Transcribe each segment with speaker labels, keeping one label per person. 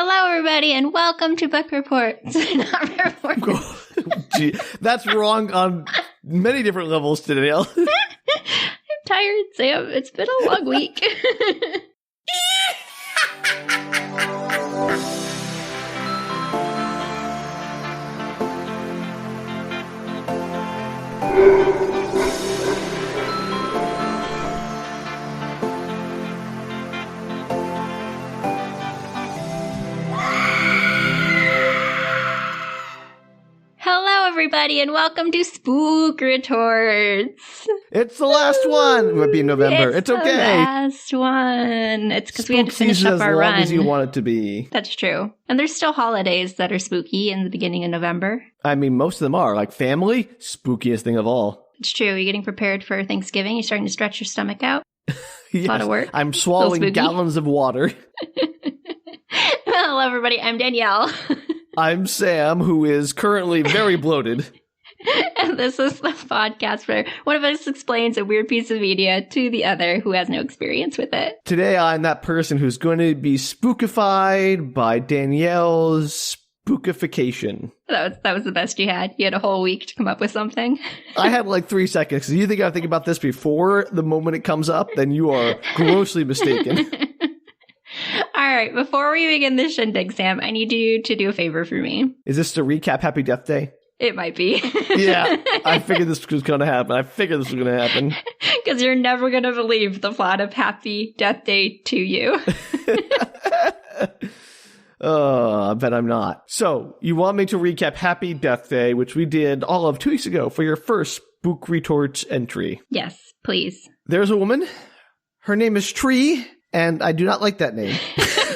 Speaker 1: Hello, everybody, and welcome to Book Reports. Not reports.
Speaker 2: Gee, that's wrong on many different levels, Danielle.
Speaker 1: I'm tired, Sam. It's been a long week. Hello, everybody, and welcome to Spook Retorts.
Speaker 2: It's the last one. It would be November. It's okay.
Speaker 1: The last one. It's because we had to finish up our run.
Speaker 2: As long as you want it to be.
Speaker 1: That's true. And there's still holidays that are spooky in the beginning of November.
Speaker 2: I mean, most of them are. Like family, spookiest thing of all.
Speaker 1: It's true. You're getting prepared for Thanksgiving. You're starting to stretch your stomach out.
Speaker 2: Yes,
Speaker 1: a lot of work.
Speaker 2: I'm swallowing gallons of water.
Speaker 1: Hello, everybody. I'm Danielle.
Speaker 2: I'm Sam, who is currently very bloated.
Speaker 1: And this is the podcast where one of us explains a weird piece of media to the other who has no experience with it.
Speaker 2: Today, I'm that person who's going to be spookified by Danielle's spookification.
Speaker 1: That was the best you had. You had a whole week to come up with something.
Speaker 2: I had like 3 seconds. If you think I think about this before the moment it comes up, then you are grossly mistaken.
Speaker 1: All right, before we begin this shindig, Sam, I need you to do a favor for me.
Speaker 2: Is this to recap Happy Death Day?
Speaker 1: It might be.
Speaker 2: Yeah, I figured this was going to happen.
Speaker 1: Because you're never going to believe the plot of Happy Death Day to you.
Speaker 2: Oh, I bet I'm not. So, you want me to recap Happy Death Day, which we did all of 2 weeks ago for your first Spook Retorts entry.
Speaker 1: Yes, please.
Speaker 2: There's a woman. Her name is Tree, and I do not like that name.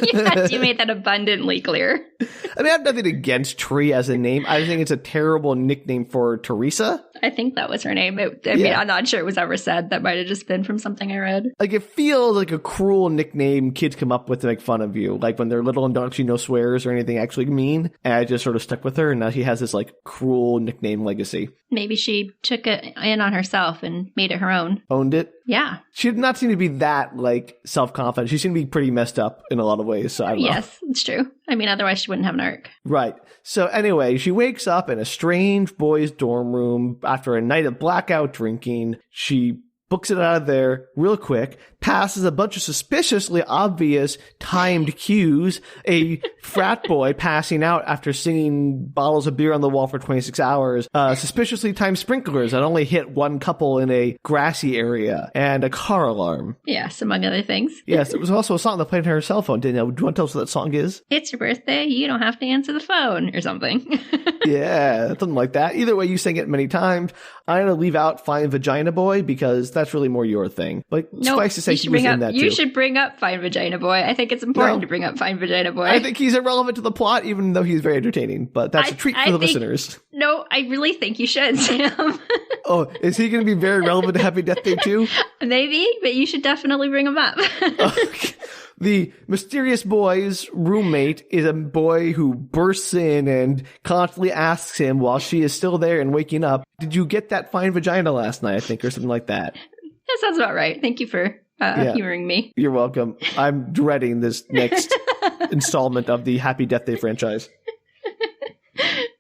Speaker 1: Yes, you made that abundantly clear.
Speaker 2: I mean, I have nothing against Tree as a name. I think it's a terrible nickname for Teresa.
Speaker 1: I think that was her name. I mean, I'm not sure it was ever said. That might have just been from something I read.
Speaker 2: Like, it feels like a cruel nickname kids come up with to make fun of you. Like, when they're little and don't actually know swears or anything actually mean. And I just sort of stuck with her, and now she has this, like, cruel nickname legacy.
Speaker 1: Maybe she took it in on herself and made it her own.
Speaker 2: Owned it?
Speaker 1: Yeah.
Speaker 2: She did not seem to be that, like, self-confident. She seemed to be pretty messed up in a lot of ways, so I don't know.
Speaker 1: Yes, it's true. I mean, otherwise she wouldn't have an arc.
Speaker 2: Right. So anyway, she wakes up in a strange boys' dorm room after a night of blackout drinking. She books it out of there real quick, passes a bunch of suspiciously obvious timed cues, a frat boy passing out after singing bottles of beer on the wall for 26 hours, suspiciously timed sprinklers that only hit one couple in a grassy area, and a car alarm.
Speaker 1: Yes, among other things.
Speaker 2: Yes, it was also a song that played on her cell phone. Danielle, do you want to tell us what that song is?
Speaker 1: It's your birthday, you don't have to answer the phone, or something.
Speaker 2: Yeah, something like that. Either way, you sang it many times. I'm going to leave out Fine Vagina Boy because that's really more your thing. But suffice to say, he was in that too.
Speaker 1: You should bring up Fine Vagina Boy. I think it's important to bring up Fine Vagina Boy.
Speaker 2: I think he's irrelevant to the plot, even though he's very entertaining. But that's a treat for the listeners.
Speaker 1: No, I really think you should, Sam.
Speaker 2: Oh, is he going to be very relevant to Happy Death Day too?
Speaker 1: Maybe, but you should definitely bring him up.
Speaker 2: Okay. The mysterious boy's roommate is a boy who bursts in and constantly asks him while she is still there and waking up, "Did you get that fine vagina last night?" I think, or something like that.
Speaker 1: That sounds about right. Thank you for humoring me.
Speaker 2: You're welcome. I'm dreading this next installment of the Happy Death Day franchise.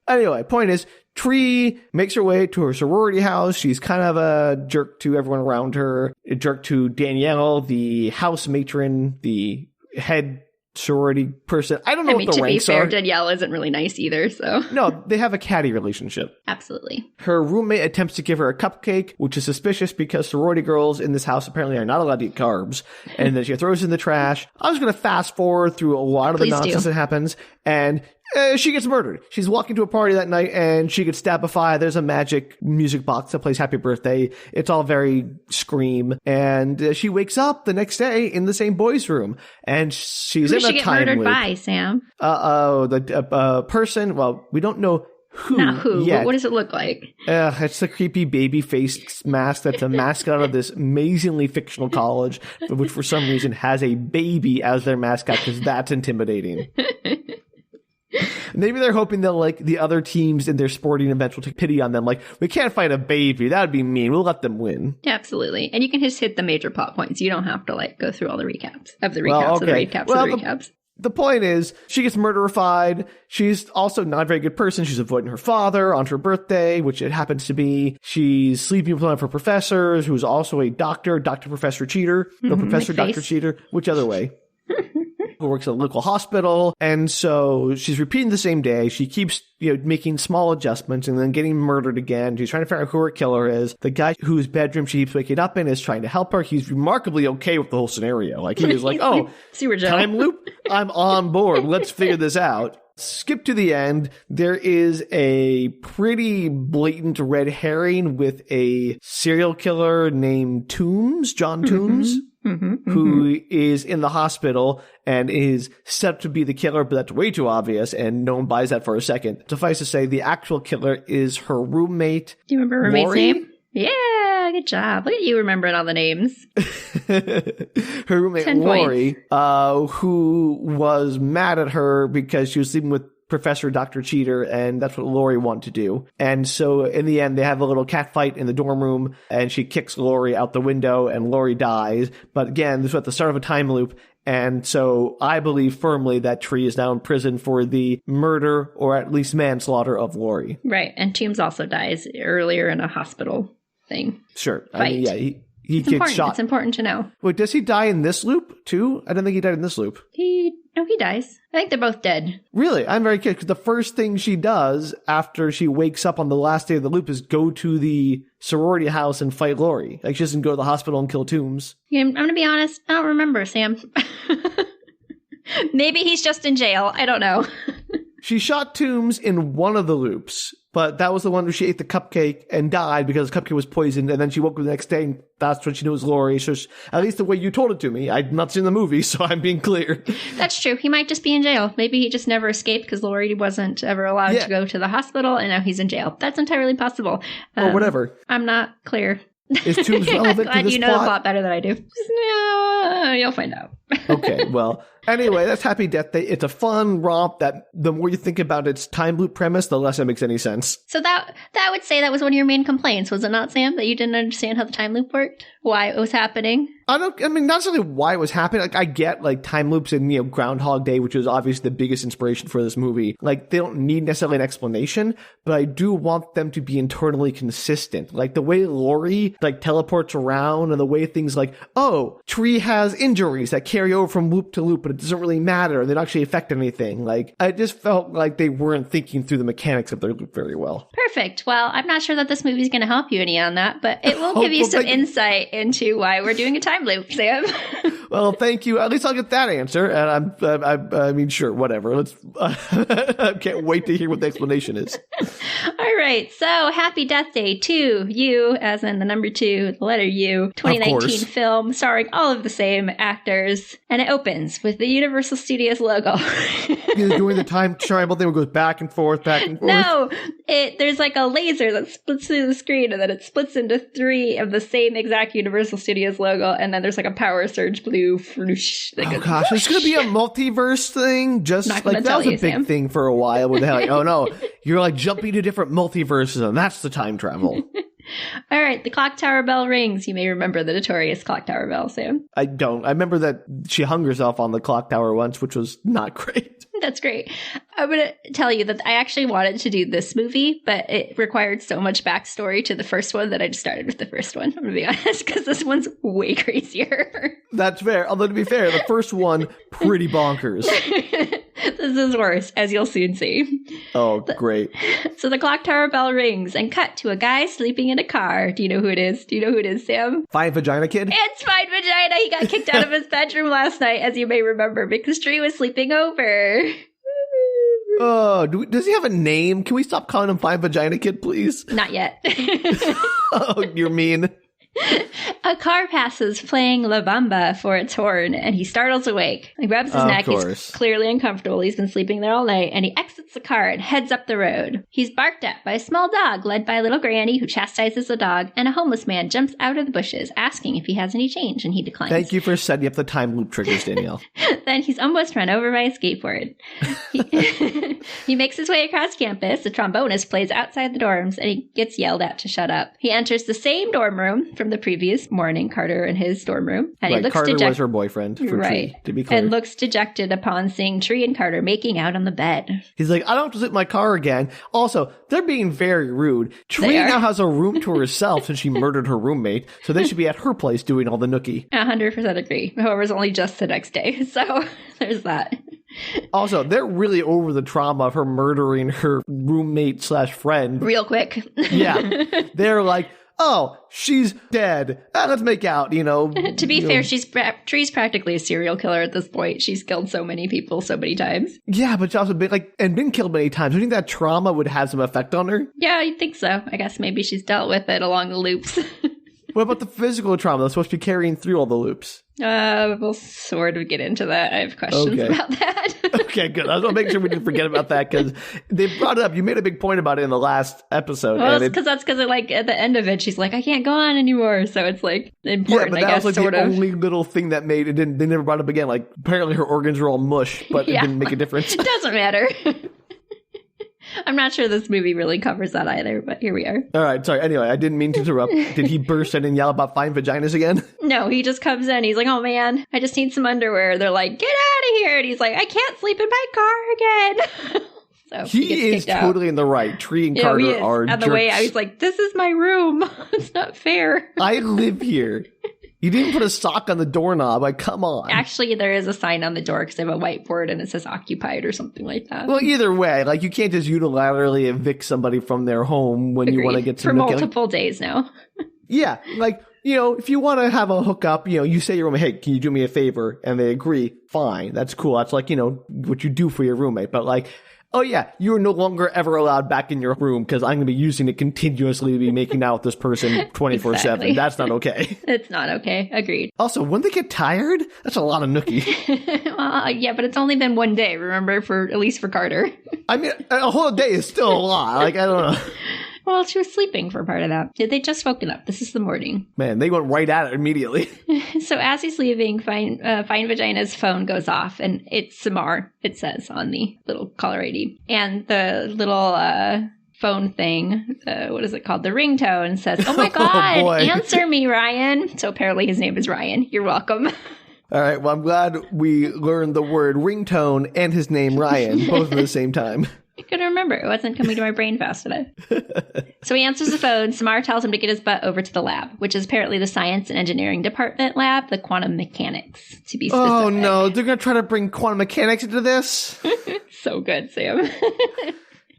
Speaker 2: Anyway, point is, Tree makes her way to her sorority house. She's kind of a jerk to everyone around her. A jerk to Danielle, the house matron, the head sorority person. I don't know what the ranks are. To be fair,
Speaker 1: Danielle isn't really nice either, so.
Speaker 2: No, they have a catty relationship.
Speaker 1: Absolutely.
Speaker 2: Her roommate attempts to give her a cupcake, which is suspicious because sorority girls in this house apparently are not allowed to eat carbs. And then she throws it in the trash. I was going to fast forward through a lot of the nonsense that happens. And she gets murdered. She's walking to a party that night and she gets stabified. There's a magic music box that plays Happy Birthday. It's all very Scream. And she wakes up the next day in the same boy's room. And she's in a time loop. Who did she get murdered
Speaker 1: by, Sam?
Speaker 2: The person, well, we don't know who.
Speaker 1: Not who,
Speaker 2: yet.
Speaker 1: But what does it look like?
Speaker 2: It's the creepy baby face mask that's a mascot of this amazingly fictional college, which for some reason has a baby as their mascot because that's intimidating. Maybe they're hoping that, like, the other teams in their sporting events will take pity on them. Like, we can't fight a baby. That would be mean. We'll let them win.
Speaker 1: Yeah, absolutely. And you can just hit the major plot points. You don't have to, like, go through all the recaps of the recaps of the recaps of the recaps.
Speaker 2: The point is, she gets murderified. She's also not a very good person. She's avoiding her father on her birthday, which it happens to be. She's sleeping with one of her professors, who's also a doctor, Dr. Professor Cheater. No, Professor Dr. Cheater. Which other way? Who works at a local hospital. And so she's repeating the same day. She keeps, making small adjustments and then getting murdered again. She's trying to figure out who her killer is. The guy whose bedroom she keeps waking up in is trying to help her. He's remarkably okay with the whole scenario. Like, he was like, oh, time loop? I'm on board. Let's figure this out. Skip to the end. There is a pretty blatant red herring with a serial killer named Toombs, John Toombs. Who is in the hospital and is set to be the killer, but that's way too obvious, and no one buys that for a second. Suffice to say, the actual killer is her roommate.
Speaker 1: Do you remember her roommate's name? Yeah, good job. Look at you remembering all the names.
Speaker 2: Her roommate, Lori, who was mad at her because she was sleeping with Professor Dr. Cheater, and that's what Lori wanted to do. And so in the end, they have a little cat fight in the dorm room, and she kicks Lori out the window, and Lori dies. But again, this was at the start of a time loop, and so I believe firmly that Tree is now in prison for the murder, or at least manslaughter, of Lori.
Speaker 1: Right, and Toombs also dies earlier in a hospital thing.
Speaker 2: Sure.
Speaker 1: Fight.
Speaker 2: I mean, yeah, he gets shot.
Speaker 1: It's important to know.
Speaker 2: Wait, does he die in this loop, too? I don't think he died in this loop.
Speaker 1: No, he dies. I think they're both dead.
Speaker 2: Really? I'm very curious, because the first thing she does after she wakes up on the last day of the loop is go to the sorority house and fight Lori. Like, she doesn't go to the hospital and kill Toombs.
Speaker 1: Yeah, I'm going to be honest. I don't remember, Sam. Maybe he's just in jail. I don't know.
Speaker 2: She shot Toombs in one of the loops, but that was the one where she ate the cupcake and died because the cupcake was poisoned, and then she woke up the next day, and that's when she knew it was Lori. So at least the way you told it to me. I've not seen the movie, so I'm being clear.
Speaker 1: That's true. He might just be in jail. Maybe he just never escaped because Lori wasn't ever allowed to go to the hospital, and now he's in jail. That's entirely possible.
Speaker 2: Or whatever.
Speaker 1: I'm not clear.
Speaker 2: Is Toombs relevant to this plot?
Speaker 1: You know the plot better than I do. You'll find out.
Speaker 2: Okay, well, anyway, that's Happy Death Day. It's a fun romp that the more you think about its time loop premise, the less it makes any sense.
Speaker 1: So that would say that was one of your main complaints, was it not, Sam? That you didn't understand how the time loop worked? Why it was happening?
Speaker 2: I mean, not necessarily why it was happening. Like, I get, like, time loops in, Groundhog Day, which was obviously the biggest inspiration for this movie. Like, they don't need necessarily an explanation, but I do want them to be internally consistent. Like, the way Lori, like, teleports around and the way things like, oh, Tree has injuries that carry over from loop to loop, but it doesn't really matter. They don't actually affect anything. Like, I just felt like they weren't thinking through the mechanics of their loop very well.
Speaker 1: Perfect. Well, I'm not sure that this movie's going to help you any on that, but it will give you some insight into why we're doing a time loop, Sam.
Speaker 2: Well, thank you. At least I'll get that answer. And I mean, sure, whatever. Let's. I can't wait to hear what the explanation is.
Speaker 1: All right. So, Happy Death Day to you, as in the number 2, the letter U, 2019 film starring all of the same actors, and it opens with the Universal Studios logo.
Speaker 2: You're doing the time travel thing where it goes back and forth, back and forth.
Speaker 1: No, there's like a laser that splits through the screen, and then it splits into 3 of the same exact Universal Studios logo, and then there's like a power surge blue.
Speaker 2: Oh gosh, it's gonna be a multiverse thing. Just like that was a big thing for a while. Where they're like, oh no, you're like jumping to different multiverses, and that's the time travel.
Speaker 1: All right, the clock tower bell rings. You may remember the notorious clock tower bell, Sam.
Speaker 2: I don't. I remember that she hung herself on the clock tower once, which was not great.
Speaker 1: That's great. I'm going to tell you that I actually wanted to do this movie, but it required so much backstory to the first one that I just started with the first one. I'm going to be honest, because this one's way crazier.
Speaker 2: That's fair. Although to be fair, the first one, pretty bonkers.
Speaker 1: This is worse, as you'll soon see.
Speaker 2: Oh, great.
Speaker 1: So the clock tower bell rings and cut to a guy sleeping in a car. Do you know who it is? Do you know who it is, Sam?
Speaker 2: Fine Vagina Kid?
Speaker 1: It's Fine Vagina. He got kicked out of his bedroom last night, as you may remember, because Tree was sleeping over.
Speaker 2: Oh, does he have a name? Can we stop calling him Fine Vagina Kid, please?
Speaker 1: Not yet.
Speaker 2: Oh, you're mean.
Speaker 1: A car passes playing La Bamba for its horn, and he startles awake. He grabs his neck. He's clearly uncomfortable. He's been sleeping there all night, and he exits the car and heads up the road. He's barked at by a small dog led by a little granny who chastises the dog, and a homeless man jumps out of the bushes asking if he has any change, and he declines.
Speaker 2: Thank you for setting up the time loop triggers, Danielle.
Speaker 1: Then he's almost run over by a skateboard. He makes his way across campus. The trombonist plays outside the dorms, and he gets yelled at to shut up. He enters the same dorm room from from the previous morning, Carter in his dorm room. And he looks
Speaker 2: Carter was her boyfriend for Tree, to be clear.
Speaker 1: And looks dejected upon seeing Tree and Carter making out on the bed.
Speaker 2: He's like, I don't have to sit in my car again. Also, they're being very rude. Tree now has a room to herself since she murdered her roommate, so they should be at her place doing all the nookie.
Speaker 1: 100% agree. However, it's only just the next day, so there's that.
Speaker 2: Also, they're really over the trauma of her murdering her roommate/friend.
Speaker 1: Real quick.
Speaker 2: Yeah. They're like, oh, she's dead. Let's make out,
Speaker 1: To be fair, Tree's practically a serial killer at this point. She's killed so many people so many times.
Speaker 2: Yeah, but she's also been killed many times. Do you think that trauma would have some effect on her?
Speaker 1: Yeah, I think so. I guess maybe she's dealt with it along the loops.
Speaker 2: What about the physical trauma that's supposed to be carrying through all the loops?
Speaker 1: We'll sort of get into that. I have questions about that.
Speaker 2: Okay, good. I just want to make sure we didn't forget about that because they brought it up. You made a big point about it in the last episode.
Speaker 1: Well, because at the end of it, she's like, I can't go on anymore. So it's important,
Speaker 2: yeah, but that was the only little thing that made it. They never brought it up again. Like, apparently her organs are all mush, but it didn't make a difference.
Speaker 1: It doesn't matter. I'm not sure this movie really covers that either, but here we are.
Speaker 2: All right, sorry. Anyway, I didn't mean to interrupt. Did he burst in and yell about fine vaginas again?
Speaker 1: No, he just comes in. He's like, oh man, I just need some underwear. They're like, get out of here. And he's like, I can't sleep in my car again. So
Speaker 2: he is totally in the right. Tree and Carter are
Speaker 1: on the way out. He's like, this is my room. It's not fair.
Speaker 2: I live here. You didn't put a sock on the doorknob. Like, come on.
Speaker 1: Actually, there is a sign on the door because I have a whiteboard and it says occupied or something like that.
Speaker 2: Well, either way, you can't just unilaterally evict somebody from their home when you want to get some...
Speaker 1: For multiple days now.
Speaker 2: Yeah, if you want to have a hookup, you say to your roommate, hey, can you do me a favor? And they agree, fine, that's cool. That's what you do for your roommate. But oh yeah, you're no longer ever allowed back in your room because I'm going to be using it continuously to be making out with this person 24/7. Exactly. That's not okay.
Speaker 1: It's not okay. Agreed.
Speaker 2: Also, when they get tired, that's a lot of nookie.
Speaker 1: Well, yeah, but it's only been one day, remember, at least for Carter.
Speaker 2: I mean, a whole day is still a lot. I don't know.
Speaker 1: Well, she was sleeping for part of that. They just woken up. This is the morning.
Speaker 2: Man, they went right at it immediately.
Speaker 1: So as he's leaving, Fine Vagina's phone goes off, and it's Samar, it says on the little caller ID. And the little phone thing, what is it called? The ringtone says, oh my God, answer me, Ryan. So apparently his name is Ryan. You're welcome.
Speaker 2: All right, well, I'm glad we learned the word ringtone and his name, Ryan, both at the same time.
Speaker 1: I couldn't remember. It wasn't coming to my brain fast enough. So he answers the phone. Samar tells him to get his butt over to the lab, which is apparently the science and engineering department lab, the quantum mechanics, to be specific.
Speaker 2: Oh, no. They're going to try to bring quantum mechanics into this?
Speaker 1: So good, Sam.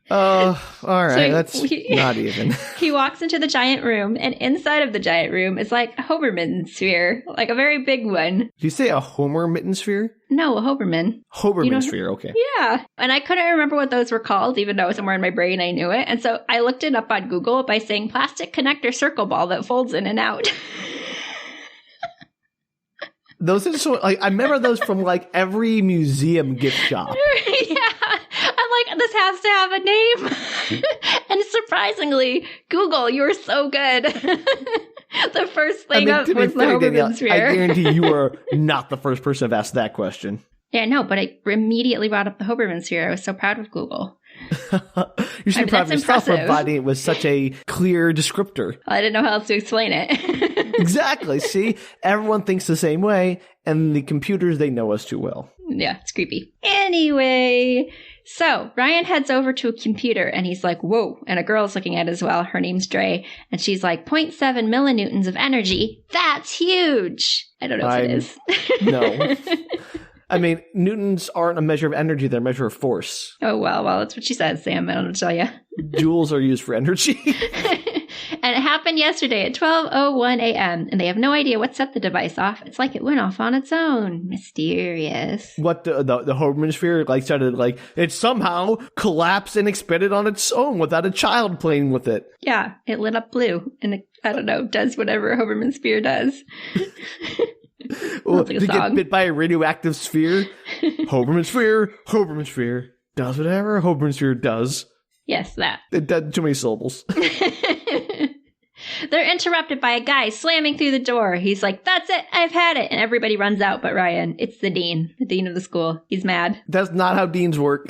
Speaker 2: Oh, all right. That's not even.
Speaker 1: He walks into the giant room, and inside of the giant room is like a Hoberman sphere, like a very big one.
Speaker 2: Did you say a Homer mitten sphere?
Speaker 1: No, a Hoberman.
Speaker 2: Hoberman sphere, okay.
Speaker 1: Yeah. And I couldn't remember what those were called, even though somewhere in my brain I knew it. And so I looked it up on Google by saying plastic connector circle ball that folds in and out. Those
Speaker 2: are so, I remember those from every museum gift shop.
Speaker 1: Yeah. I'm like, this has to have a name. And surprisingly, Google, you were so good. The first thing up was the Hoberman sphere.
Speaker 2: I guarantee you are not the first person to ask that question.
Speaker 1: Yeah, no, but I immediately brought up the Hoberman sphere. I was so proud of Google.
Speaker 2: You should be proud of yourself for providing it with such a clear descriptor.
Speaker 1: I didn't know how else to explain it.
Speaker 2: Exactly. See, everyone thinks the same way, and the computers, they know us too well.
Speaker 1: Yeah, it's creepy. Anyway, so Ryan heads over to a computer, and he's like, whoa. And a girl's looking at it as well. Her name's Dre. And she's like, 0.7 millinewtons of energy. That's huge. I don't know if it is.
Speaker 2: No. I mean, newtons aren't a measure of energy, they're a measure of force.
Speaker 1: Oh, well, that's what she says, Sam. I don't know what to tell you.
Speaker 2: Joules are used for energy.
Speaker 1: And it happened yesterday at 12:01 a.m., and they have no idea what set the device off. It's like it went off on its own. Mysterious.
Speaker 2: What, the Hoberman sphere, started, it somehow collapsed and expanded on its own without a child playing with it.
Speaker 1: Yeah, it lit up blue, and it, I don't know, does whatever a Hoberman sphere does.
Speaker 2: Well, to get bit by a radioactive sphere, Hoberman sphere does whatever a Hoberman sphere does.
Speaker 1: Yes, that.
Speaker 2: It does too many syllables.
Speaker 1: They're interrupted by a guy slamming through the door. He's like, that's it, I've had it. And everybody runs out but Ryan. It's the dean of the school. He's mad.
Speaker 2: That's not how deans work.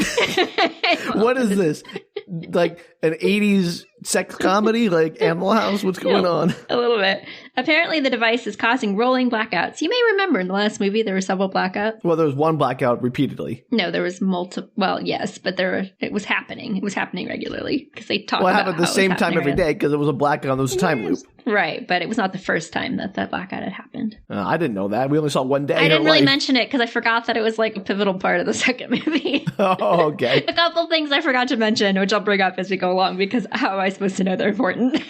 Speaker 2: What is this? Like an 80s sex comedy? Like Animal House? What's going on?
Speaker 1: A little bit. Apparently, the device is causing rolling blackouts. You may remember in the last movie there were several blackouts.
Speaker 2: Well, there was one blackout repeatedly.
Speaker 1: No, there was multiple. Well, yes, but it was happening. It was happening regularly because they talked about
Speaker 2: it happened at the same time every day because it was a blackout on those time loop.
Speaker 1: Right, but it was not the first time that blackout had happened.
Speaker 2: I didn't know that. We only saw one day.
Speaker 1: I didn't really mention it because I forgot that it was like a pivotal part of the second movie.
Speaker 2: Oh, okay.
Speaker 1: A couple things I forgot to mention, which I'll bring up as we go along because how am I supposed to know they're important?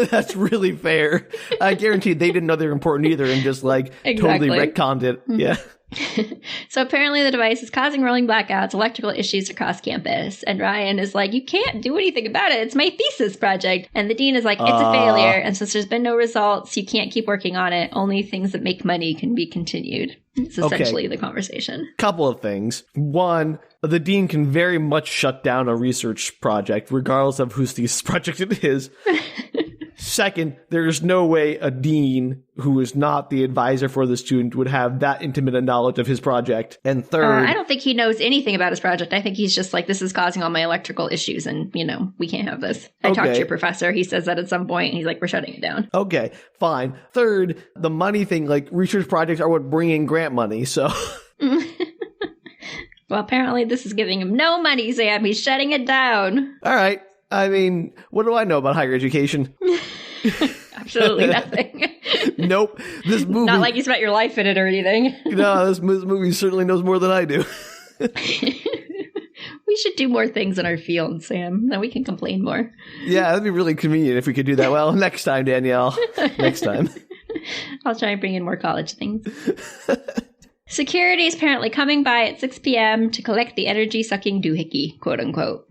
Speaker 2: That's really fair. I guarantee they didn't know they were important either and just totally retconned it. Mm-hmm. Yeah.
Speaker 1: So apparently the device is causing rolling blackouts, electrical issues across campus. And Ryan is like, you can't do anything about it. It's my thesis project. And the dean is like, it's a failure. And since there's been no results, you can't keep working on it. Only things that make money can be continued. It's essentially the conversation.
Speaker 2: Couple of things. One, the dean can very much shut down a research project, regardless of whose thesis project it is. Second, there's no way a dean who is not the advisor for the student would have that intimate a knowledge of his project. And third...
Speaker 1: I don't think he knows anything about his project. I think he's just like, this is causing all my electrical issues and, we can't have this. I talked to your professor. He says that at some point and he's like, we're shutting it down.
Speaker 2: Okay, fine. Third, the money thing, research projects are what bring in grant money, so...
Speaker 1: Well, apparently this is giving him no money, Sam. He's shutting it down.
Speaker 2: All right. I mean, what do I know about higher education?
Speaker 1: Absolutely nothing.
Speaker 2: Nope. This movie...
Speaker 1: Not like you spent your life in it or anything.
Speaker 2: No, this movie certainly knows more than I do.
Speaker 1: We should do more things in our field, Sam. Then we can complain more.
Speaker 2: Yeah, that'd be really convenient if we could do that. Well, next time, Danielle. Next time.
Speaker 1: I'll try and bring in more college things. Security is apparently coming by at 6 p.m. to collect the energy-sucking doohickey, quote-unquote.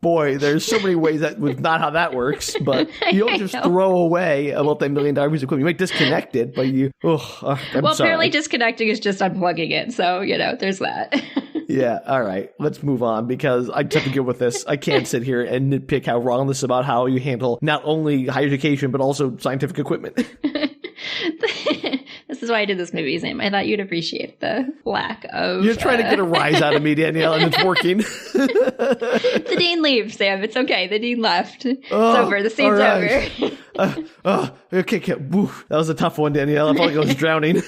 Speaker 2: Boy, there's so many ways that was not how that works, but you don't just throw away a multi-million-dollar piece of equipment. You might disconnect it, but you...
Speaker 1: apparently disconnecting is just unplugging it, so, there's that.
Speaker 2: Yeah, all right. Let's move on, because I just have to deal with this. I can't sit here and nitpick how wrong this is about how you handle not only higher education, but also scientific equipment.
Speaker 1: This is why I did this movie, Sam. I thought you'd appreciate the lack of...
Speaker 2: You're trying to get a rise out of me, Danielle, and it's working.
Speaker 1: The dean leaves, Sam. It's okay. The dean left. It's over. The scene's over.
Speaker 2: Okay. Woo. That was a tough one, Danielle. I felt like I was drowning.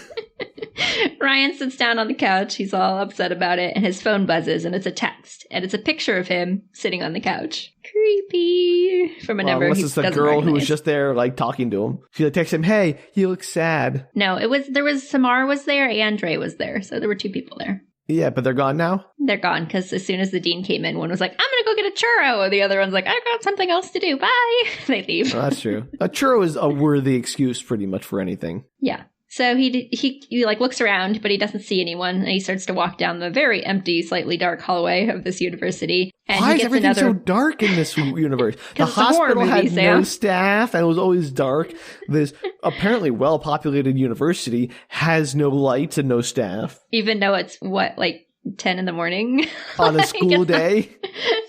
Speaker 1: Ryan sits down on the couch. He's all upset about it, and his phone buzzes, and it's a text. And it's a picture of him sitting on the couch. Creepy. From a number he doesn't recognize. The girl who
Speaker 2: was just there, talking to him. She texts him, hey, he looks sad.
Speaker 1: No, there was Samar was there, and Dre was there. So there were two people there.
Speaker 2: Yeah, but they're gone now?
Speaker 1: They're gone, because as soon as the dean came in, one was like, I'm going to go get a churro. And the other one's like, I've got something else to do. Bye. They leave.
Speaker 2: Oh, that's true. A churro is a worthy excuse pretty much for anything.
Speaker 1: Yeah. So he looks around, but he doesn't see anyone, and he starts to walk down the very empty, slightly dark hallway of this university. And
Speaker 2: why is everything so dark in this universe? The hospital had no staff, and it was always dark. This apparently well-populated university has no lights and no staff.
Speaker 1: Even though it's, 10 in the morning?
Speaker 2: On a school day?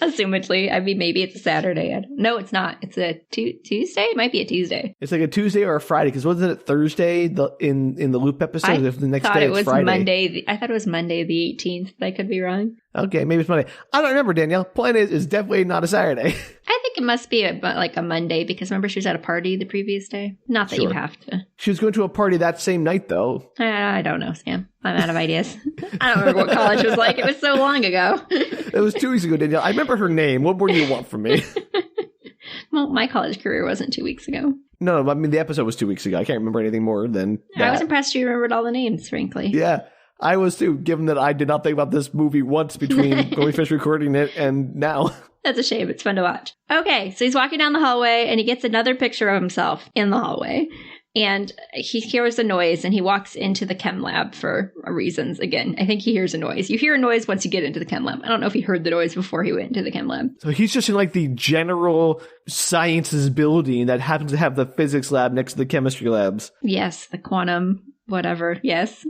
Speaker 1: Assumedly. I mean, maybe it's a Saturday. No, it's not. It's a Tuesday? It might be a Tuesday.
Speaker 2: It's like a Tuesday or a Friday, because wasn't it Thursday in the Loop episode?
Speaker 1: I
Speaker 2: the next
Speaker 1: thought
Speaker 2: day
Speaker 1: it was
Speaker 2: Friday.
Speaker 1: Monday. I thought it was Monday the 18th, but I could be wrong.
Speaker 2: Okay, maybe it's Monday. I don't remember, Danielle. Point is, it's definitely not a Saturday.
Speaker 1: I think it must be a Monday, because remember she was at a party the previous day? Not that you have to.
Speaker 2: She was going to a party that same night, though.
Speaker 1: I don't know, Sam. I'm out of ideas. I don't remember what college was like. It was so long ago.
Speaker 2: It was 2 weeks ago, Danielle. I remember her name. What more do you want from me?
Speaker 1: Well, my college career wasn't 2 weeks ago.
Speaker 2: No, I mean, the episode was 2 weeks ago. I can't remember anything more than that.
Speaker 1: I was impressed you remembered all the names, frankly.
Speaker 2: Yeah. I was too, given that I did not think about this movie once between when we finished recording it and now.
Speaker 1: That's a shame. It's fun to watch. Okay, so he's walking down the hallway and he gets another picture of himself in the hallway. And he hears a noise and he walks into the chem lab for reasons. Again, I think he hears a noise. You hear a noise once you get into the chem lab. I don't know if he heard the noise before he went into the chem lab.
Speaker 2: So he's just in the general sciences building that happens to have the physics lab next to the chemistry labs.
Speaker 1: Yes, the quantum, whatever. Yes.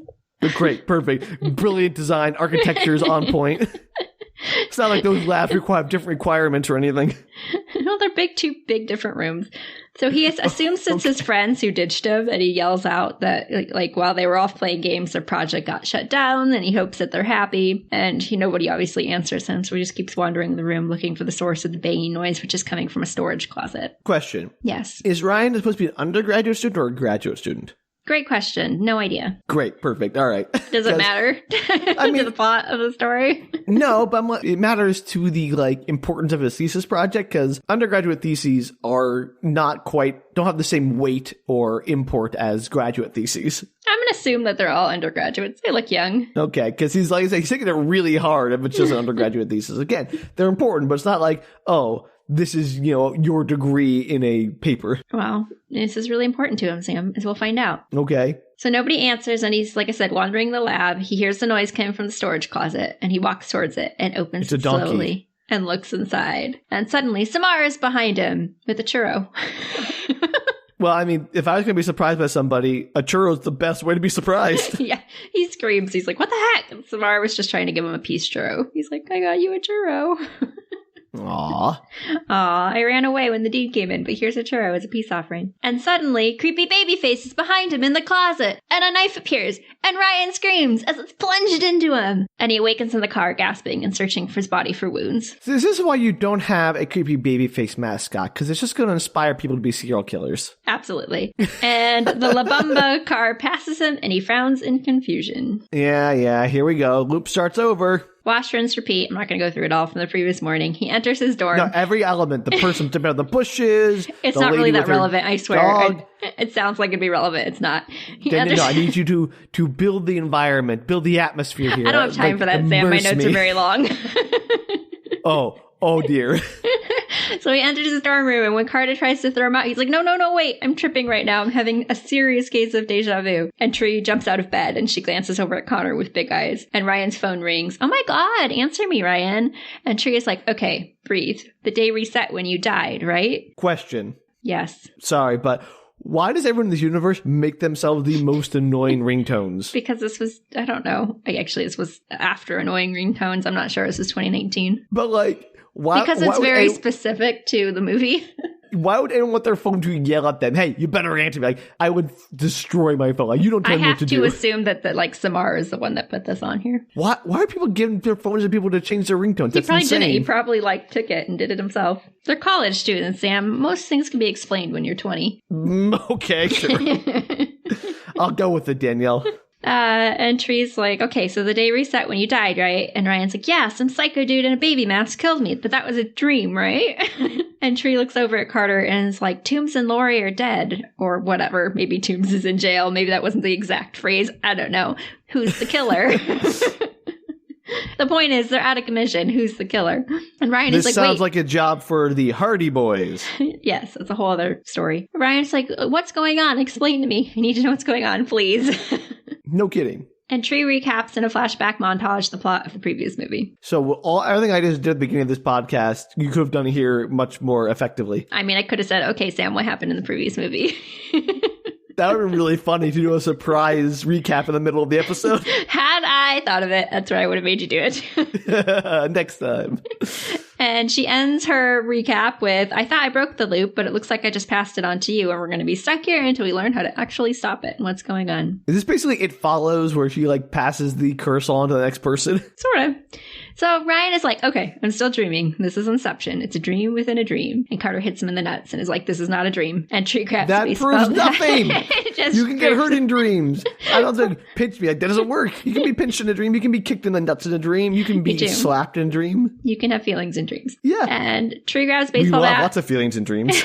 Speaker 2: Great, perfect. Brilliant design. Architecture is on point. It's not like those labs have different requirements or anything.
Speaker 1: I don't they're two big different rooms. So he assumes it's his friends who ditched him, and he yells out that, like, while they were off playing games, their project got shut down, and he hopes that they're happy. And nobody obviously answers him, so he just keeps wandering the room looking for the source of the banging noise, which is coming from a storage closet.
Speaker 2: Question.
Speaker 1: Yes.
Speaker 2: Is Ryan supposed to be an undergraduate student or a graduate student?
Speaker 1: Great question. No idea.
Speaker 2: Great. Perfect. All right.
Speaker 1: Does it matter to the plot of the story?
Speaker 2: No, but it matters to the importance of his thesis project, because undergraduate theses are don't have the same weight or import as graduate theses.
Speaker 1: I'm going to assume that they're all undergraduates. They look young.
Speaker 2: Okay, because he's taking it really hard if it's just an undergraduate thesis. Again, they're important, but it's not like, oh, this is, your degree in a paper.
Speaker 1: Well, this is really important to him, Sam, as we'll find out.
Speaker 2: Okay.
Speaker 1: So nobody answers, and he's, like I said, wandering the lab. He hears the noise coming from the storage closet, and he walks towards it and opens it slowly and looks inside. And suddenly, Samar is behind him with a churro.
Speaker 2: Well, I mean, if I was going to be surprised by somebody, a churro is the best way to be surprised.
Speaker 1: Yeah, he screams. He's like, what the heck? And Samar was just trying to give him a piece churro. He's like, I got you a churro.
Speaker 2: Aw,
Speaker 1: I ran away when the deed came in, but here's a churro as a peace offering. And suddenly, creepy baby face is behind him in the closet, and a knife appears, and Ryan screams as it's plunged into him. And he awakens in the car, gasping and searching for his body for wounds.
Speaker 2: So this is why you don't have a creepy baby face mascot, because it's just going to inspire people to be serial killers.
Speaker 1: Absolutely. And the La Bamba car passes him, and he frowns in confusion.
Speaker 2: Yeah, here we go. Loop starts over.
Speaker 1: Wash, rinse, repeat. I'm not going to go through it all from the previous morning. He enters his dorm.
Speaker 2: No, every element. The person jumping out of the bushes.
Speaker 1: It's not really that relevant, I swear. It sounds like it'd be relevant. It's not.
Speaker 2: I need you to build the environment, build the atmosphere here.
Speaker 1: I don't have time for that, Sam. My notes are very long.
Speaker 2: Oh dear.
Speaker 1: So he enters his dorm room, and when Carter tries to throw him out, he's like, no, wait, I'm tripping right now. I'm having a serious case of deja vu. And Tree jumps out of bed, and she glances over at Connor with big eyes. And Ryan's phone rings. Oh my God, answer me, Ryan. And Tree is like, okay, breathe. The day reset when you died, right?
Speaker 2: Question.
Speaker 1: Yes.
Speaker 2: Sorry, but why does everyone in this universe make themselves the most annoying ringtones?
Speaker 1: Because this was, I don't know. This was after annoying ringtones. I'm not sure. This was 2019.
Speaker 2: But why?
Speaker 1: Because it's very specific to the movie.
Speaker 2: Why would anyone want their phone to yell at them? Hey, you better answer me. I would destroy my phone. You don't tell me what to do.
Speaker 1: I have to assume that Samar is the one that put this on here.
Speaker 2: Why are people giving their phones to people to change their ringtones?
Speaker 1: He probably didn't. He probably took it and did it himself. They're college students, Sam. Most things can be explained when you're 20.
Speaker 2: Okay, sure. I'll go with it, Danielle.
Speaker 1: And Tree's like, okay, so the day reset when you died, right? And Ryan's like, yeah, some psycho dude in a baby mask killed me, but that was a dream, right? And Tree looks over at Carter and is like, Toombs and Laurie are dead, or whatever. Maybe Toombs is in jail. Maybe that wasn't the exact phrase. I don't know. Who's the killer? The point is, they're out of commission. Who's the killer? And Ryan is like,
Speaker 2: this sounds like a job for the Hardy Boys.
Speaker 1: Yes, that's a whole other story. Ryan's like, what's going on? Explain to me. I need to know what's going on, please.
Speaker 2: No kidding.
Speaker 1: And Tree recaps in a flashback montage the plot of the previous movie.
Speaker 2: So everything I just did at the beginning of this podcast, you could have done here much more effectively.
Speaker 1: I mean, I could have said, okay, Sam, what happened in the previous movie?
Speaker 2: That would be really funny to do a surprise recap in the middle of the episode.
Speaker 1: Had I thought of it, that's where I would have made you do it.
Speaker 2: Next time.
Speaker 1: And she ends her recap with, I thought I broke the loop, but it looks like I just passed it on to you, and we're going to be stuck here until we learn how to actually stop it and what's going on.
Speaker 2: Is this basically It Follows, where she passes the curse on to the next person?
Speaker 1: Sort of. So Ryan is like, okay, I'm still dreaming. This is Inception. It's a dream within a dream. And Carter hits him in the nuts and is like, this is not a dream. And Tree grabs
Speaker 2: that proves nothing. You can get hurt in dreams. I don't think pinch me. That doesn't work. You can be pinched in a dream. You can be kicked in the nuts in a dream. You can be slapped in a dream.
Speaker 1: You can have feelings in dreams.
Speaker 2: Yeah.
Speaker 1: And Tree grabs baseball bat.
Speaker 2: We have lots of feelings in dreams.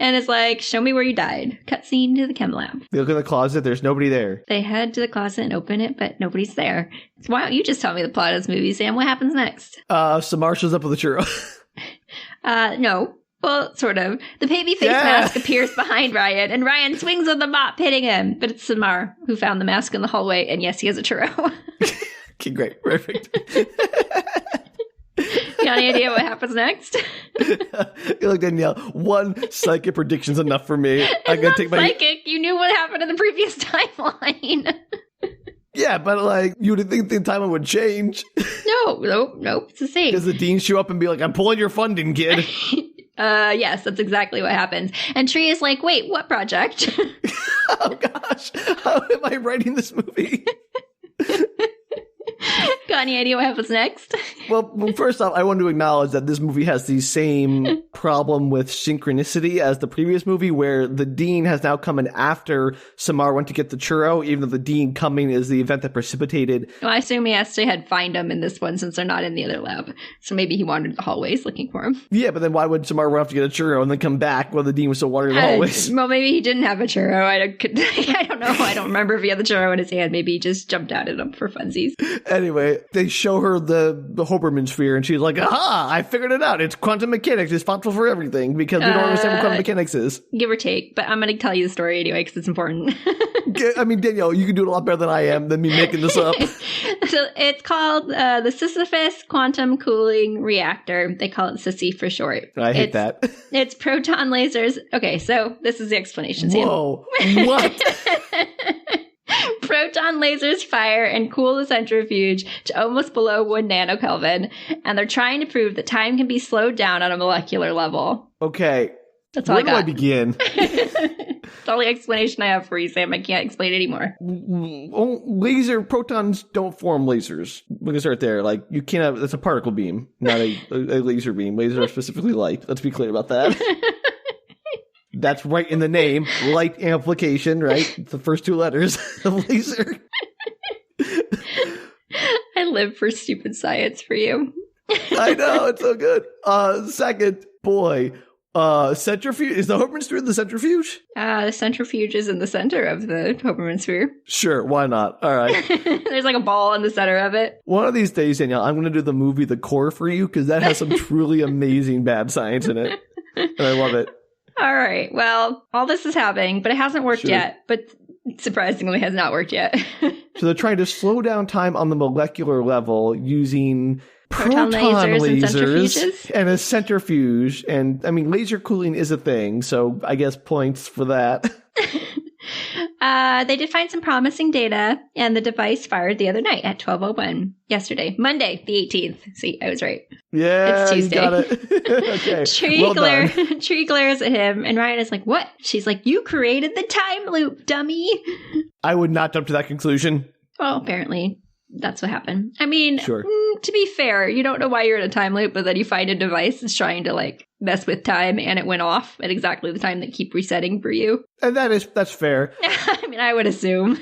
Speaker 1: And is like, show me where you died. Cutscene to the chem lab.
Speaker 2: They look in the closet. There's nobody there.
Speaker 1: They head to the closet and open it, but nobody's there. So why don't you just tell me the plot of this movie, Sam? What happens next?
Speaker 2: Samar shows up with a churro.
Speaker 1: No. Well, sort of. The baby face mask appears behind Ryan, and Ryan swings on the mop, hitting him. But it's Samar who found the mask in the hallway, and yes, he has a churro.
Speaker 2: Okay, great. Perfect.
Speaker 1: You got any idea what happens next?
Speaker 2: Look, Danielle, one psychic prediction's enough for me.
Speaker 1: I'm gonna take psychic. You knew what happened in the previous timeline.
Speaker 2: Yeah, but you would think the timeline would change.
Speaker 1: Nope. It's the same.
Speaker 2: Does the dean show up and be like, I'm pulling your funding, kid?
Speaker 1: Yes, that's exactly what happens. And Tree is like, wait, what project?
Speaker 2: Oh gosh, how am I writing this movie?
Speaker 1: Got any idea what happens next?
Speaker 2: Well, first off, I want to acknowledge that this movie has the same problem with synchronicity as the previous movie, where the dean has now come in after Samar went to get the churro, even though the dean coming is the event that precipitated.
Speaker 1: Well, I assume he has to find them in this one since they're not in the other lab. So maybe he wandered the hallways looking for him.
Speaker 2: Yeah, but then why would Samar run off to get a churro and then come back while the dean was still wandering the hallways?
Speaker 1: Well, maybe he didn't have a churro. I don't know. I don't remember if he had the churro in his hand. Maybe he just jumped out at him for funsies.
Speaker 2: Anyway, they show her the Hoberman sphere, and she's like, aha, I figured it out. It's quantum mechanics. It's thoughtful for everything, because we don't understand what quantum mechanics is.
Speaker 1: Give or take, but I'm going to tell you the story anyway, because it's important.
Speaker 2: I mean, Danielle, you can do it a lot better than I am, than me making this up.
Speaker 1: So it's called the Sisyphus Quantum Cooling Reactor. They call it SISI for short.
Speaker 2: I hate that.
Speaker 1: It's proton lasers. Okay, so this is the explanation.
Speaker 2: Whoa. What?
Speaker 1: Proton lasers fire and cool the centrifuge to almost below 1 nanokelvin, and they're trying to prove that time can be slowed down on a molecular level.
Speaker 2: Okay.
Speaker 1: That's all I got.
Speaker 2: Where do I begin?
Speaker 1: That's all the explanation I have for you, Sam. I can't explain anymore.
Speaker 2: Laser protons don't form lasers. We can start there. Like, you can't have, that's a particle beam, not a laser beam. Lasers are specifically light. Let's be clear about that. That's right in the name. Light amplification, right? It's the first 2 letters of laser.
Speaker 1: I live for stupid science for you.
Speaker 2: I know, it's so good. Second, boy, centrifuge. Is the Hoberman sphere the centrifuge?
Speaker 1: The centrifuge is in the center of the Hoberman sphere.
Speaker 2: Sure, why not? All right.
Speaker 1: There's like a ball in the center of it.
Speaker 2: One of these days, Danielle, I'm going to do the movie The Core for you, because that has some truly amazing bad science in it. And I love it.
Speaker 1: All right. Well, all this is happening, but it hasn't worked yet. But surprisingly, has not worked yet.
Speaker 2: So they're trying to slow down time on the molecular level using proton
Speaker 1: lasers
Speaker 2: and a centrifuge. And I mean, laser cooling is a thing, so I guess points for that.
Speaker 1: They did find some promising data, and the device fired the other night at 12:01 yesterday, Monday, the 18th. See, I was right.
Speaker 2: Yeah,
Speaker 1: it's Tuesday.
Speaker 2: You got it. Okay.
Speaker 1: Tree glares at him, and Ryan is like, "What?" She's like, "You created the time loop, dummy."
Speaker 2: I would not jump to that conclusion.
Speaker 1: Well, apparently that's what happened. I mean,
Speaker 2: sure.
Speaker 1: To be fair, you don't know why you're in a time loop, but then you find a device that's trying to like mess with time, and it went off at exactly the time that keep resetting for you.
Speaker 2: And that's fair.
Speaker 1: I mean, I would assume.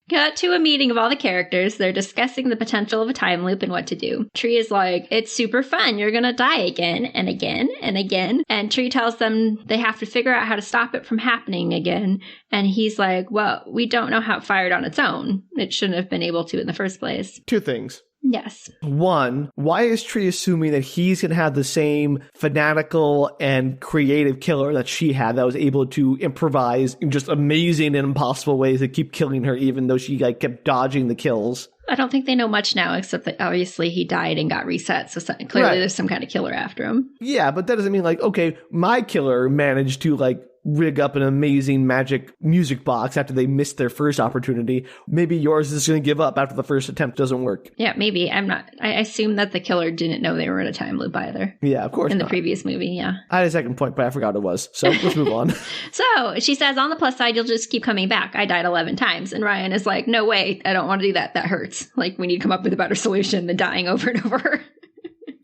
Speaker 1: Got to a meeting of all the characters. They're discussing the potential of a time loop and what to do. Tree is like, it's super fun. You're going to die again and again and again. And Tree tells them they have to figure out how to stop it from happening again. And he's like, well, we don't know how it fired on its own. It shouldn't have been able to in the first place.
Speaker 2: 2 things.
Speaker 1: Yes.
Speaker 2: 1, why is Tree assuming that he's going to have the same fanatical and creative killer that she had, that was able to improvise in just amazing and impossible ways to keep killing her, even though she like kept dodging the kills?
Speaker 1: I don't think they know much now, except that obviously he died and got reset. So clearly there's some kind of killer after him. Yeah,
Speaker 2: but that doesn't mean like, okay, my killer managed to like rig up an amazing magic music box after they missed their first opportunity. Maybe yours is going to give up after the first attempt doesn't work.
Speaker 1: Yeah, maybe. I assume that the killer didn't know they were in a time loop either.
Speaker 2: Yeah, of course.
Speaker 1: In the previous movie, yeah.
Speaker 2: I had a second point, but I forgot it was. So let's move on.
Speaker 1: So she says, on the plus side, you'll just keep coming back. I died 11 times. And Ryan is like, no way. I don't want to do that. That hurts. Like, we need to come up with a better solution than dying over and over.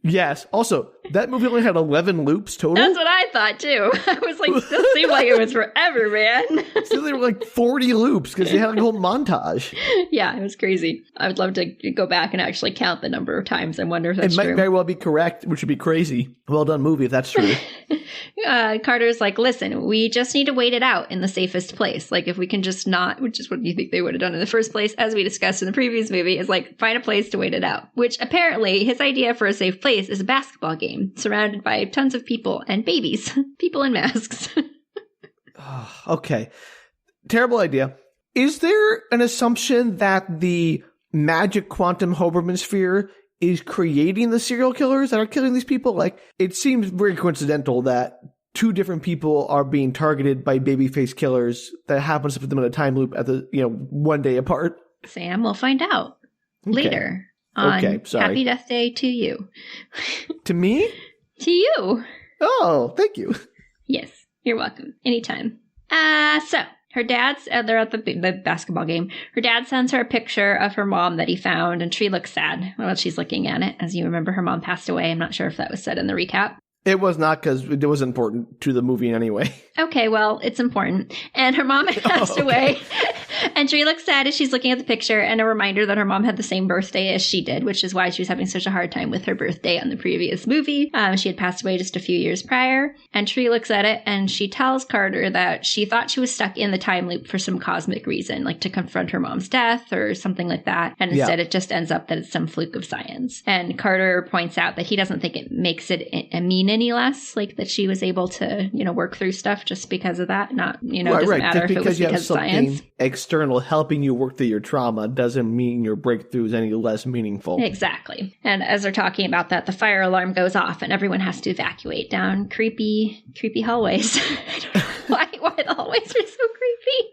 Speaker 2: Yes. Also, that movie only had 11 loops total.
Speaker 1: That's what I thought, too. I was like, this seemed like it was forever, man.
Speaker 2: So there were like 40 loops because they had like a whole montage.
Speaker 1: Yeah, it was crazy. I would love to go back and actually count the number of times. I wonder if that's true.
Speaker 2: It might very well be correct, which would be crazy. Well done movie if that's true.
Speaker 1: Carter's like, listen, we just need to wait it out in the safest place. Like, if we can just not, which is what you think they would have done in the first place, as we discussed in the previous movie, is like, find a place to wait it out. Which apparently his idea for a safe place is a basketball game surrounded by tons of people and babies. People in masks.
Speaker 2: Okay. Terrible idea. Is there an assumption that the magic quantum Hoberman sphere is creating the serial killers that are killing these people? Like, it seems very coincidental that 2 different people are being targeted by babyface killers that happens to put them in a time loop at the, 1 day apart.
Speaker 1: Sam, we'll find out later on
Speaker 2: Sorry.
Speaker 1: Happy Death Day to you.
Speaker 2: To me?
Speaker 1: To you.
Speaker 2: Oh, thank you.
Speaker 1: Yes, you're welcome. Anytime. So her dad's, they're at the basketball game. Her dad sends her a picture of her mom that he found, and Tree looks sad while she's looking at it. As you remember, her mom passed away. I'm not sure if that was said in the recap.
Speaker 2: It was not, because it was important to the movie anyway.
Speaker 1: Okay, well, it's important. And her mom had passed away. And Tree looks sad as she's looking at the picture, and a reminder that her mom had the same birthday as she did, which is why she was having such a hard time with her birthday on the previous movie. She had passed away just a few years prior. And Tree looks at it, and she tells Carter that she thought she was stuck in the time loop for some cosmic reason, like to confront her mom's death or something like that. And instead it just ends up that it's some fluke of science. And Carter points out that he doesn't think it makes it mean any less, like that she was able to, work through stuff just because of that. Not, it doesn't matter if it was because of science.
Speaker 2: External helping you work through your trauma doesn't mean your breakthrough is any less meaningful.
Speaker 1: Exactly. And as they're talking about that, the fire alarm goes off and everyone has to evacuate down creepy hallways. I don't know why the hallways are so creepy.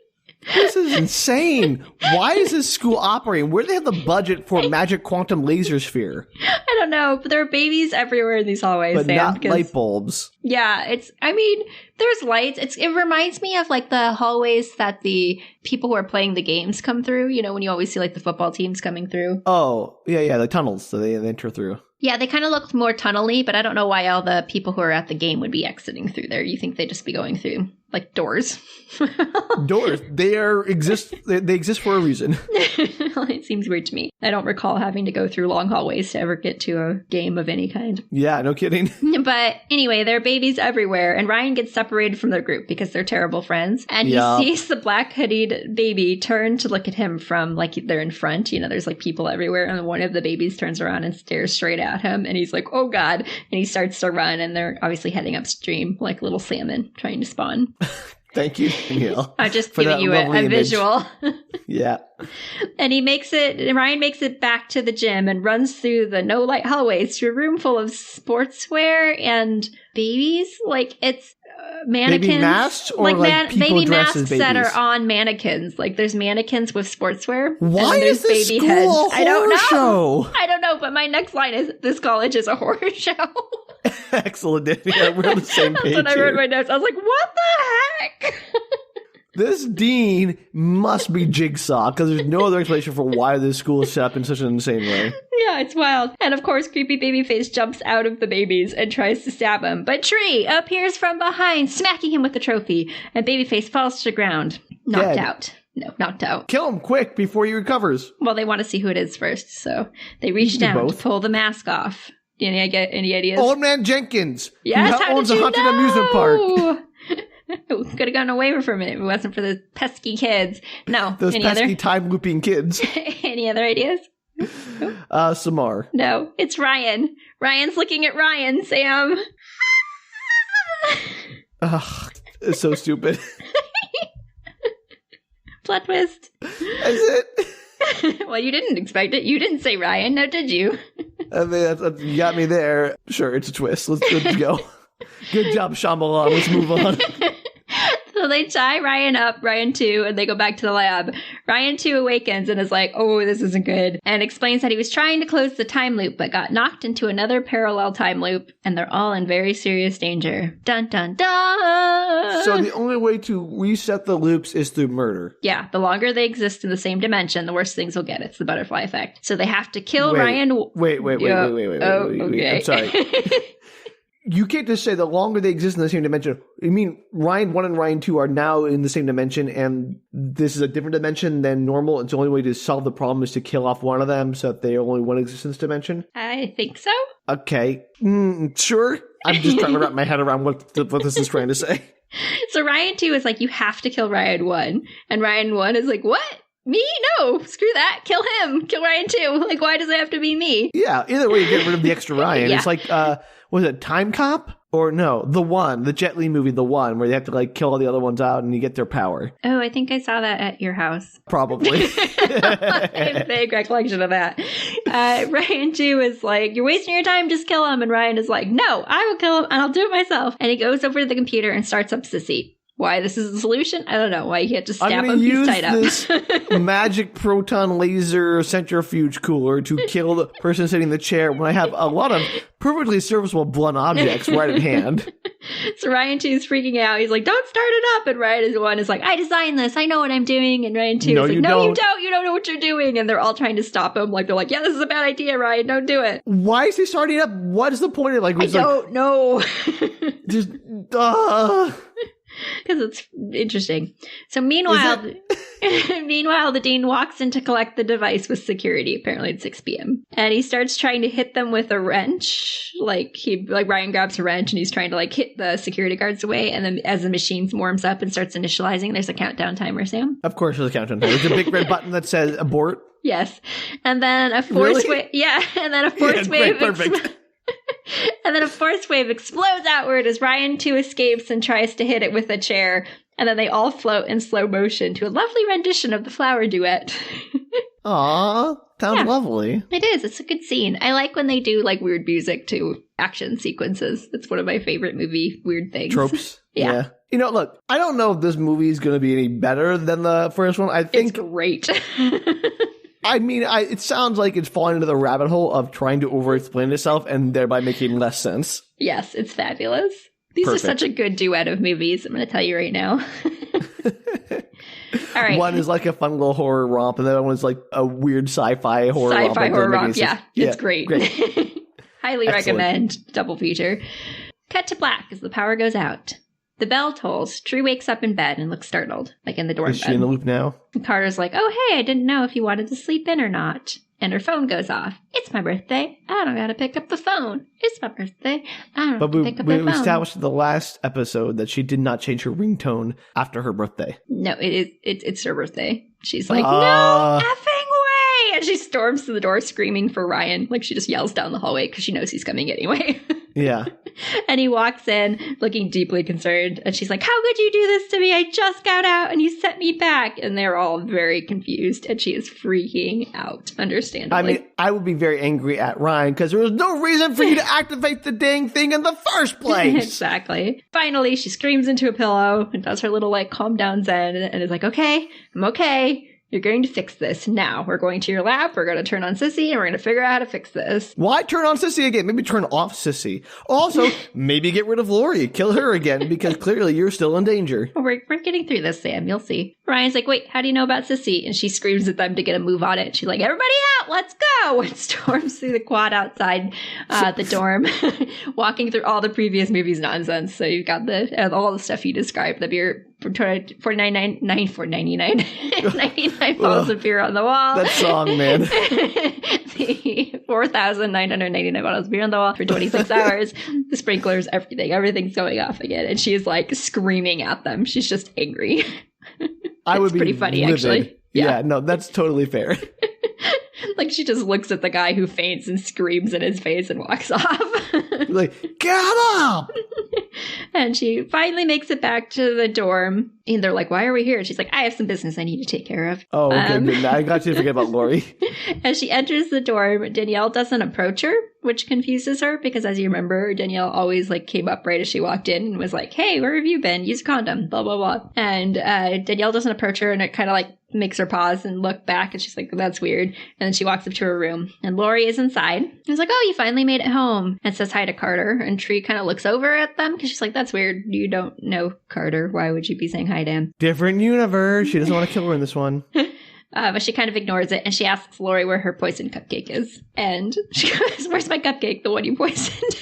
Speaker 2: This is insane. Why is this school operating? Where do they have the budget for magic quantum laser sphere?
Speaker 1: I don't know, but there are babies everywhere in these hallways.
Speaker 2: But not light bulbs.
Speaker 1: Yeah, there's lights. It reminds me of like the hallways that the people who are playing the games come through. When you always see like the football teams coming through.
Speaker 2: Oh, yeah, the tunnels that they enter through.
Speaker 1: Yeah, they kind of look more tunnel-y, but I don't know why all the people who are at the game would be exiting through there. You think they'd just be going through, like, doors?
Speaker 2: Doors. They exist for a reason.
Speaker 1: Well, it seems weird to me. I don't recall having to go through long hallways to ever get to a game of any kind.
Speaker 2: Yeah, no kidding.
Speaker 1: But anyway, there are babies everywhere, and Ryan gets separated from their group because they're terrible friends. And he sees the black-hooded baby turn to look at him from, like, they're in front. There's, like, people everywhere, and one of the babies turns around and stares straight at him, and he's like, oh God, and he starts to run, and they're obviously heading upstream like little salmon trying to spawn.
Speaker 2: Thank you, Danielle.
Speaker 1: I'm just giving you a visual.
Speaker 2: Yeah.
Speaker 1: And Ryan makes it back to the gym and runs through the no light hallways to a room full of sportswear and babies. Like, it's mannequins.
Speaker 2: Baby masks or like
Speaker 1: baby masks that are on mannequins. Like, there's mannequins with sportswear.
Speaker 2: Why is this
Speaker 1: baby
Speaker 2: school
Speaker 1: heads.
Speaker 2: a horror show?
Speaker 1: I don't know, but my next line is, this college is a horror show.
Speaker 2: Excellent, Danielle. We're on the same page.
Speaker 1: That's when I wrote my notes. I was like, what the heck?
Speaker 2: This dean must be Jigsaw, because there's no other explanation for why this school is set up in such an insane way.
Speaker 1: Yeah, it's wild. And of course, creepy Babyface jumps out of the babies and tries to stab him. But Tree appears from behind, smacking him with the trophy. And Babyface falls to the ground, knocked out. No, knocked out.
Speaker 2: Kill him quick before he recovers.
Speaker 1: Well, they want to see who it is first, so they reach down to pull the mask off. Any ideas?
Speaker 2: Old Man Jenkins.
Speaker 1: Yes,
Speaker 2: who owns a haunted amusement park.
Speaker 1: Could have gotten away from it if it wasn't for the pesky kids. No.
Speaker 2: Those pesky time-looping kids.
Speaker 1: Any other ideas?
Speaker 2: Samar.
Speaker 1: No, it's Ryan. Ryan's looking at Ryan, Sam.
Speaker 2: Ugh, it's so stupid.
Speaker 1: Plot twist.
Speaker 2: That's it.
Speaker 1: Well, you didn't expect it. You didn't say Ryan, now did you?
Speaker 2: I mean, you got me there. Sure, it's a twist. Let's go. Good job, Shyamalan. Let's move on.
Speaker 1: So they tie Ryan up, Ryan 2, and they go back to the lab. Ryan 2 awakens and is like, oh, this isn't good, and explains that he was trying to close the time loop, but got knocked into another parallel time loop, and they're all in very serious danger. Dun, dun, dun!
Speaker 2: So the only way to reset the loops is through murder.
Speaker 1: Yeah, the longer they exist in the same dimension, the worse things will get. It's the butterfly effect. So they have to kill Ryan...
Speaker 2: Wait.
Speaker 1: Okay.
Speaker 2: I'm sorry. You can't just say the longer they exist in the same dimension. I mean, Ryan 1 and Ryan 2 are now in the same dimension, and this is a different dimension than normal. It's the only way to solve the problem is to kill off one of them so that they only one existence dimension?
Speaker 1: I think so.
Speaker 2: Okay. Sure. I'm just trying to wrap my head around what this is trying to say.
Speaker 1: So Ryan 2 is like, you have to kill Ryan 1. And Ryan 1 is like, what? Me? No, screw that. Kill him. Kill Ryan 2. Like, why does it have to be me?
Speaker 2: Yeah, either way, you get rid of the extra Ryan.
Speaker 1: Yeah.
Speaker 2: It's like, was it Time Cop? Or no, the Jet Li movie, The One, where they have to like kill all the other ones out and you get their power.
Speaker 1: Oh, I think I saw that at your house.
Speaker 2: Probably.
Speaker 1: I have a vague recollection of that. Ryan 2 is like, you're wasting your time, just kill him. And Ryan is like, no, I will kill him and I'll do it myself. And he goes over to the computer and starts up Sissy. why this is the solution. I don't know why you can't just stab him. He's tied up.
Speaker 2: This magic proton laser centrifuge cooler to kill the person sitting in the chair when I have a lot of perfectly serviceable blunt objects right at hand.
Speaker 1: So Ryan 2 is freaking out. He's like, don't start it up. And Ryan 1 is like, I designed this. I know what I'm doing. And Ryan 2 is like, no, you don't. You don't know what you're doing. And they're all trying to stop him. Like, they're like, yeah, this is a bad idea, Ryan. Don't do it.
Speaker 2: Why is he starting it up? What is the point of it? Like,
Speaker 1: I don't know.
Speaker 2: Just,
Speaker 1: because it's interesting. So meanwhile, the dean walks in to collect the device with security, apparently at 6 p.m. And he starts trying to hit them with a wrench. Like Ryan grabs a wrench and he's trying to like hit the security guards away. And then as the machine warms up and starts initializing, there's a countdown timer, Sam.
Speaker 2: Of course there's a countdown timer. There's a big red button that says abort.
Speaker 1: Yes. And then a force wave. Yeah. And then a force wave.
Speaker 2: Perfect.
Speaker 1: And then a force wave explodes outward as Ryan 2 escapes and tries to hit it with a chair. And then they all float in slow motion to a lovely rendition of the flower duet.
Speaker 2: Aw, sounds lovely.
Speaker 1: It is. It's a good scene. I like when they do like weird music to action sequences. It's one of my favorite movie weird things.
Speaker 2: Tropes. Yeah. You know, look, I don't know if this movie is going to be any better than the first one. I think
Speaker 1: it's great.
Speaker 2: I mean, it sounds like it's falling into the rabbit hole of trying to over-explain itself and thereby making less sense.
Speaker 1: Yes, it's fabulous. These are such a good duet of movies, I'm going to tell you right now. All right.
Speaker 2: One is like a fun little horror romp, and the other one is like a weird sci-fi horror romp.
Speaker 1: Sci-fi horror romp, yeah. It's great. Highly recommend. Double feature. Cut to black as the power goes out. The bell tolls. Tree wakes up in bed and looks startled, like in the dorm bed.
Speaker 2: Is she in the loop now?
Speaker 1: And Carter's like, oh, hey, I didn't know if you wanted to sleep in or not. And her phone goes off. It's my birthday. I don't gotta pick up the phone. It's my birthday. I don't have to pick up the phone. We
Speaker 2: established in the last episode that she did not change her ringtone after her birthday.
Speaker 1: No, it's her birthday. She's like, no effing way! And she storms to the door screaming for Ryan. Like, she just yells down the hallway because she knows he's coming anyway.
Speaker 2: Yeah.
Speaker 1: And he walks in looking deeply concerned. And she's like, how could you do this to me? I just got out and you sent me back. And they're all very confused. And she is freaking out, understandably.
Speaker 2: I mean, I would be very angry at Ryan because there was no reason for you to activate the dang thing in the first place.
Speaker 1: Exactly. Finally, she screams into a pillow and does her little like calm down zen and is like, okay, I'm okay. You're going to fix this. Now, we're going to your lab, we're going to turn on Sissy, and we're going to figure out how to fix this.
Speaker 2: Why turn on Sissy again? Maybe turn off Sissy. Also, maybe get rid of Lori. Kill her again, because clearly you're still in danger.
Speaker 1: We're getting through this, Sam. You'll see. Ryan's like, wait, how do you know about Sissy? And she screams at them to get a move on it. She's like, everybody out, let's go! And storms through the quad outside the dorm, walking through all the previous movies' nonsense. So you've got all the stuff you described, the beer... $4.99 $99 bottles of beer on the wall.
Speaker 2: That song, man.
Speaker 1: The 4,999 bottles of beer on the wall for 26 hours. The sprinklers, everything's going off again. And she is like screaming at them. She's just angry.
Speaker 2: I would be
Speaker 1: pretty funny, livid. Actually.
Speaker 2: Yeah, no, that's totally fair.
Speaker 1: Like, she just looks at the guy who faints and screams in his face and walks off.
Speaker 2: Like, get up!
Speaker 1: And she finally makes it back to the dorm. And they're like, why are we here? And she's like, I have some business I need to take care of.
Speaker 2: Oh, okay. Good. I got you to forget about Lori.
Speaker 1: As she enters the dorm, Danielle doesn't approach her, which confuses her. Because as you remember, Danielle always like came up right as she walked in and was like, hey, where have you been? Use a condom, blah, blah, blah. And Danielle doesn't approach her, and it kind of like makes her pause and look back, and she's like, that's weird. And then she walks up to her room, and Lori is inside. And he's like, oh, you finally made it home, and says hi to Carter. And Tree kind of looks over at them because she's like, that's weird. You don't know Carter. Why would you be saying hi to him?
Speaker 2: Different universe. She doesn't want to kill her in this one.
Speaker 1: But she kind of ignores it, and she asks Lori where her poisoned cupcake is. And she goes, where's my cupcake? The one you poisoned.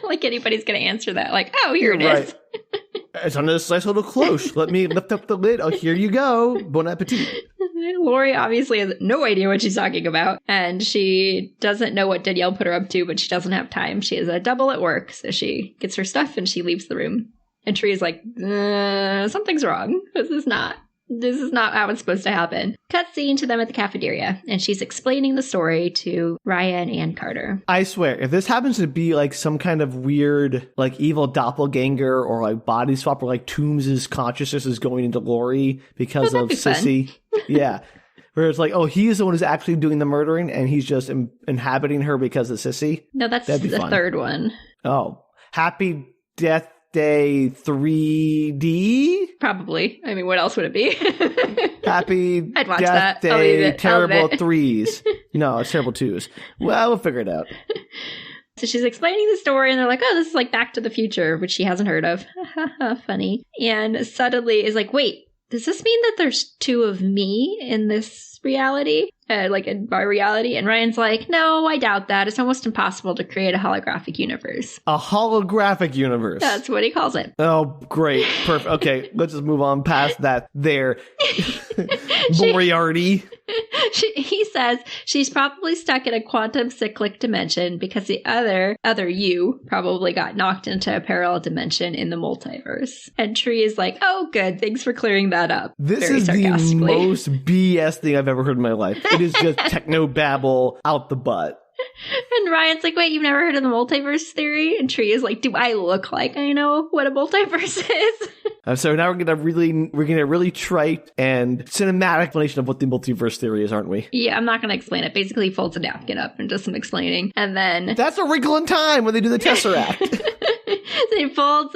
Speaker 1: Like anybody's going to answer that. Like, oh, here it is.
Speaker 2: It's on this nice little cloche. Let me lift up the lid. Oh, here you go. Bon appetit.
Speaker 1: Lori obviously has no idea what she's talking about, and she doesn't know what Danielle put her up to, but she doesn't have time. She has a double at work, so she gets her stuff and she leaves the room. And Tree is like, something's wrong. This is not how it's supposed to happen. Cutscene to them at the cafeteria, and she's explaining the story to Ryan and Carter.
Speaker 2: I swear, if this happens to be like some kind of weird, like evil doppelganger or like body swap, where like Toombs' consciousness is going into Lori because of Sissy. Yeah. Where it's like, oh, he's the one who's actually doing the murdering and he's just inhabiting her because of Sissy.
Speaker 1: No, that's the third one.
Speaker 2: Oh, happy death Day 3D?
Speaker 1: Probably. I mean, what else would it be?
Speaker 2: Happy
Speaker 1: I'd watch
Speaker 2: Death
Speaker 1: that.
Speaker 2: Day Terrible 3s. No, it's Terrible 2s. Well, we'll figure it out.
Speaker 1: So she's explaining the story, and they're like, oh, this is like Back to the Future, which she hasn't heard of. Funny. And suddenly is like, wait, does this mean that there's two of me in this reality? Like in my reality? And Ryan's like, no, I doubt that. It's almost impossible to create a holographic universe.
Speaker 2: A holographic universe.
Speaker 1: That's what he calls it.
Speaker 2: Oh, great. Perfect. Okay, let's just move on past that there. Moriarty.
Speaker 1: He says she's probably stuck in a quantum cyclic dimension because the other you probably got knocked into a parallel dimension in the multiverse. And Tree is like, oh, good. Thanks for clearing that up.
Speaker 2: This is the most BS thing I've ever heard in my life. It is just techno babble out the butt.
Speaker 1: And Ryan's like, wait, you've never heard of the multiverse theory? And Tree is like, do I look like I know what a multiverse is?
Speaker 2: So now we're gonna really trite and cinematic explanation of what the multiverse theory is, aren't we?
Speaker 1: Yeah, I'm not gonna explain it. Basically, he folds a napkin up and does some explaining, and then
Speaker 2: that's A Wrinkle in Time when they do the Tesseract.
Speaker 1: So he folds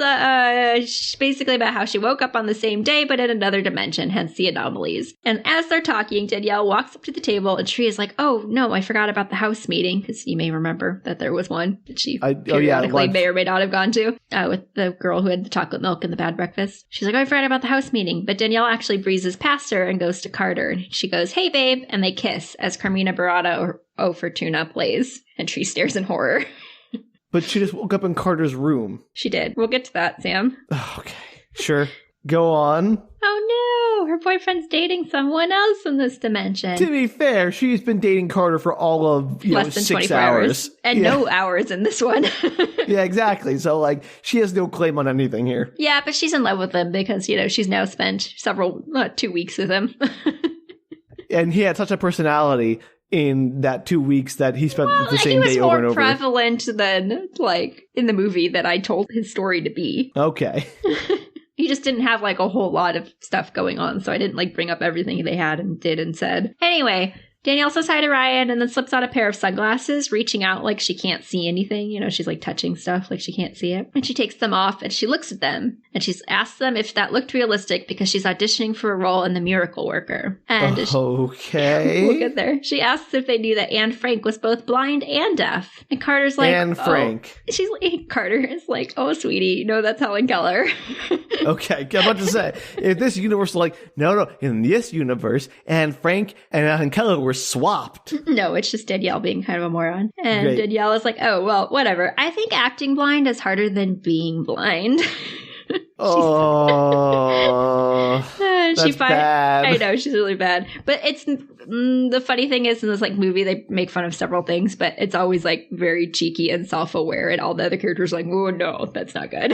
Speaker 1: basically about how she woke up on the same day, but in another dimension, hence the anomalies. And as they're talking, Danielle walks up to the table, and Tree is like, oh, no, I forgot about the house meeting, because you may remember that there was one that she periodically may or may not have gone to, with the girl who had the chocolate milk and the bad breakfast. She's like, oh, I forgot about the house meeting. But Danielle actually breezes past her and goes to Carter. And she goes, hey, babe, and they kiss as Carmina Burana or O Fortuna plays. And Tree stares in horror.
Speaker 2: But she just woke up in Carter's room.
Speaker 1: She did. We'll get to that, Sam.
Speaker 2: Okay. Sure. Go on.
Speaker 1: Oh, no. Her boyfriend's dating someone else in this dimension.
Speaker 2: To be fair, she's been dating Carter for all of,
Speaker 1: less than
Speaker 2: 6
Speaker 1: hours. And no hours in this one.
Speaker 2: Yeah, exactly. So, like, she has no claim on anything here.
Speaker 1: Yeah, but she's in love with him because, she's now spent 2 weeks with him.
Speaker 2: And he had such a personality in that 2 weeks that he spent the same day over and over.
Speaker 1: He was more prevalent than, in the movie that I told his story to be.
Speaker 2: Okay.
Speaker 1: He just didn't have, a whole lot of stuff going on, so I didn't, bring up everything they had and did and said. Anyway, Danielle says hi to Ryan and then slips on a pair of sunglasses, reaching out like she can't see anything. She's, touching stuff like she can't see it. And she takes them off and she looks at them. And she asks them if that looked realistic because she's auditioning for a role in The Miracle Worker. And
Speaker 2: okay.
Speaker 1: We'll get there. She asks if they knew that Anne Frank was both blind and deaf. And Carter's like,
Speaker 2: Anne Frank.
Speaker 1: Carter is like, oh, sweetie, no, that's Helen Keller.
Speaker 2: Okay, I'm about to say, if this universe is like, no, in this universe, Anne Frank and Helen Keller were swapped.
Speaker 1: No, it's just Danielle being kind of a moron. And
Speaker 2: Great.
Speaker 1: Danielle is like, oh, well, whatever. I think acting blind is harder than being blind.
Speaker 2: That's bad.
Speaker 1: I know, she's really bad. But it's the funny thing is in this movie they make fun of several things, but it's always very cheeky and self-aware, and all the other characters are like, oh no, that's not good.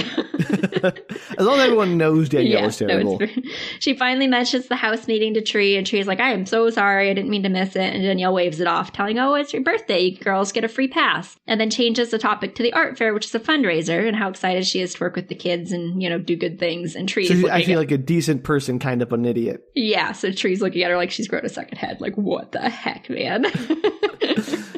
Speaker 2: As long as everyone knows Danielle is terrible.
Speaker 1: No, she finally mentions the house meeting to Tree, and Tree's like, I am so sorry, I didn't mean to miss it. And Danielle waves it off, telling, oh, it's your birthday, you girls get a free pass. And then changes the topic to the art fair, which is a fundraiser, and how excited she is to work with the kids and do good things. And Tree's
Speaker 2: so I feel like a decent person, kind of an idiot.
Speaker 1: Yeah, so Tree's looking at her like she's grown a second head. Like, what the heck, man?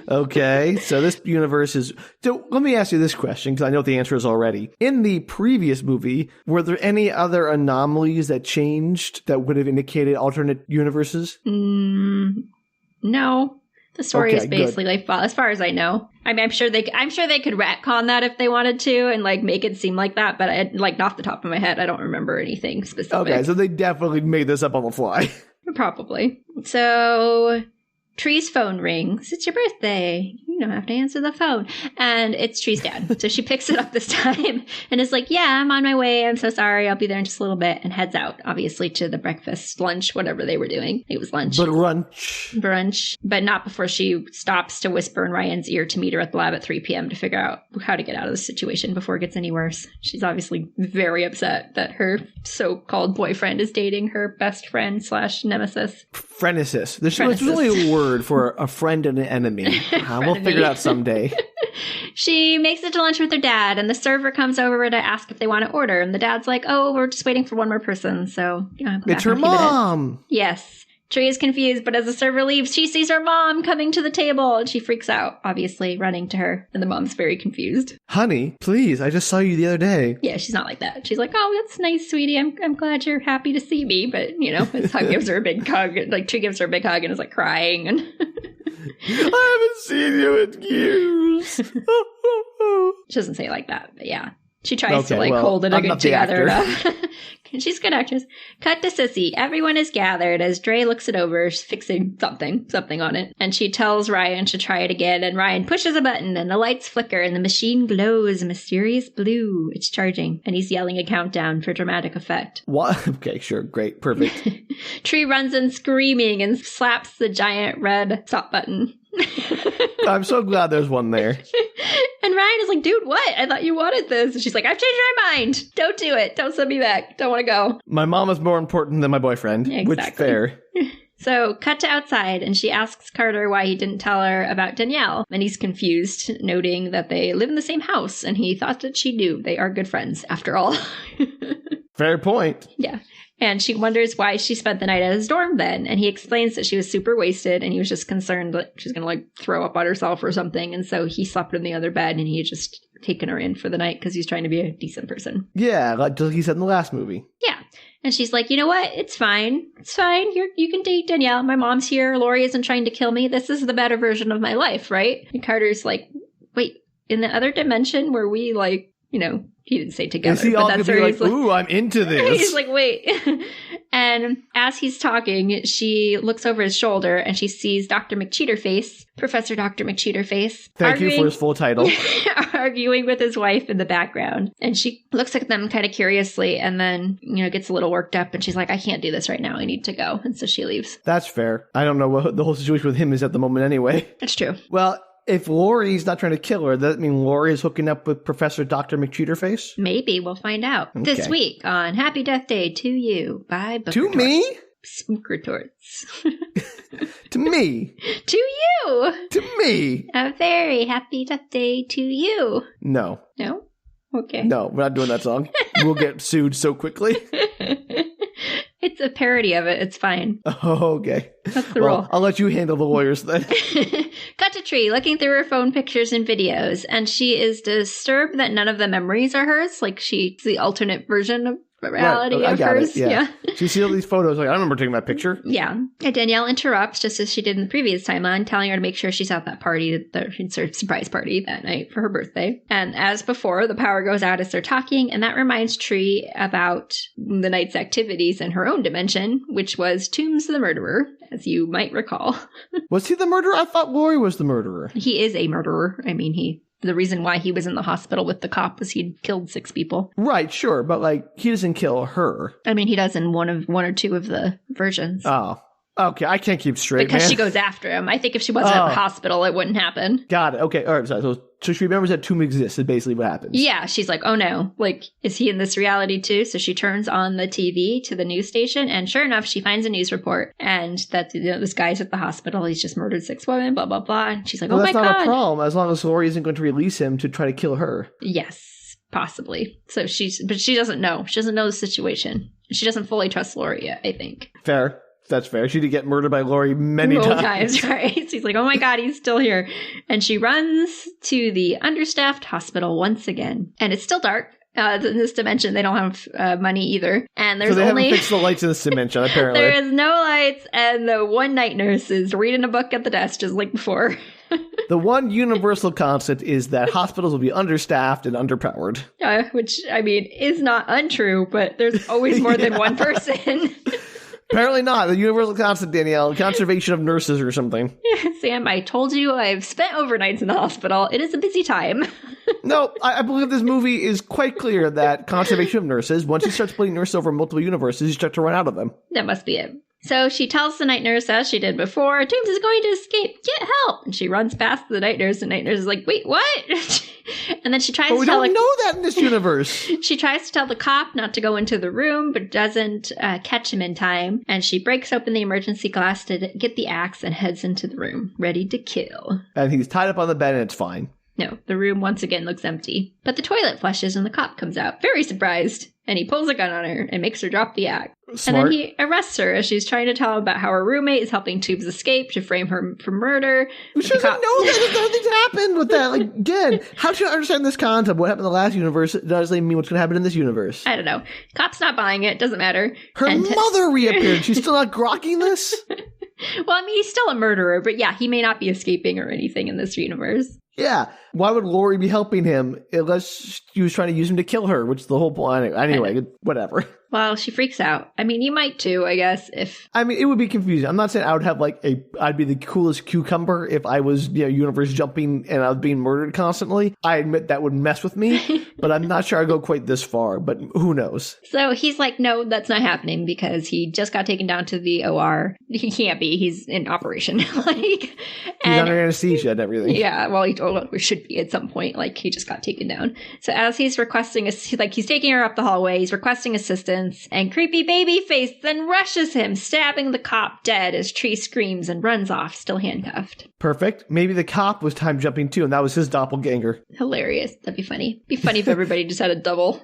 Speaker 2: Okay, so this universe is... So let me ask you this question, because I know what the answer is already. In the previous movie, were there any other anomalies that changed that would have indicated alternate universes?
Speaker 1: No. The story is basically as far as I know. I mean, I'm sure they could retcon that if they wanted to and make it seem like that, but off the top of my head, I don't remember anything specific.
Speaker 2: Okay, so they definitely made this up on the fly.
Speaker 1: Probably. So Tree's phone rings. It's your birthday. You don't have to answer the phone. And it's Tree's dad. So she picks it up this time and is like, yeah, I'm on my way. I'm so sorry. I'll be there in just a little bit. And heads out, obviously, to the breakfast, lunch, whatever they were doing. It was lunch. Brunch. But not before she stops to whisper in Ryan's ear to meet her at the lab at 3 p.m. to figure out how to get out of the situation before it gets any worse. She's obviously very upset that her so-called boyfriend is dating her best friend / nemesis.
Speaker 2: Frenesis. There's only a word for a friend and an enemy. We'll figure it out someday.
Speaker 1: She makes it to lunch with her dad, and the server comes over to ask if they want to order. And the dad's like, oh, we're just waiting for one more person. So,
Speaker 2: it's her mom.
Speaker 1: Yes. Tree is confused, but as the server leaves, she sees her mom coming to the table, and she freaks out, obviously, running to her. And the mom's very confused.
Speaker 2: Honey, please, I just saw you the other day.
Speaker 1: Yeah, she's not like that. She's like, oh, that's nice, sweetie. I'm glad you're happy to see me. But, his hug gives her a big hug. Like, Tree gives her a big hug and is, like, crying. And
Speaker 2: I haven't seen you in years.
Speaker 1: She doesn't say it like that, but yeah. She tries to, hold it together enough. She's a good actress. Cut to Sissy. Everyone is gathered as Dre looks it over, fixing something on it. And she tells Ryan to try it again, and Ryan pushes a button, and the lights flicker, and the machine glows mysterious blue. It's charging, and he's yelling a countdown for dramatic effect.
Speaker 2: What? Okay, sure. Great. Perfect.
Speaker 1: Tree runs in screaming and slaps the giant red stop button.
Speaker 2: I'm so glad there's one there.
Speaker 1: And Ryan is like, dude, what? I thought you wanted this. And she's like, I've changed my mind. Don't do it. Don't send me back. Don't want to go.
Speaker 2: My mom is more important than my boyfriend. Yeah, exactly. Which, fair.
Speaker 1: So, cut to outside, and she asks Carter why he didn't tell her about Danielle. And he's confused, noting that they live in the same house, and he thought that she knew. They are good friends, after all.
Speaker 2: Fair point.
Speaker 1: Yeah. And she wonders why she spent the night at his dorm then. And he explains that she was super wasted and he was just concerned that she's going to throw up on herself or something. And so he slept in the other bed and he had just taken her in for the night because he's trying to be a decent person.
Speaker 2: Yeah, like he said in the last movie.
Speaker 1: Yeah. And she's like, you know what? It's fine. It's fine. You can date Danielle. My mom's here. Lori isn't trying to kill me. This is the better version of my life, right? And Carter's like, wait, in the other dimension where we he didn't say together.
Speaker 2: Is he all gonna be like, ooh, I'm into this?
Speaker 1: He's like, wait. And as he's talking, she looks over his shoulder and she sees Dr. McCheaterface, Professor Dr. McCheaterface.
Speaker 2: Thank you for his full title.
Speaker 1: Arguing with his wife in the background. And she looks at them kind of curiously and then, gets a little worked up and she's like, I can't do this right now. I need to go. And so she leaves.
Speaker 2: That's fair. I don't know what the whole situation with him is at the moment anyway.
Speaker 1: That's true.
Speaker 2: Well, if Lori's not trying to kill her, does that mean Lori is hooking up with Professor Dr. McCheaterface?
Speaker 1: Maybe. We'll find out. Okay. This week on Happy Death Day to You by Book
Speaker 2: To
Speaker 1: Retorts.
Speaker 2: Me?
Speaker 1: Spook Retorts.
Speaker 2: To me?
Speaker 1: To you!
Speaker 2: To me!
Speaker 1: A very happy death day to you.
Speaker 2: No.
Speaker 1: No? Okay.
Speaker 2: No, we're not doing that song. We'll get sued so quickly.
Speaker 1: It's a parody of it. It's fine.
Speaker 2: Oh, okay.
Speaker 1: That's the rule.
Speaker 2: I'll let you handle the lawyers then.
Speaker 1: Cut to Tree, looking through her phone pictures and videos, and she is disturbed that none of the memories are hers. Like she's the alternate version of reality of hers.
Speaker 2: Yeah. She sees all these photos, like, I remember taking that picture.
Speaker 1: Yeah. And Danielle interrupts, just as she did in the previous timeline, telling her to make sure she's at that party, the surprise party that night for her birthday. And as before, the power goes out as they're talking, and that reminds Tree about the night's activities in her own dimension, which was Toombs the murderer, as you might recall.
Speaker 2: Was he the murderer? I thought Lori was the murderer.
Speaker 1: He is a murderer. I mean, the reason why he was in the hospital with the cop was he'd killed 6 people.
Speaker 2: Right, sure, but he doesn't kill her.
Speaker 1: I mean, he does in one or two of the versions.
Speaker 2: Oh, okay. I can't keep straight,
Speaker 1: because she goes after him. I think if she wasn't at the hospital, it wouldn't happen.
Speaker 2: Got it. Okay. All right. So she remembers that Tomb exists. Is basically what happens.
Speaker 1: Yeah. She's like, oh no. Is he in this reality too? So she turns on the TV to the news station, and sure enough, she finds a news report, and that this guy's at the hospital. He's just murdered 6 women. Blah blah blah. And she's like, oh my god. That's not a
Speaker 2: problem as long as Lori isn't going to release him to try to kill her.
Speaker 1: Yes, possibly. So but she doesn't know. She doesn't know the situation. She doesn't fully trust Lori yet, I think.
Speaker 2: Fair. That's fair. She did get murdered by Lori many times.
Speaker 1: Right? She's like, oh my god, he's still here. And she runs to the understaffed hospital once again. And it's still dark. In this dimension, they don't have money either. And there's
Speaker 2: haven't fixed the lights in this dimension, apparently.
Speaker 1: There is no lights, and the one night nurse is reading a book at the desk just like before.
Speaker 2: The one universal constant is that hospitals will be understaffed and underpowered.
Speaker 1: Which, I mean, is not untrue, but there's always more than one person.
Speaker 2: Apparently not. The universal constant, Danielle. Conservation of nurses or something.
Speaker 1: Sam, I told you I've spent overnights in the hospital. It is a busy time.
Speaker 2: No, I believe this movie is quite clear that conservation of nurses, once you start splitting nurses over multiple universes, you start to run out of them. That
Speaker 1: must be it. So she tells the night nurse, as she did before, Toombs is going to escape. Get help. And she runs past the night nurse, and night nurse is like, wait, what? And then she tries to tell...
Speaker 2: we don't know that in this universe.
Speaker 1: She tries to tell the cop not to go into the room, but doesn't catch him in time. And she breaks open the emergency glass to get the axe and heads into the room, ready to kill.
Speaker 2: And he's tied up on the bed, and it's fine.
Speaker 1: No, the room once again looks empty. But the toilet flushes and the cop comes out, very surprised. And he pulls a gun on her and makes her drop the act.
Speaker 2: Smart.
Speaker 1: And then he arrests her as she's trying to tell him about how her roommate is helping Tubes escape to frame her for murder.
Speaker 2: She doesn't know that. Nothing's happened with that. Like, again, how do you understand this concept? What happened in the last universe doesn't mean what's going to happen in this universe.
Speaker 1: I don't know. Cop's not buying it. Doesn't matter.
Speaker 2: Her mother reappeared. She's still not grokking this?
Speaker 1: Well, I mean, he's still a murderer, but yeah, he may not be escaping or anything in this universe.
Speaker 2: Yeah. Why would Lori be helping him unless she was trying to use him to kill her, which is the whole point. Anyway, whatever.
Speaker 1: Well, she freaks out. I mean, you might too, I guess, if...
Speaker 2: I mean, it would be confusing. I'm not saying I would have I'd be the coolest cucumber if I was, universe jumping and I was being murdered constantly. I admit that would mess with me, but I'm not sure I'd go quite this far, but who knows?
Speaker 1: So he's like, no, that's not happening because he just got taken down to the OR. He can't be. He's in operation. He's
Speaker 2: under anesthesia and everything.
Speaker 1: Yeah, well, he should be at some point. He just got taken down. So as he's requesting, he's taking her up the hallway, he's requesting assistance, and creepy babyface then rushes him, stabbing the cop dead as Tree screams and runs off, still handcuffed.
Speaker 2: Perfect. Maybe the cop was time jumping too, and that was his doppelganger.
Speaker 1: Hilarious. That'd be funny. It'd be funny if everybody just had a double.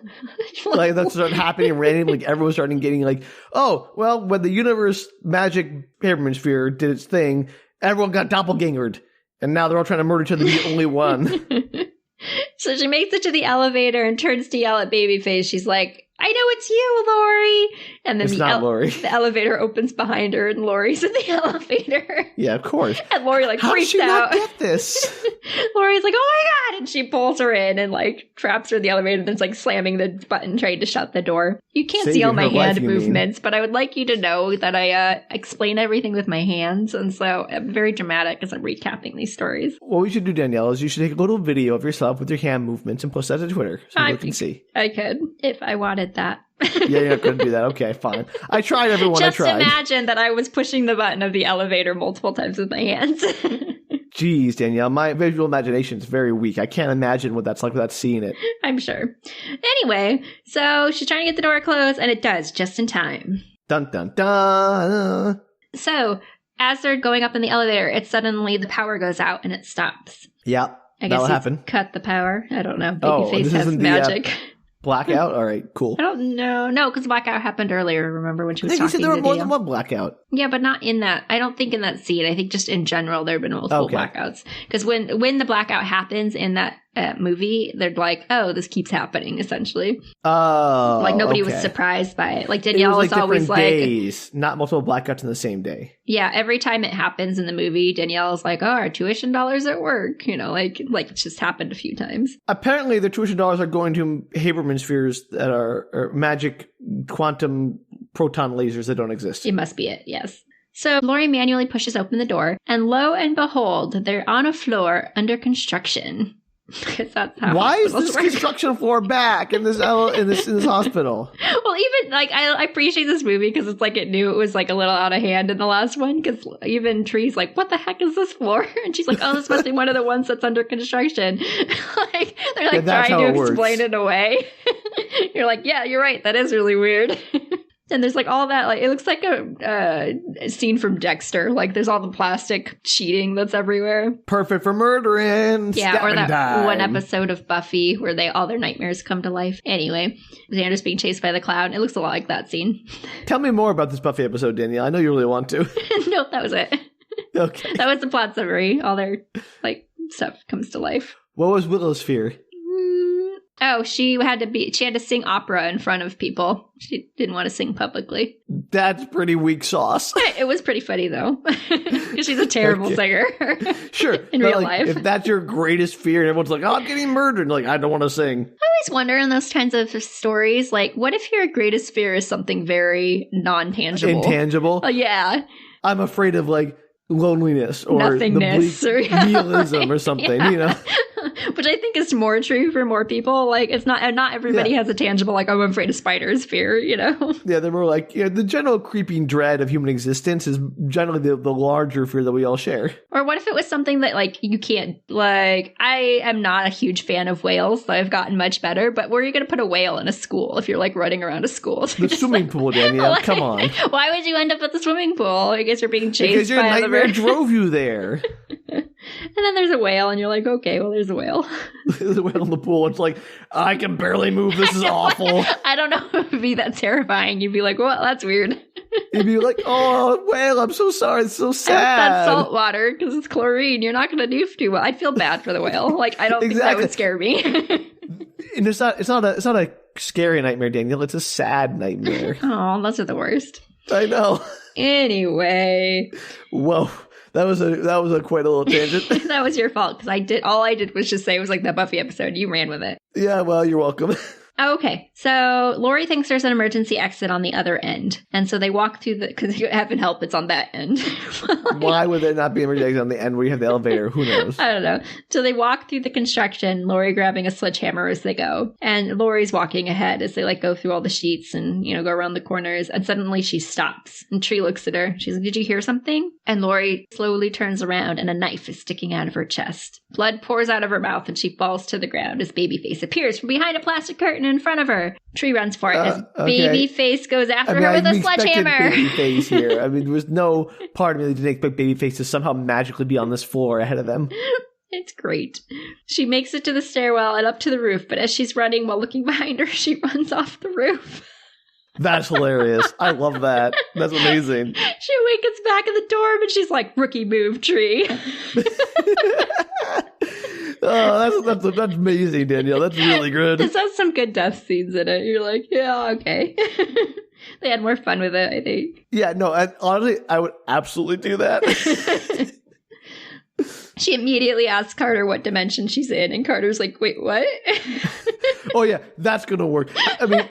Speaker 2: That started happening randomly. Everyone started getting when the universe magic Haberman sphere did its thing, everyone got doppelgangered. And now they're all trying to murder each other, the only one.
Speaker 1: So she makes it to the elevator and turns to yell at Babyface. She's like, I know it's you, Lori. And then
Speaker 2: Lori.
Speaker 1: The elevator opens behind her and Lori's in the elevator.
Speaker 2: Yeah, of course.
Speaker 1: And Lori freaks out.
Speaker 2: How did she not get this?
Speaker 1: Lori's like, oh my God. And she pulls her in and traps her in the elevator and then's slamming the button trying to shut the door. You can't see all my hand movements, but I would like you to know that I explain everything with my hands. And so I'm very dramatic as I'm recapping these stories.
Speaker 2: What we should do, Danielle, is you should take a little video of yourself with your hand movements and post that to Twitter so people can see.
Speaker 1: I could, if I wanted that.
Speaker 2: Yeah, you're not going to do that. Okay, fine. I tried, everyone.
Speaker 1: Just imagine that I was pushing the button of the elevator multiple times with my hands.
Speaker 2: Jeez, Danielle, my visual imagination is very weak. I can't imagine what that's like without seeing it.
Speaker 1: I'm sure. Anyway, so she's trying to get the door closed, and it does, just in time.
Speaker 2: Dun, dun, dun.
Speaker 1: So, as they're going up in the elevator, the power goes out, and it stops.
Speaker 2: Yeah,
Speaker 1: I guess
Speaker 2: that'll happen.
Speaker 1: Cut the power. I don't know. Babyface has magic.
Speaker 2: Blackout? All right, cool.
Speaker 1: I don't know. No, because blackout happened earlier, remember, when she was talking to
Speaker 2: you said there were more than one blackout.
Speaker 1: Yeah, but not in that. I don't think in that scene. I think just in general there have been multiple blackouts. Because when the blackout happens in that movie, they're like, oh, this keeps happening, essentially.
Speaker 2: Oh,
Speaker 1: nobody was surprised by it. Danielle was always
Speaker 2: days, not multiple blackouts in the same day.
Speaker 1: Yeah, every time it happens in the movie, Danielle's like, oh, our tuition dollars at work. It's just happened a few times.
Speaker 2: Apparently, the tuition dollars are going to Haberman spheres that are magic quantum proton lasers that don't exist.
Speaker 1: It must be it, yes. So Lori manually pushes open the door, and lo and behold, they're on a floor under construction. Because that's how.
Speaker 2: Why is this construction floor back in this hospital?
Speaker 1: Well, even I appreciate this movie because it's it knew it was a little out of hand in the last one. Because even Tree's like, "What the heck is this floor?" And she's like, "Oh, this must be one of the ones that's under construction." They're trying to explain it away. You're like, "Yeah, you're right. That is really weird." And there's all that, it looks like a scene from Dexter. There's all the plastic sheeting that's everywhere.
Speaker 2: Perfect for murdering.
Speaker 1: Yeah, or that one episode of Buffy where all their nightmares come to life. Anyway, Xander's being chased by the cloud. It looks a lot like that scene.
Speaker 2: Tell me more about this Buffy episode, Danielle. I know you really want to.
Speaker 1: Nope, that was it.
Speaker 2: Okay.
Speaker 1: That was the plot summary. All their, stuff comes to life.
Speaker 2: What was Willow's fear?
Speaker 1: Oh, she had to sing opera in front of people. She didn't want to sing publicly.
Speaker 2: That's pretty weak sauce.
Speaker 1: It was pretty funny, though. Because she's a terrible singer.
Speaker 2: Sure.
Speaker 1: In real life.
Speaker 2: If that's your greatest fear and everyone's like, oh, I'm getting murdered. And I don't want to sing.
Speaker 1: I always wonder in those kinds of stories, what if your greatest fear is something very non-tangible?
Speaker 2: Intangible?
Speaker 1: Yeah.
Speaker 2: I'm afraid of, loneliness or
Speaker 1: nothingness
Speaker 2: the bleak nihilism or something,
Speaker 1: Which I think is more true for more people. It's not everybody has a tangible, I'm afraid of spiders fear,
Speaker 2: Yeah, they're more the general creeping dread of human existence is generally the larger fear that we all share.
Speaker 1: Or what if it was something that, you can't, I am not a huge fan of whales, so I've gotten much better, but where are you going to put a whale in a school if you're, running around a school?
Speaker 2: The swimming pool, Danielle, come on.
Speaker 1: Why would you end up at the swimming pool? I guess you're being chased
Speaker 2: because your
Speaker 1: by
Speaker 2: nightmare drove you there.
Speaker 1: And then there's a whale, and you're like, okay, well, there's a whale.
Speaker 2: There's a whale in the pool. It's like, I can barely move. This is awful.
Speaker 1: I don't know if it would be that terrifying. You'd be like, well, that's weird.
Speaker 2: You'd be like, oh, whale, I'm so sorry. It's so sad.
Speaker 1: That's salt water because it's chlorine. You're not going to do too well. I'd feel bad for the whale. Like, I don't think that would scare me.
Speaker 2: And it's not a scary nightmare, Danielle. It's a sad nightmare.
Speaker 1: Oh, those are the worst.
Speaker 2: I know.
Speaker 1: Anyway.
Speaker 2: Whoa. That was a quite a little tangent.
Speaker 1: That was your fault because all I did was just say it was like that Buffy episode. You ran with it.
Speaker 2: Yeah, well, you're welcome.
Speaker 1: Okay, so Lori thinks there's an emergency exit on the other end. And so they walk through because heaven help, it's on that end.
Speaker 2: Why would there not be an emergency exit on the end where you have the elevator? Who knows?
Speaker 1: I don't know. So they walk through the construction, Lori grabbing a sledgehammer as they go. And Lori's walking ahead as they like go through all the sheets and, go around the corners. And suddenly she stops and Tree looks at her. She's like, did you hear something? And Lori slowly turns around and a knife is sticking out of her chest. Blood pours out of her mouth and she falls to the ground as Babyface appears from behind a plastic curtain in front of her. Tree runs for it as Babyface goes after her with a sledgehammer.
Speaker 2: Babyface here. There was no part of me that didn't expect Babyface to somehow magically be on this floor ahead of them.
Speaker 1: It's great. She makes it to the stairwell and up to the roof, but as she's running while looking behind her, she runs off the roof.
Speaker 2: That's hilarious. I love that. That's amazing.
Speaker 1: She gets back in the dorm and she's like, rookie move, Tree.
Speaker 2: Oh, that's amazing, Danielle. That's really good.
Speaker 1: This has some good death scenes in it. You're like, yeah, okay. They had more fun with it, I think.
Speaker 2: Yeah, no, honestly, I would absolutely do that.
Speaker 1: She immediately asks Carter what dimension she's in, and Carter's like, wait, what?
Speaker 2: Oh, yeah, that's going to work. I mean,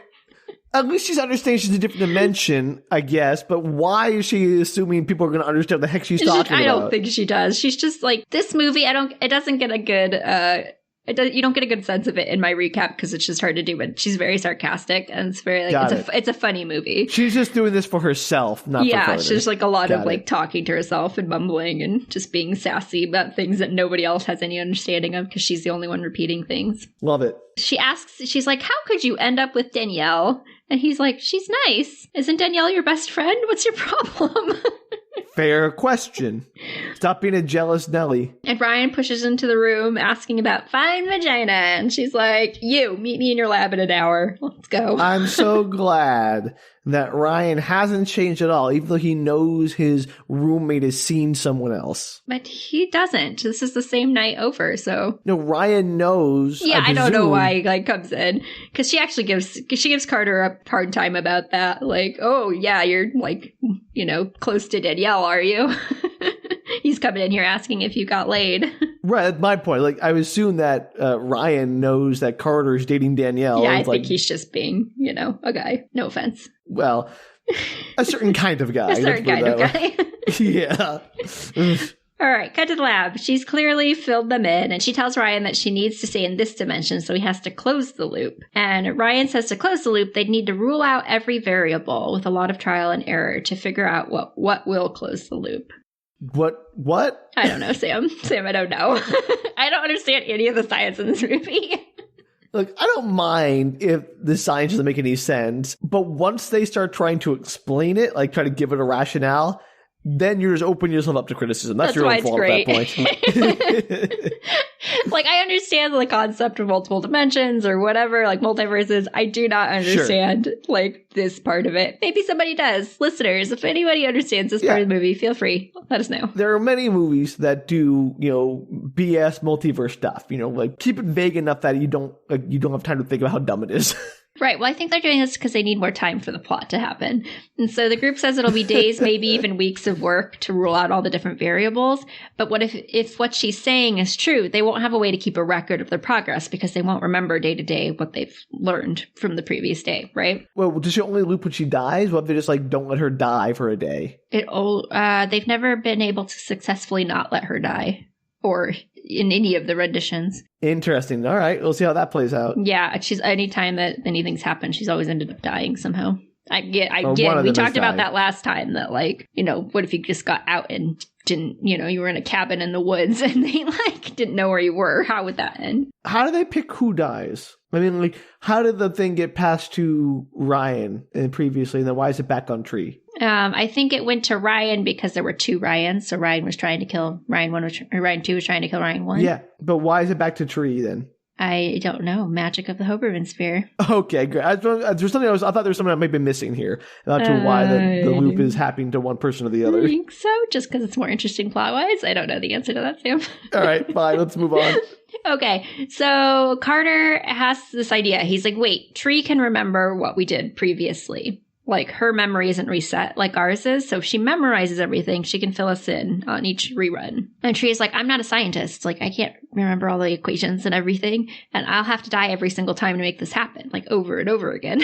Speaker 2: at least she's understanding she's a different dimension, I guess, but why is she assuming people are going to understand what the heck she's talking about?
Speaker 1: I don't think she does. She's just like, this movie, it doesn't get a good, you don't get a good sense of it in my recap because it's just hard to do, but she's very sarcastic and it's very, like, it's a funny movie.
Speaker 2: She's just doing this for herself, not for Carter.
Speaker 1: She's just like a lot of like talking to herself and mumbling and just being sassy about things that nobody else has any understanding of because she's the only one repeating things.
Speaker 2: Love it.
Speaker 1: She's like, how could you end up with Danielle? And he's like, she's nice. Isn't Danielle your best friend? What's your problem?
Speaker 2: Fair question. Stop being a jealous Nelly.
Speaker 1: And Ryan pushes into the room asking about Fine Vagina. And she's like, meet me in your lab in an hour. Let's go.
Speaker 2: I'm so glad that Ryan hasn't changed at all, even though he knows his roommate has seen someone else.
Speaker 1: But he doesn't. This is the same night over, so.
Speaker 2: No, Ryan knows.
Speaker 1: Yeah, I don't know why he comes in. Because she actually gives Carter a hard time about that. Like, oh, yeah, you're close to Danielle, are you? He's coming in here asking if you got laid.
Speaker 2: Right, that's my point. Like, I assume that Ryan knows that Carter's dating Danielle.
Speaker 1: Yeah, I think he's just being, a guy. No offense.
Speaker 2: Well, a certain kind of guy.
Speaker 1: A certain kind of guy.
Speaker 2: Yeah.
Speaker 1: All right, cut to the lab. She's clearly filled them in, and she tells Ryan that she needs to stay in this dimension, so he has to close the loop. And Ryan says to close the loop, they'd need to rule out every variable with a lot of trial and error to figure out what will close the loop.
Speaker 2: What?
Speaker 1: I don't know, Sam. Sam, I don't know. I don't understand any of the science in this movie.
Speaker 2: Look, I don't mind if the science doesn't make any sense, but once they start trying to explain it, like try to give it a rationale, then you're just opening yourself up to criticism. That's your own fault at that point.
Speaker 1: Like, I understand the concept of multiple dimensions or whatever, like multiverses. I do not understand, like, this part of it. Maybe somebody does. Listeners, if anybody understands this part of the movie, feel free. Let us know.
Speaker 2: There are many movies that do, BS multiverse stuff. Like, keep it vague enough that you don't have time to think about how dumb it is.
Speaker 1: Right. Well, I think they're doing this because they need more time for the plot to happen. And so the group says it'll be days, maybe even weeks of work to rule out all the different variables. But what if what she's saying is true? They won't have a way to keep a record of their progress because they won't remember day to day what they've learned from the previous day, right?
Speaker 2: Well, does she only loop when she dies? What if they just don't let her die for a day?
Speaker 1: They've never been able to successfully not let her die. Or in any of the renditions. Interesting.
Speaker 2: All right. We'll see how that plays out.
Speaker 1: Yeah. Anytime that anything's happened, she's always ended up dying somehow. I get. We talked about that last time that, what if you just got out and didn't, you were in a cabin in the woods and they didn't know where you were. How would that end?
Speaker 2: How do they pick who dies? I mean, how did the thing get passed to Ryan previously, and then why is it back on Tree?
Speaker 1: I think it went to Ryan because there were 2 Ryans. So Ryan was trying to kill Ryan 1, Ryan 2 was trying to kill Ryan 1.
Speaker 2: Yeah, but why is it back to Tree then?
Speaker 1: I don't know. Magic of the Hoberman sphere.
Speaker 2: Okay, great. There's something I thought there was something that might be missing here. Not to why the loop is happening to one person or the other.
Speaker 1: I think so, just because it's more interesting plot-wise. I don't know the answer to that, Sam.
Speaker 2: All right, fine. Let's move on.
Speaker 1: Okay, so Carter has this idea. He's like, wait, Tree can remember what we did previously. Like, her memory isn't reset like ours is, so if she memorizes everything, she can fill us in on each rerun. And Tree is like, I'm not a scientist. Like, I can't remember all the equations and everything, and I'll have to die every single time to make this happen, like, over and over again.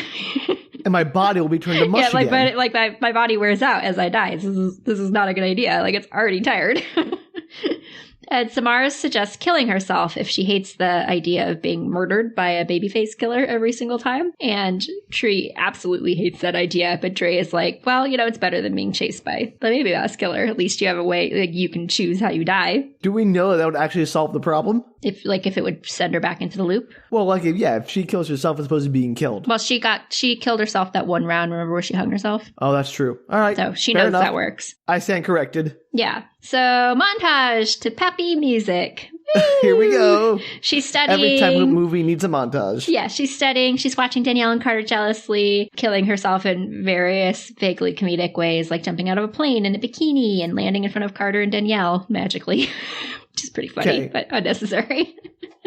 Speaker 2: And my body will be turned to mush again.
Speaker 1: But my body wears out as I die. This is not a good idea. Like, it's already tired. And Samara suggests killing herself if she hates the idea of being murdered by a babyface killer every single time. And Tree absolutely hates that idea. But Dre is like, well, it's better than being chased by the babyface killer. At least you have a way, like, you can choose how you die.
Speaker 2: Do we know that would actually solve the problem?
Speaker 1: If it would send her back into the loop?
Speaker 2: Well, if she kills herself as opposed to being killed.
Speaker 1: Well, she killed herself that one round. Remember where she hung herself?
Speaker 2: Oh, that's true. All right.
Speaker 1: So she knows that works.
Speaker 2: I stand corrected.
Speaker 1: Yeah. So montage to peppy music.
Speaker 2: Here we go.
Speaker 1: She's studying.
Speaker 2: Every time a movie needs a montage.
Speaker 1: Yeah, she's studying. She's watching Danielle and Carter jealously, killing herself in various vaguely comedic ways, like jumping out of a plane in a bikini and landing in front of Carter and Danielle magically, which is pretty funny, but unnecessary.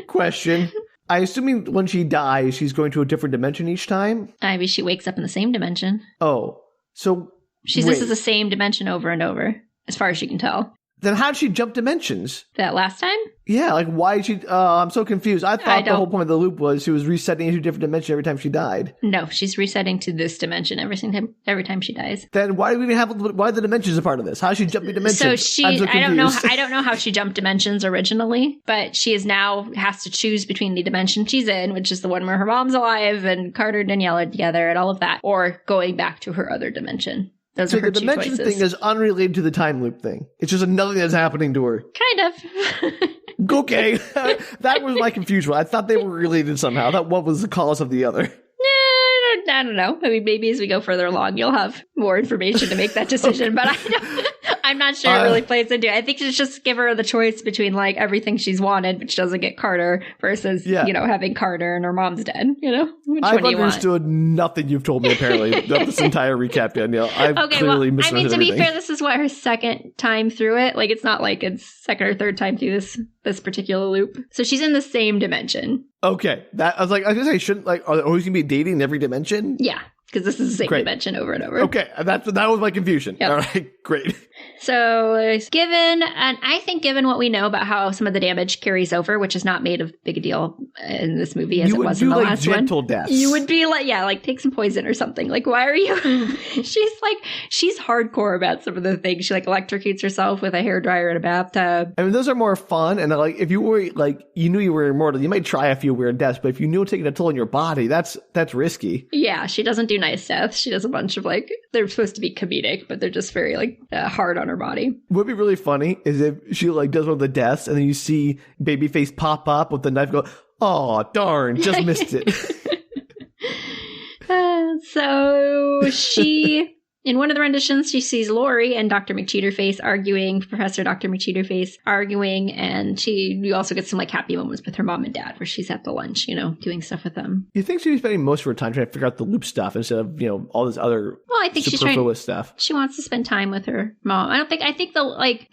Speaker 2: Question. I assume when she dies, she's going to a different dimension each time?
Speaker 1: Maybe she wakes up in the same dimension.
Speaker 2: Oh, so
Speaker 1: this is the same dimension over and over, as far as you can tell.
Speaker 2: Then how did she jump dimensions?
Speaker 1: That last time?
Speaker 2: Yeah, like why did she... I'm so confused. I thought the whole point of the loop was she was resetting into a different dimension every time she died.
Speaker 1: No, she's resetting to this dimension every time she dies.
Speaker 2: Then why do we even have... Why are the dimensions a part of this? How is she jumping dimensions?
Speaker 1: So I don't know how she jumped dimensions originally, but she has to choose between the dimension she's in, which is the one where her mom's alive and Carter and Danielle are together and all of that, or going back to her other dimension. Those are her two choices. So the dimension thing is unrelated to the time loop thing. It's just another thing that's happening to her. Kind of.
Speaker 2: Okay. That was my confusion. I thought they were related somehow. That one was the cause of the other.
Speaker 1: I don't know. I mean, maybe as we go further along, you'll have more information to make that decision, but I'm not sure it really plays into it. I think it's just give her the choice between, like, everything she's wanted, but she doesn't get Carter, versus, having Carter and her mom's dead,
Speaker 2: I've understood nothing you've told me, apparently, of this entire recap, Danielle. I've clearly misunderstood
Speaker 1: to be fair, this is her second time through it. Like, it's not like it's second or third time through this particular loop. So she's in the same dimension.
Speaker 2: Okay. I was going to say, shouldn't, like, are they always going to be dating in every dimension?
Speaker 1: Yeah, because this is the same dimension over and over.
Speaker 2: Okay, that was my confusion. Yep. All right, great.
Speaker 1: So given what we know about how some of the damage carries over, which is not made of big a deal in this movie as it was in the last one.
Speaker 2: Gentle deaths.
Speaker 1: You would be like take some poison or something. Like, why are you? she's hardcore about some of the things. She electrocutes herself with a hairdryer in a bathtub.
Speaker 2: I mean, those are more fun. And if you were you knew you were immortal, you might try a few weird deaths. But if you knew it taking a toll on your body, that's risky.
Speaker 1: Yeah, she doesn't do nice deaths. She does a bunch of they're supposed to be comedic, but they're just very hard on her body.
Speaker 2: What would be really funny is if she does one of the deaths and then you see Babyface pop up with the knife and go, oh, darn, just missed it.
Speaker 1: So she... In one of the renditions, she sees Lori and Dr. McCheaterface arguing, Professor Dr. McCheaterface arguing, and you also get some happy moments with her mom and dad where she's at the lunch, doing stuff with them.
Speaker 2: You think she's spending most of her time trying to figure out the loop stuff instead of, all this other superfluous stuff?
Speaker 1: She wants to spend time with her mom. I think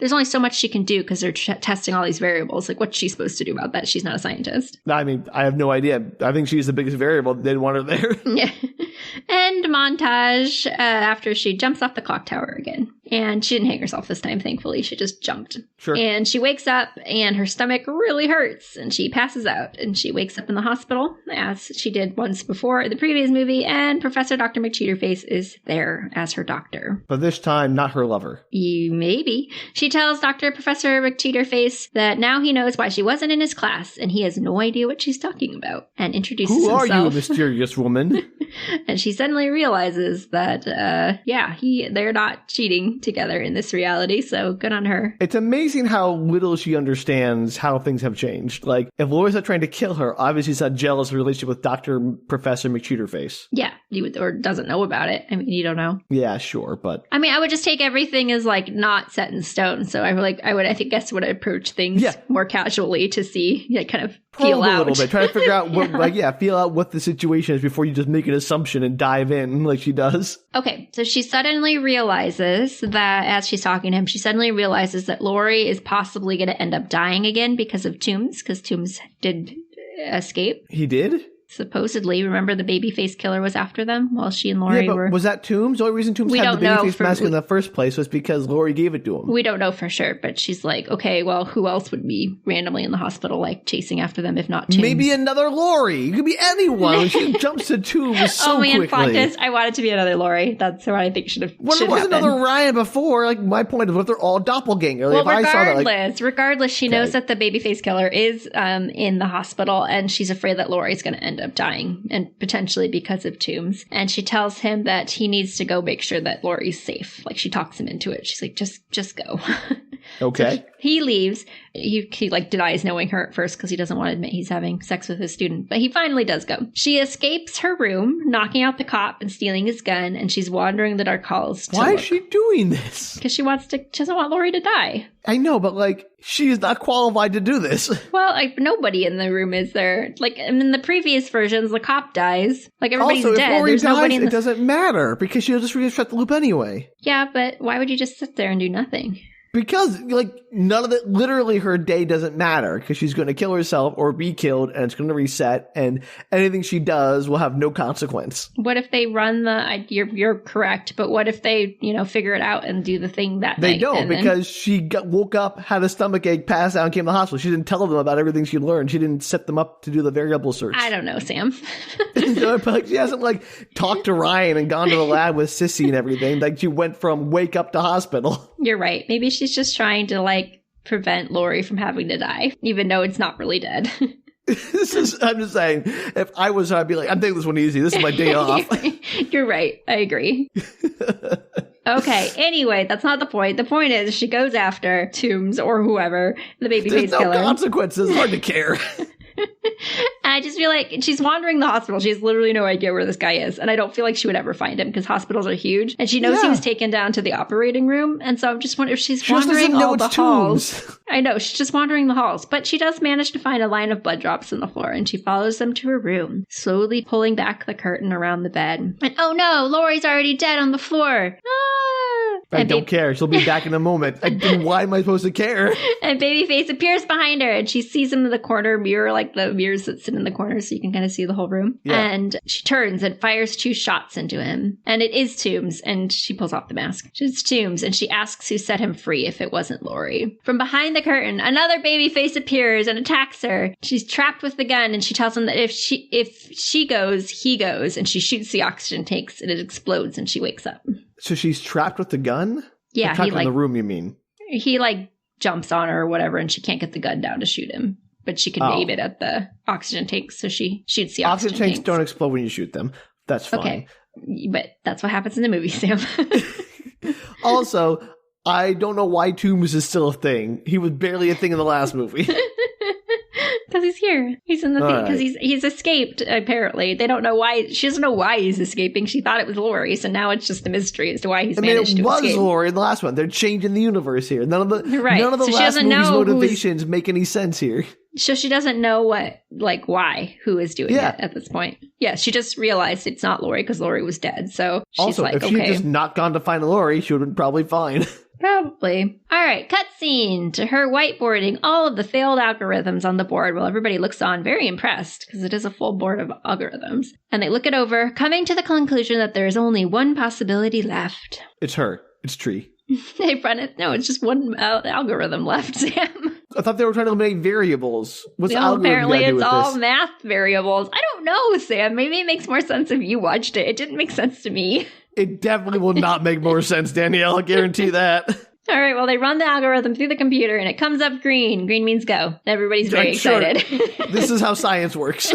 Speaker 1: there's only so much she can do because they're testing all these variables. What's she supposed to do about that? She's not a scientist.
Speaker 2: I mean, I have no idea. I think she's the biggest variable. They didn't want her there.
Speaker 1: Yeah. End montage after she jumps off the clock tower again. And she didn't hang herself this time, thankfully. She just jumped.
Speaker 2: Sure.
Speaker 1: And she wakes up and her stomach really hurts and she passes out. And she wakes up in the hospital as she did once before in the previous movie. And Professor Dr. McCheaterface is there as her doctor.
Speaker 2: But this time, not her lover.
Speaker 1: Maybe. She tells Professor McCheaterface that now he knows why she wasn't in his class. And he has no idea what she's talking about. And introduces himself.
Speaker 2: Who are you, mysterious woman?
Speaker 1: And she suddenly realizes that, they're not cheating together in this reality, so good on her.
Speaker 2: It's amazing how little she understands how things have changed. If Laura's not trying to kill her, obviously she's not jealous of her relationship with Professor McCheaterface.
Speaker 1: Yeah, or doesn't know about it. I mean, you don't know.
Speaker 2: Yeah, sure, but
Speaker 1: I mean, I would just take everything as like not set in stone. So I guess would approach things more casually to see, kind of feel out
Speaker 2: a little bit, try to figure out what, feel out what the situation is before you just make an assumption and dive in like she does.
Speaker 1: Okay, so she suddenly realizes that as she's talking to him, she suddenly realizes that Lori is possibly going to end up dying again because of Toombs, because Toombs did escape.
Speaker 2: He did?
Speaker 1: Supposedly, remember the babyface killer was after them while she and Lori were...
Speaker 2: was that Toombs? The only reason Toombs had the babyface mask in the first place was because Lori gave it to him.
Speaker 1: We don't know for sure, but she's like, okay, well, who else would be randomly in the hospital, like, chasing after them if not Toombs?
Speaker 2: Maybe another Lori. It could be anyone. She jumps to Toombs so quickly.
Speaker 1: Fontes, I want it to be another Lori. That's what I think should have
Speaker 2: Well, there was another Ryan before. Like, my point is, what if they're all doppelganger?
Speaker 1: Well, regardless, she knows that the babyface killer is in the hospital, and she's afraid that Lori's going to end up dying. And potentially because of Toombs. And she tells him that he needs to go make sure that Lori's safe. Like, she talks him into it. She's like, just go.
Speaker 2: Okay.
Speaker 1: So he leaves. He denies knowing her at first because he doesn't want to admit he's having sex with his student. But he finally does go. She escapes her room, knocking out the cop and stealing his gun. And she's wandering the dark halls.
Speaker 2: Why is she doing this?
Speaker 1: Because she doesn't want Lori to die.
Speaker 2: I know, but she is not qualified to do this.
Speaker 1: Well, nobody in the room is there. In the previous versions, the cop dies. Everybody's
Speaker 2: also,
Speaker 1: dead.
Speaker 2: If Lori
Speaker 1: There's
Speaker 2: dies,
Speaker 1: nobody in
Speaker 2: it doesn't matter because she'll just reset the loop anyway.
Speaker 1: Yeah, but why would you just sit there and do nothing?
Speaker 2: Because, none of it, literally her day doesn't matter because she's going to kill herself or be killed and it's going to reset and anything she does will have no consequence.
Speaker 1: What if they run you're correct, but what if they, figure it out and do the thing that
Speaker 2: they
Speaker 1: night?
Speaker 2: They don't because she woke up, had a stomachache, passed out, and came to the hospital. She didn't tell them about everything she learned. She didn't set them up to do the variable search.
Speaker 1: I don't know, Sam.
Speaker 2: She hasn't, talked to Ryan and gone to the lab with Sissy and everything. She went from wake up to hospital.
Speaker 1: You're right. Maybe she's just trying to prevent Lori from having to die, even though it's not really dead.
Speaker 2: I'm just saying, if I was her, I'd be like, I'm taking this one easy. This is my day off.
Speaker 1: You're right. I agree. Okay. Anyway, that's not the point. The point is she goes after Toombs or whoever, the babyface killer.
Speaker 2: There's no consequences. It's hard to care.
Speaker 1: And I just feel like she's wandering the hospital. She has literally no idea where this guy is. And I don't feel like she would ever find him because hospitals are huge. And she knows he was taken down to the operating room. And so I'm just wondering if she's wandering all the halls. I know, she's just wandering the halls. But she does manage to find a line of blood drops on the floor. And she follows them to her room, slowly pulling back the curtain around the bed. And oh no, Lori's already dead on the floor.
Speaker 2: I don't care. She'll be back in a moment. Why am I supposed to care? And
Speaker 1: Babyface appears behind her, and she sees him in the corner mirror, the mirrors that sit in the corner, so you can kind of see the whole room. Yeah. And she turns and fires 2 shots into him. And it is Toombs, and she pulls off the mask. It's Toombs, and she asks who set him free if it wasn't Lori. From behind the curtain, another Babyface appears and attacks her. She's trapped with the gun, and she tells him that if she goes, he goes, and she shoots the oxygen tanks, and it explodes, and she wakes up.
Speaker 2: So she's trapped with the gun?
Speaker 1: Yeah,
Speaker 2: trapped in the room, you mean?
Speaker 1: He jumps on her or whatever, and she can't get the gun down to shoot him. But she can aim it at the oxygen tanks, so she shoots the oxygen tanks.
Speaker 2: Don't explode when you shoot them. That's fine.
Speaker 1: Okay, but that's what happens in the movie, Sam.
Speaker 2: Also, I don't know why Toombs is still a thing. He was barely a thing in the last movie.
Speaker 1: Because he's here. He's in the thing. Because he's escaped, apparently. They don't know why. She doesn't know why he's escaping. She thought it was Lori, so now it's just a mystery as to why he's managed to escape.
Speaker 2: It was Lori in the last one. They're changing the universe here. None of the last movie's motivations make any sense here.
Speaker 1: So she doesn't know who is doing it at this point. Yeah, she just realized it's not Lori because Lori was dead. So she's
Speaker 2: if she had just not gone to find Lori, she would have been probably fine.
Speaker 1: Probably. All right, cutscene to her whiteboarding all of the failed algorithms on the board while everybody looks on very impressed because it is a full board of algorithms. And they look it over, coming to the conclusion that there is only one possibility left.
Speaker 2: It's her. It's Tree.
Speaker 1: They run it. No, it's just one algorithm left, Sam.
Speaker 2: I thought they were trying to eliminate variables.
Speaker 1: Apparently it's all math variables. I don't know, Sam. Maybe it makes more sense if you watched it. It didn't make sense to me.
Speaker 2: It definitely will not make more sense, Danielle. I guarantee that.
Speaker 1: All right, well, they run the algorithm through the computer, and it comes up green. Green means go. Everybody's very excited.
Speaker 2: This is how science works.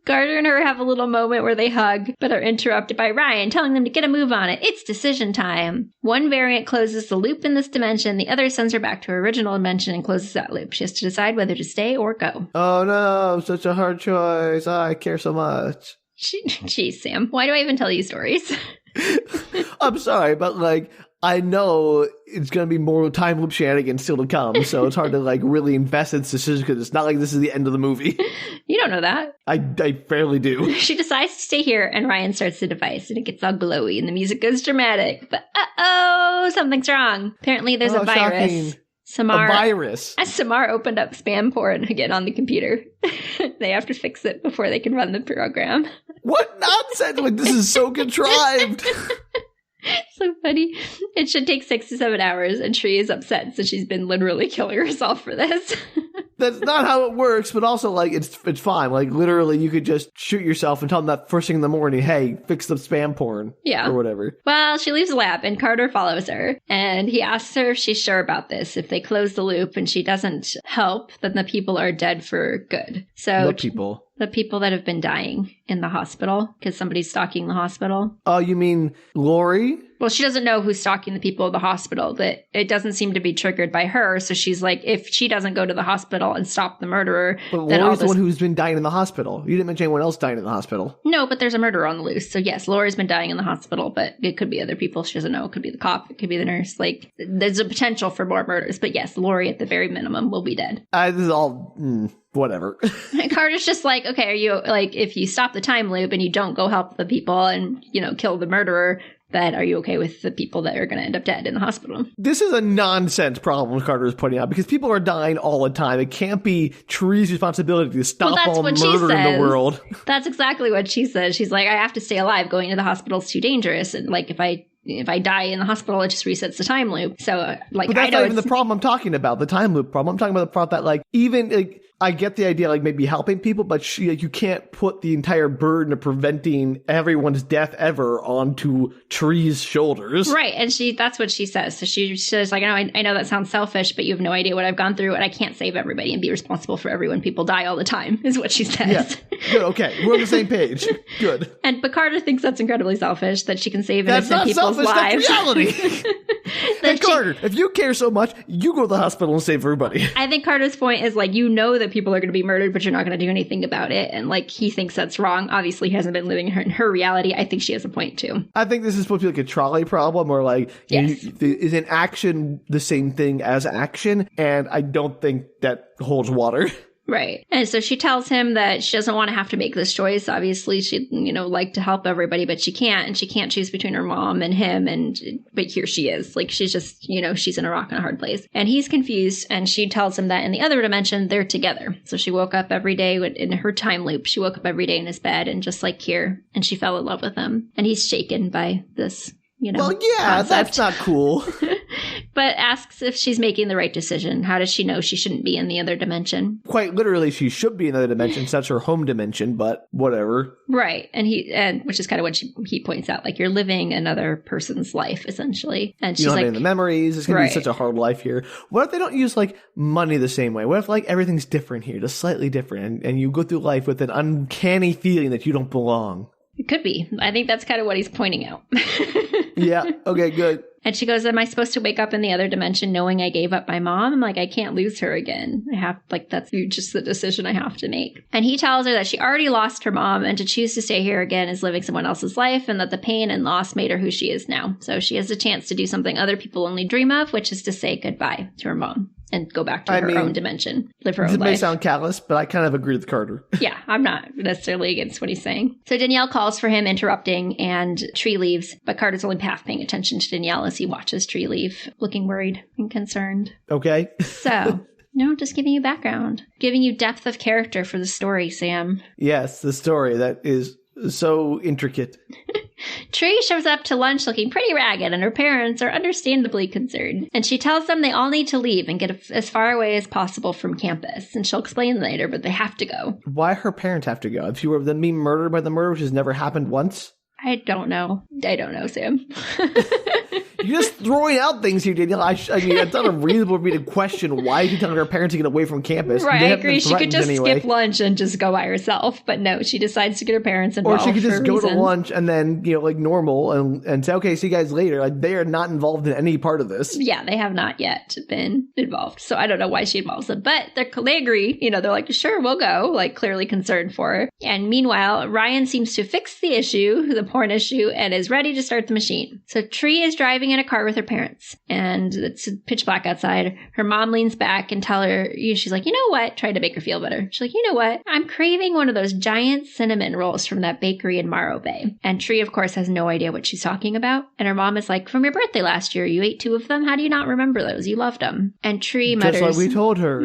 Speaker 1: Carter and her have a little moment where they hug, but are interrupted by Ryan telling them to get a move on it. It's decision time. One variant closes the loop in this dimension. The other sends her back to her original dimension and closes that loop. She has to decide whether to stay or go.
Speaker 2: Oh no, such a hard choice. I care so much.
Speaker 1: Jeez, Sam. Why do I even tell you stories?
Speaker 2: I'm sorry, but like, I know it's going to be more time loop shenanigans still to come, so it's hard to like really invest in this decision because it's not like this is the end of the movie.
Speaker 1: You don't know that.
Speaker 2: I fairly do.
Speaker 1: She decides to stay here, and Ryan starts the device, and it gets all glowy, and the music goes dramatic. But something's wrong. Apparently, there's a virus.
Speaker 2: Shocking. A virus.
Speaker 1: As Samar opened up spam porn again on the computer. They have to fix it before they can run the program.
Speaker 2: What nonsense! Like, this is so contrived.
Speaker 1: So funny. It should take 6 to 7 hours, and Tree is upset, so she's been literally killing herself for this.
Speaker 2: That's not how it works, but also, like, it's fine. Like, literally, you could just shoot yourself and tell them that first thing in the morning, hey, fix the spam porn.
Speaker 1: Yeah.
Speaker 2: Or whatever.
Speaker 1: Well, she leaves the lab, and Carter follows her, and he asks her if she's sure about this. If they close the loop and she doesn't help, then the people are dead for good. So
Speaker 2: the people?
Speaker 1: The people that have been dying in the hospital, because somebody's stalking the hospital.
Speaker 2: Oh, you mean Lori?
Speaker 1: Well, she doesn't know who's stalking the people at the hospital, but it doesn't seem to be triggered by her. So she's like, if she doesn't go to the hospital and stop the murderer,
Speaker 2: but
Speaker 1: then
Speaker 2: Lori's the one who's been dying in the hospital. You didn't mention anyone else dying in the hospital.
Speaker 1: No, but there's a murderer on the loose. So yes, Lori's been dying in the hospital, but it could be other people she doesn't know. It could be the cop. It could be the nurse. Like, there's a potential for more murders. But yes, Lori at the very minimum will be dead.
Speaker 2: This is all... whatever.
Speaker 1: Carter's just like, okay, are you, like, if you stop the time loop and you don't go help the people and, you know, kill the murderer, then are you okay with the people that are going to end up dead in the hospital?
Speaker 2: This is a nonsense problem Carter is pointing out because people are dying all the time. It can't be Tree's responsibility to stop all murder in the world.
Speaker 1: That's exactly what she says. She's like, I have to stay alive. Going to the hospital is too dangerous. And, like, if I die in the hospital, it just resets the time loop. So, like,
Speaker 2: but that's not even the problem I'm talking about, the time loop problem. I'm talking about the problem that, like, even, like, I get the idea, like, maybe helping people, but you can't put the entire burden of preventing everyone's death ever onto Tree's shoulders.
Speaker 1: Right, and that's what she says. So she says, like, I know that sounds selfish, but you have no idea what I've gone through, and I can't save everybody and be responsible for everyone. People die all the time, is what she says.
Speaker 2: Yeah, good, okay, we're on the same page. Good.
Speaker 1: But Carter thinks that's incredibly selfish, that she can save innocent people's lives.
Speaker 2: That's reality. Hey, Carter, if you care so much, you go to the hospital and save everybody.
Speaker 1: I think Carter's point is, like, you know that people are going to be murdered, but you're not going to do anything about it. And, like, he thinks that's wrong. Obviously, he hasn't been living in her reality. I think she has a point, too.
Speaker 2: I think this is supposed to be like a trolley problem or, like,
Speaker 1: yes.
Speaker 2: Is an action the same thing as action? And I don't think that holds water.
Speaker 1: Right. And so she tells him that she doesn't want to have to make this choice. Obviously, she'd, like to help everybody, but she can't. And she can't choose between her mom and him. But here she is. Like, she's just, she's in a rock and a hard place. And he's confused. And she tells him that in the other dimension, they're together. So she woke up every day in her time loop. She woke up every day in his bed and just like here. And she fell in love with him. And he's shaken by this,
Speaker 2: Well, yeah,
Speaker 1: concept.
Speaker 2: That's not cool.
Speaker 1: But asks if she's making the right decision. How does she know she shouldn't be in the other dimension?
Speaker 2: Quite literally, she should be in the other dimension. So that's her home dimension, but whatever.
Speaker 1: Right. And which is kind of what he points out. Like, you're living another person's life, essentially. And she's
Speaker 2: you don't
Speaker 1: like,
Speaker 2: have any of the memories. It's going to be such a hard life here. What if they don't use, like, money the same way? What if, like, everything's different here, just slightly different, and you go through life with an uncanny feeling that you don't belong?
Speaker 1: It could be. I think that's kind of what he's pointing out.
Speaker 2: Yeah. Okay, good.
Speaker 1: And she goes, am I supposed to wake up in the other dimension knowing I gave up my mom? I'm like, I can't lose her again. That's just the decision I have to make. And he tells her that she already lost her mom and to choose to stay here again is living someone else's life and that the pain and loss made her who she is now. So she has a chance to do something other people only dream of, which is to say goodbye to her mom and go back to her own dimension, live her own life.
Speaker 2: It may sound callous, but I kind of agree with Carter.
Speaker 1: Yeah, I'm not necessarily against what he's saying. So Danielle calls for him, interrupting, and Tree leaves, but Carter's only half paying attention to Danielle as he watches Tree leave, looking worried and concerned.
Speaker 2: Okay.
Speaker 1: So, just giving you background, giving you depth of character for the story, Sam.
Speaker 2: Yes, the story that is so intricate.
Speaker 1: Tree shows up to lunch looking pretty ragged, and her parents are understandably concerned. And she tells them they all need to leave and get as far away as possible from campus. And she'll explain later, but they have to go.
Speaker 2: Why her parents have to go? If you were them being murdered by the murder, which has never happened once?
Speaker 1: I don't know, Sam.
Speaker 2: You're just throwing out things here, Danielle. I mean, it's not unreasonable for me to question why she's telling her parents to get away from campus.
Speaker 1: Right, I agree. She could just skip lunch and just go by herself. But no, she decides to get her parents involved.
Speaker 2: Or she could just go to lunch and then, like normal and say, okay, see you guys later. Like, they are not involved in any part of this.
Speaker 1: Yeah, they have not yet been involved. So I don't know why she involves them. But they agree. They're like, sure, we'll go. Like, clearly concerned for her. And meanwhile, Ryan seems to fix the issue, the porn issue, and is ready to start the machine. So Tree is driving in a car with her parents. And it's pitch black outside. Her mom leans back and tell her, she's like, you know what? Trying to make her feel better. She's like, you know what? I'm craving one of those giant cinnamon rolls from that bakery in Morro Bay. And Tree, of course, has no idea what she's talking about. And her mom is like, from your birthday last year, you ate 2 of them? How do you not remember those? You loved them. And Tree mutters,
Speaker 2: just like we told her.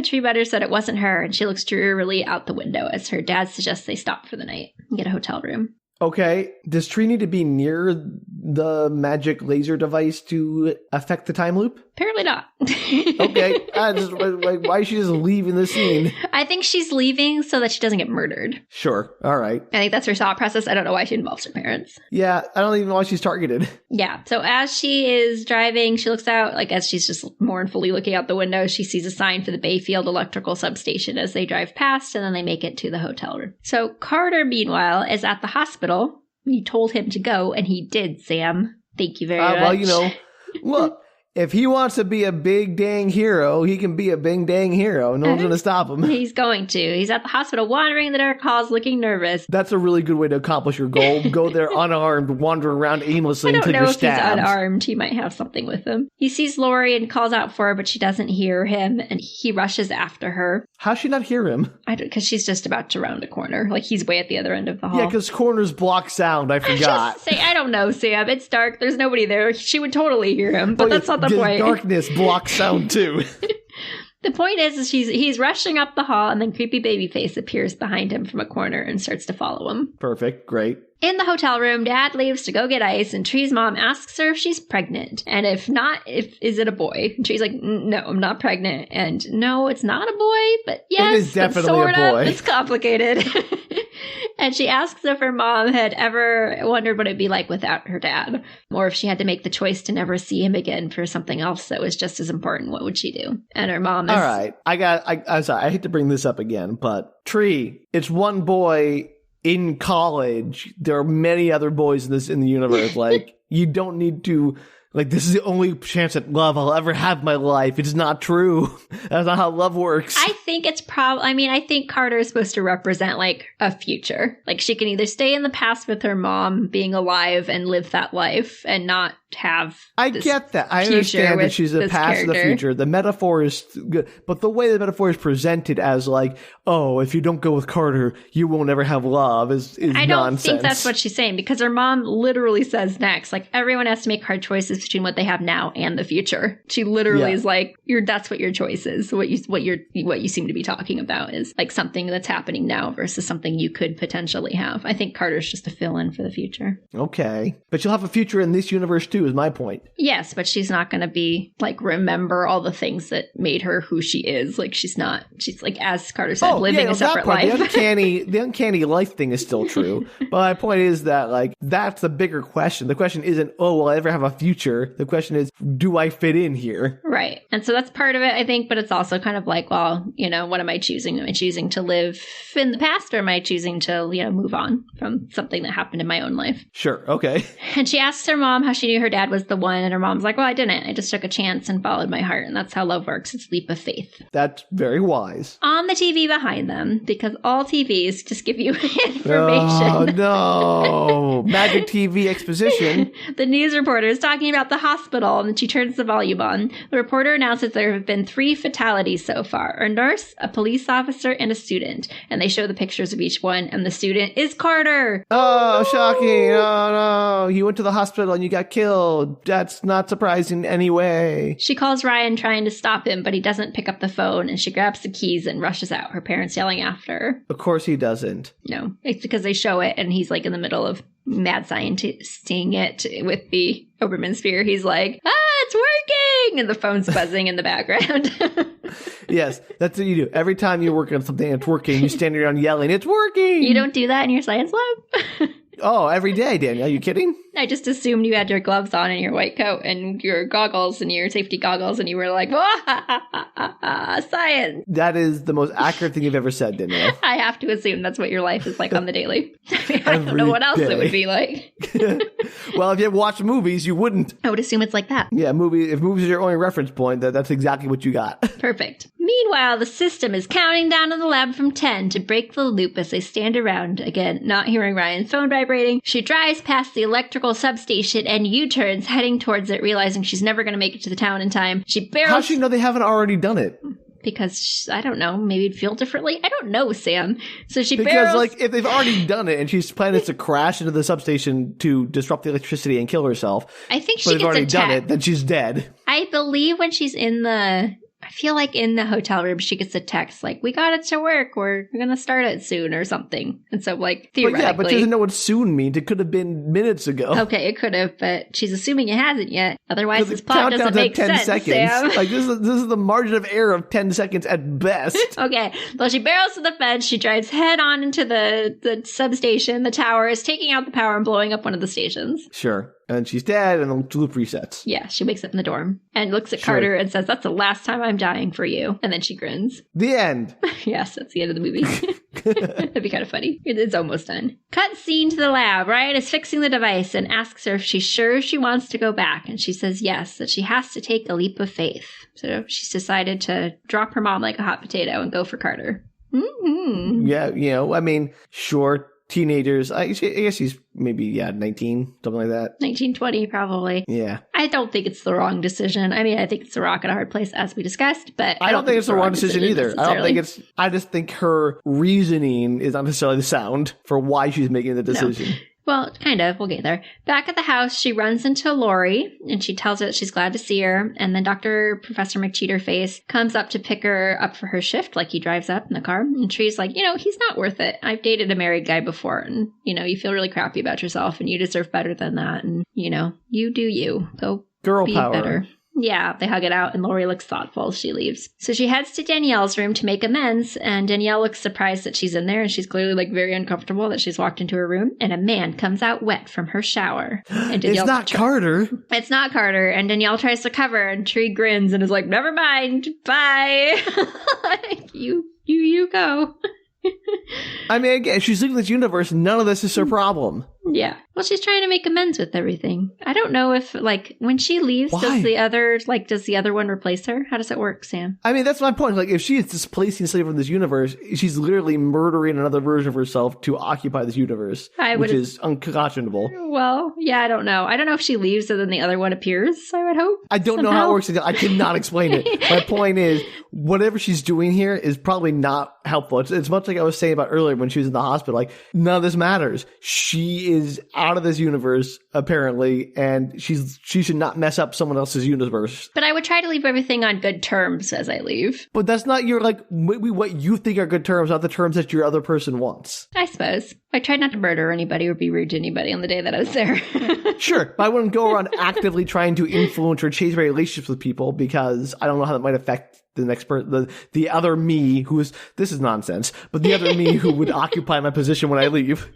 Speaker 1: Tree mutters that it wasn't her. And she looks drearily out the window as her dad suggests they stop for the night and get a hotel room.
Speaker 2: Okay, does Tree need to be near the magic laser device to affect the time loop?
Speaker 1: Apparently not.
Speaker 2: Okay, why is she just leaving the scene?
Speaker 1: I think she's leaving so that she doesn't get murdered.
Speaker 2: Sure, all right.
Speaker 1: I think that's her thought process. I don't know why she involves her parents.
Speaker 2: Yeah, I don't even know why she's targeted.
Speaker 1: Yeah, so as she is driving, she looks out, like as she's just mournfully looking out the window, she sees a sign for the Bayfield Electrical Substation as they drive past, and then they make it to the hotel room. So Carter, meanwhile, is at the hospital. You told him to go, and he did, Sam. Thank you very much.
Speaker 2: Well, look, if he wants to be a big dang hero, he can be a big dang hero. No one's going to stop him.
Speaker 1: He's going to. He's at the hospital wandering in the dark halls looking nervous.
Speaker 2: That's a really good way to accomplish your goal. Go there unarmed, wander around aimlessly until you're stabbed.
Speaker 1: I don't know if he's unarmed. He might have something with him. He sees Lori and calls out for her, but she doesn't hear him, and he rushes after her.
Speaker 2: How's she not hear him?
Speaker 1: Because she's just about to round a corner. Like, he's way at the other end of the hall.
Speaker 2: Yeah, because corners block sound. I forgot.
Speaker 1: I don't know, Sam. It's dark. There's nobody there. She would totally hear him, but that's not the point.
Speaker 2: Darkness blocks sound, too.
Speaker 1: The point is he's rushing up the hall, and then creepy babyface appears behind him from a corner and starts to follow him.
Speaker 2: Perfect. Great.
Speaker 1: In the hotel room, Dad leaves to go get ice, and Tree's mom asks her if she's pregnant. And if not, is it a boy? And Tree's like, no, I'm not pregnant. And no, it's not a boy, but yes,
Speaker 2: it is definitely a boy.
Speaker 1: It's complicated. And she asks if her mom had ever wondered what it'd be like without her dad, or if she had to make the choice to never see him again for something else that was just as important. What would she do? And her mom is...
Speaker 2: All right. I'm sorry. I hate to bring this up again, but Tree, it's one boy in college. There are many other boys in the universe. Like, you don't need to... Like, this is the only chance at love I'll ever have in my life. It's not true. That's not how love works.
Speaker 1: I think it's I think Carter is supposed to represent, like, a future. Like, she can either stay in the past with her mom being alive and live that life and not have
Speaker 2: I get that. I understand that she's the past and the future. The metaphor is good. But the way the metaphor is presented as, like, oh, if you don't go with Carter, you won't ever have love is nonsense.
Speaker 1: I don't think that's what she's saying, because her mom literally says next, like, everyone has to make hard choices between what they have now and the future. She literally is like, that's what your choice is. What you seem to be talking about is like something that's happening now versus something you could potentially have. I think Carter's just a fill-in for the future. Okay. But she'll have a future in this universe too, is my point. Yes, but she's not going to be like, remember all the things that made her who she is. Like, she's like, as Carter said, living a separate life. The uncanny life thing is still true. But my point is that, like, that's the bigger question. The question isn't, oh, will I ever have a future? The question is, do I fit in here? Right. And so that's part of it, I think, but it's also kind of like, well, what am I choosing? Am I choosing to live in the past, or am I choosing to, move on from something that happened in my own life? Sure. Okay. And she asks her mom how she knew her dad was the one, and her mom's like, well, I didn't. I just took a chance and followed my heart, and that's how love works. It's leap of faith. That's very wise. On the TV behind them, because all TVs just give you information. Oh, no. Magic TV exposition. The news reporter is talking about the hospital, and she turns the volume on. The reporter announces there have been 3 fatalities so far: a nurse, a police officer, and a student. And they show the pictures of each one, and the student is Carter. Oh, shocking. Oh, no. You went to the hospital and you got killed. That's not surprising anyway. She calls Ryan trying to stop him, but he doesn't pick up the phone, and she grabs the keys and rushes out, her parents yelling after her. Of course he doesn't. No, it's because they show it, and he's like in the middle of mad scientisting it with the Obermann sphere. He's like, it's working! And the phone's buzzing in the background. Yes, that's what you do. Every time you work on something and it's working, you stand around yelling, it's working! You don't do that in your science lab?
Speaker 2: Oh, every day, Danielle. Are you kidding?
Speaker 1: I just assumed you had your gloves on and your white coat and your goggles and your safety goggles, and you were like, science.
Speaker 2: That is the most accurate thing you've ever said, Danielle.
Speaker 1: I have to assume that's what your life is like on the daily. I don't know what else it would be like.
Speaker 2: Well, if you watch movies, you wouldn't.
Speaker 1: I would assume it's like that.
Speaker 2: Yeah, if movies are your only reference point, that's exactly what you got.
Speaker 1: Perfect. Meanwhile, the system is counting down in the lab from 10 to break the loop as they stand around. Again, not hearing Ryan's phone vibrating. She drives past the electrical substation and U-turns, heading towards it, realizing she's never going to make it to the town in time. She barrels...
Speaker 2: How's she know they haven't already done it?
Speaker 1: Because, I don't know, maybe it'd feel differently? I don't know, Sam. So she
Speaker 2: barrels...
Speaker 1: Because,
Speaker 2: like, if they've already done it and she's planning to crash into the substation to disrupt the electricity and kill herself...
Speaker 1: I think she gets
Speaker 2: already done it, then she's dead.
Speaker 1: I believe when she's in the... I feel like in the hotel room, she gets a text like, we got it to work. We're going to start it soon or something. And so, like, theoretically...
Speaker 2: But she doesn't know what soon means. It could have been minutes ago.
Speaker 1: Okay, it could have, but she's assuming it hasn't yet. Otherwise, this plot doesn't make 10 sense, Sam.
Speaker 2: Like, this is the margin of error of 10 seconds at best.
Speaker 1: Okay, well, she barrels to the fence. She drives head on into the substation, the towers, taking out the power and blowing up one of the stations.
Speaker 2: Sure. And she's dead, and the loop resets.
Speaker 1: Yeah, she wakes up in the dorm and looks at Carter and says, that's the last time I'm dying for you. And then she grins.
Speaker 2: The end.
Speaker 1: Yes, that's the end of the movie. That'd be kind of funny. It's almost done. Cut scene to the lab. Ryan is fixing the device and asks her if she's sure she wants to go back. And she says yes, that she has to take a leap of faith. So she's decided to drop her mom like a hot potato and go for Carter. Mm-hmm.
Speaker 2: Yeah, I mean, sure. Teenagers, I guess he's maybe, 19, something like that.
Speaker 1: 19, 20, probably.
Speaker 2: Yeah.
Speaker 1: I don't think it's the wrong decision. I mean, I think it's a rock and a hard place, as we discussed, but
Speaker 2: I don't think it's the wrong decision either. I just think her reasoning is not necessarily sound for why she's making the decision. No.
Speaker 1: Well, kind of. We'll get there. Back at the house, she runs into Lori, and she tells her that she's glad to see her. And then Professor McCheaterface comes up to pick her up for her shift, like he drives up in the car. And Tree's like, he's not worth it. I've dated a married guy before, and, you feel really crappy about yourself, and you deserve better than that. And, you do you. Go
Speaker 2: Girl
Speaker 1: be
Speaker 2: power.
Speaker 1: Better. Yeah, they hug it out, and Lori looks thoughtful as she leaves. So she heads to Danielle's room to make amends, and Danielle looks surprised that she's in there, and she's clearly, very uncomfortable that she's walked into her room, and a man comes out wet from her shower. And
Speaker 2: It's not Carter.
Speaker 1: It's not Carter, and Danielle tries to cover, and Tree grins and is like, never mind, bye. You go.
Speaker 2: I mean, again, she's leaving this universe, none of this is her problem.
Speaker 1: Yeah. Well, she's trying to make amends with everything. I don't know if, when she leaves, does the other one replace her? How does it work, Sam?
Speaker 2: I mean, that's my point. If she is displacing Slave from this universe, she's literally murdering another version of herself to occupy this universe, which is unconscionable.
Speaker 1: Well, yeah, I don't know. I don't know if she leaves and then the other one appears, I would hope.
Speaker 2: I don't know how it works. I cannot explain it. My point is, whatever she's doing here is probably not helpful. It's much like I was saying about earlier when she was in the hospital. None of this matters. She is out of this universe, apparently, and she should not mess up someone else's universe.
Speaker 1: But I would try to leave everything on good terms as I leave.
Speaker 2: But that's not what you think are good terms, not the terms that your other person wants.
Speaker 1: I suppose. I tried not to murder anybody or be rude to anybody on the day that I was there.
Speaker 2: Sure, but I wouldn't go around actively trying to influence or change my relationships with people because I don't know how that might affect the next person, the other me this is nonsense, but the other me who would occupy my position when I leave.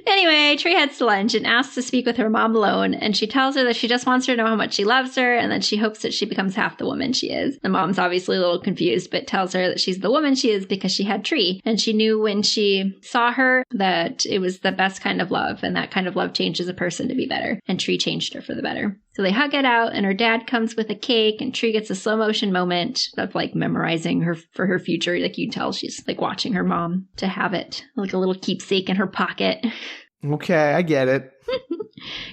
Speaker 1: Anyway, Tree heads to lunch and asks to speak with her mom alone, and she tells her that she just wants her to know how much she loves her and that she hopes that she becomes half the woman she is. The mom's obviously a little confused, but tells her that she's the woman she is because she had Tree, and she knew when she saw her that it was the best kind of love, and that kind of love changes a person to be better, and Tree changed her for the better. So they hug it out, and her dad comes with a cake, and Tree gets a slow motion moment of memorizing her for her future. You can tell she's watching her mom to have it like a little keepsake in her pocket.
Speaker 2: Okay, I get it.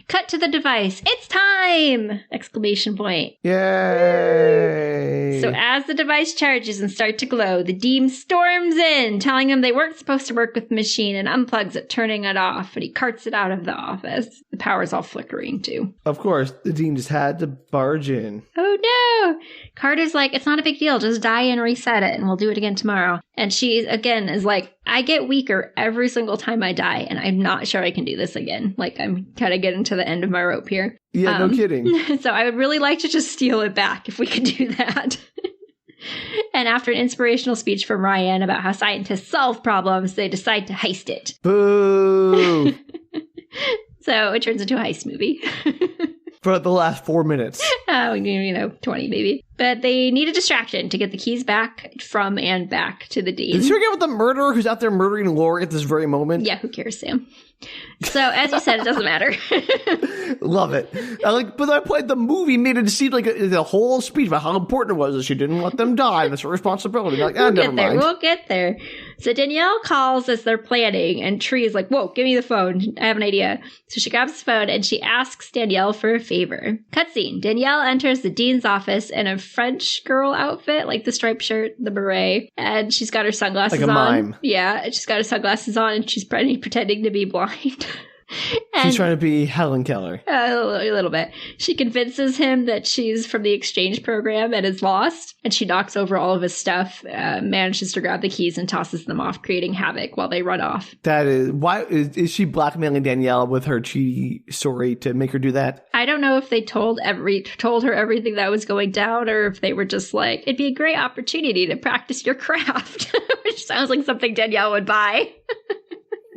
Speaker 1: Cut to the device. It's time! Exclamation point.
Speaker 2: Yay!
Speaker 1: So as the device charges and starts to glow, the Dean storms in, telling him they weren't supposed to work with the machine, and unplugs it, turning it off, and he carts it out of the office. The power's all flickering, too.
Speaker 2: Of course, the Dean just had to barge in.
Speaker 1: Oh, no! Carter's like, it's not a big deal, just die and reset it, and we'll do it again tomorrow. And she, again, is like, I get weaker every single time I die, and I'm not sure I can do this again. I'm kind of getting to the end of my rope here.
Speaker 2: Yeah, no kidding.
Speaker 1: So I would really like to just steal it back if we could do that. And after an inspirational speech from Ryan about how scientists solve problems, they decide to heist it.
Speaker 2: Boo!
Speaker 1: So it turns into a heist movie.
Speaker 2: For the last 4 minutes.
Speaker 1: 20 maybe. But they need a distraction to get the keys back from and back to the dean.
Speaker 2: Did you forget about the murderer who's out there murdering Lori at this very moment?
Speaker 1: Yeah, who cares, Sam? So, as you said, it doesn't matter.
Speaker 2: Love it. But I played the movie, made it seem like the whole speech about how important it was that she didn't let them die, and it's her responsibility. Like, never mind.
Speaker 1: We'll get there. So Danielle calls as they're planning, and Tree is like, whoa, give me the phone. I have an idea. So she grabs the phone, and she asks Danielle for a favor. Cutscene. Danielle enters the dean's office in a French girl outfit, like the striped shirt, the beret, and she's got her sunglasses on.
Speaker 2: Like a mime.
Speaker 1: Yeah, and she's got her sunglasses on, and she's pretending to be blind.
Speaker 2: She's trying to be Helen Keller.
Speaker 1: A little bit. She convinces him that she's from the exchange program and is lost, and she knocks over all of his stuff, manages to grab the keys and tosses them off, creating havoc while they run off.
Speaker 2: That is, why is she blackmailing Danielle with her cheaty story to make her do that?
Speaker 1: I don't know if they told her everything that was going down, or if they were just like, it'd be a great opportunity to practice your craft, which sounds like something Danielle would buy.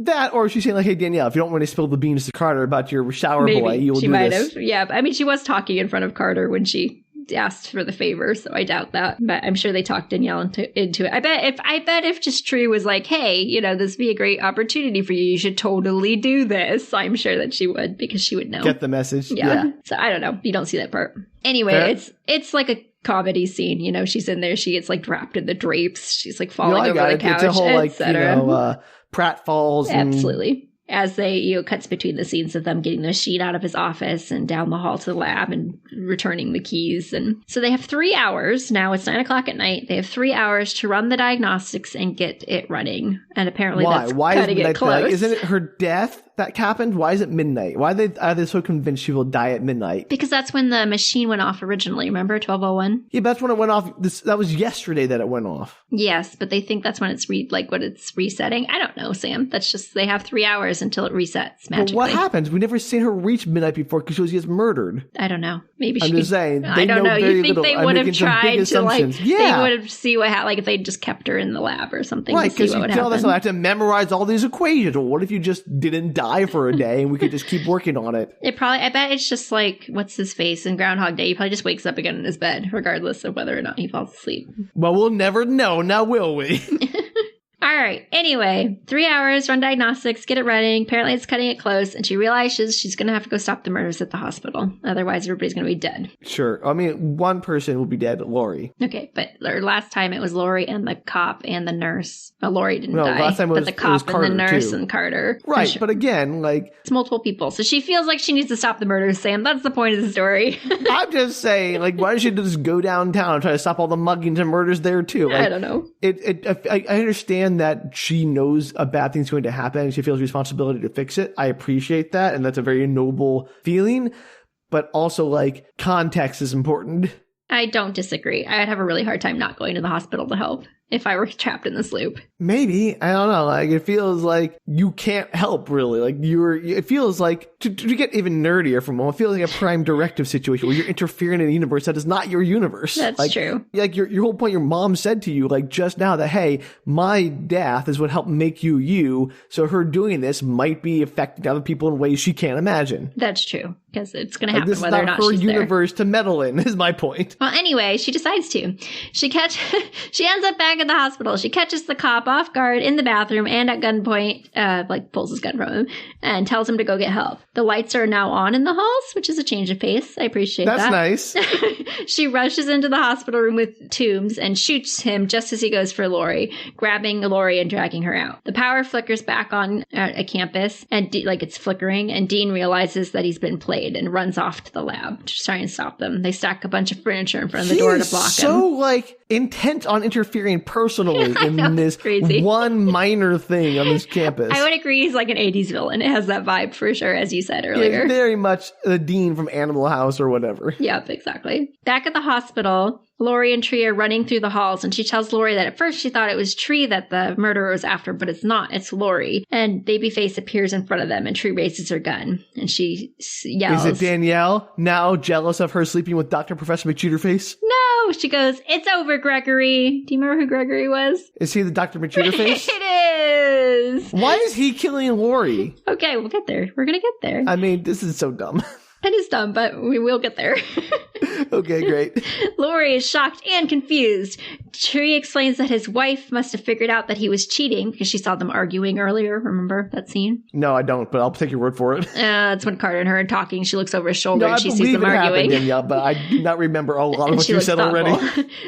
Speaker 2: That, or she's saying like, hey, Danielle, if you don't want to spill the beans to Carter about your shower boy, you'll do this. She might have.
Speaker 1: Yeah, I mean, she was talking in front of Carter when she asked for the favor, so I doubt that. But I'm sure they talked Danielle into it. I bet if just Tree was like, hey, this would be a great opportunity for you. You should totally do this. I'm sure that she would, because she would know.
Speaker 2: Get the message.
Speaker 1: Yeah. So I don't know. You don't see that part. Anyway, it's like a comedy scene. She's in there. She gets like wrapped in the drapes. She's like falling over the couch,
Speaker 2: it's a whole pratfalls.
Speaker 1: Absolutely. As they, cuts between the scenes of them getting the sheet out of his office and down the hall to the lab and returning the keys. And so they have 3 hours. Now it's 9:00 at night. They have 3 hours to run the diagnostics and get it running. And apparently that's cutting it close.
Speaker 2: Isn't it her death that happened? Why is it midnight? Why are they so convinced she will die at midnight?
Speaker 1: Because that's when the machine went off originally. Remember 12:01?
Speaker 2: Yeah, but that's when it went off. That was yesterday that it went off.
Speaker 1: Yes, but they think that's when it's when it's resetting. I don't know, Sam. That's just, they have 3 hours until it resets magically.
Speaker 2: But what happens? We've never seen her reach midnight before because she gets murdered.
Speaker 1: I don't know. Maybe
Speaker 2: I'm just saying.
Speaker 1: I don't know. You think they would have tried to
Speaker 2: they
Speaker 1: would have see what happened, like if they just kept her in the lab or something.
Speaker 2: Right, because you tell us I have to memorize all these equations. Well, what if you just didn't die for a day and we could just keep working on it?
Speaker 1: I bet it's just like, what's his face in Groundhog Day? He probably just wakes up again in his bed, regardless of whether or not he falls asleep.
Speaker 2: Well, we'll never know, now will we?
Speaker 1: All right. Anyway, 3 hours, run diagnostics, get it running. Apparently it's cutting it close, and she realizes she's going to have to go stop the murders at the hospital. Otherwise, everybody's going to be dead.
Speaker 2: Sure. I mean, one person will be dead, Lori.
Speaker 1: Okay, but last time it was Lori and the cop and the nurse. Well, Lori didn't die.
Speaker 2: Last time
Speaker 1: but the cop
Speaker 2: Carter,
Speaker 1: and the nurse
Speaker 2: too.
Speaker 1: and Carter.
Speaker 2: Right,
Speaker 1: sure.
Speaker 2: But again,
Speaker 1: it's multiple people. So she feels like she needs to stop the murders, Sam. That's the point of the story.
Speaker 2: I'm just saying, why does she just go downtown and try to stop all the muggings and murders there, too?
Speaker 1: I don't know.
Speaker 2: I understand that she knows a bad thing's going to happen and she feels responsibility to fix it. I appreciate that, and that's a very noble feeling. But also, context is important.
Speaker 1: I don't disagree. I'd have a really hard time not going to the hospital to help if I were trapped in this loop.
Speaker 2: Maybe. I don't know. It feels like you can't help, really. It feels like, to get even nerdier for a moment, it feels like a prime directive situation where you're interfering in a universe that is not your universe.
Speaker 1: That's true.
Speaker 2: Your whole point, your mom said to you, just now that, hey, my death is what helped make you you, so her doing this might be affecting other people in ways she can't imagine.
Speaker 1: That's true. Because it's going to happen whether or not she's there.
Speaker 2: This is not her universe to meddle in, is my point.
Speaker 1: Well, anyway, she decides to. She ends up back at the hospital. She catches the cop off guard in the bathroom and at gunpoint, pulls his gun from him and tells him to go get help. The lights are now on in the halls, which is a change of pace. I appreciate that.
Speaker 2: That's nice.
Speaker 1: She rushes into the hospital room with Toombs and shoots him just as he goes for Lori, grabbing Lori and dragging her out. The power flickers back on a campus, and it's flickering, and Dean realizes that he's been played and runs off to the lab to try and stop them. They stack a bunch of furniture in front of the door to block him.
Speaker 2: So intent on interfering personally in this one minor thing on this campus.
Speaker 1: I would agree he's like an 80s villain. It has that vibe for sure, as you said earlier.
Speaker 2: Yeah, very much the Dean from Animal House or whatever.
Speaker 1: Yep, exactly. Back at the hospital, Lori and Tree are running through the halls, and she tells Lori that at first she thought it was Tree that the murderer was after, but it's not. It's Lori. And Babyface appears in front of them, and Tree raises her gun, and she yells.
Speaker 2: Is it Danielle, now jealous of her sleeping with Dr. Professor McChooterface?
Speaker 1: No! She goes, it's over, Gregory. Do you remember who Gregory was?
Speaker 2: Is he the Dr. McChooterface?
Speaker 1: It is.
Speaker 2: Why is he killing Lori?
Speaker 1: Okay, we'll get there. We're going to get there.
Speaker 2: I mean, this is so dumb.
Speaker 1: It is dumb, but we will get there.
Speaker 2: Okay, great.
Speaker 1: Lori is shocked and confused. Tree explains that his wife must have figured out that he was cheating because she saw them arguing earlier. Remember that scene?
Speaker 2: No, I don't, but I'll take your word for it.
Speaker 1: It's when Carter and her are talking. She looks over his shoulder and she sees them arguing.
Speaker 2: Danielle, but I do not remember a lot of what you said already.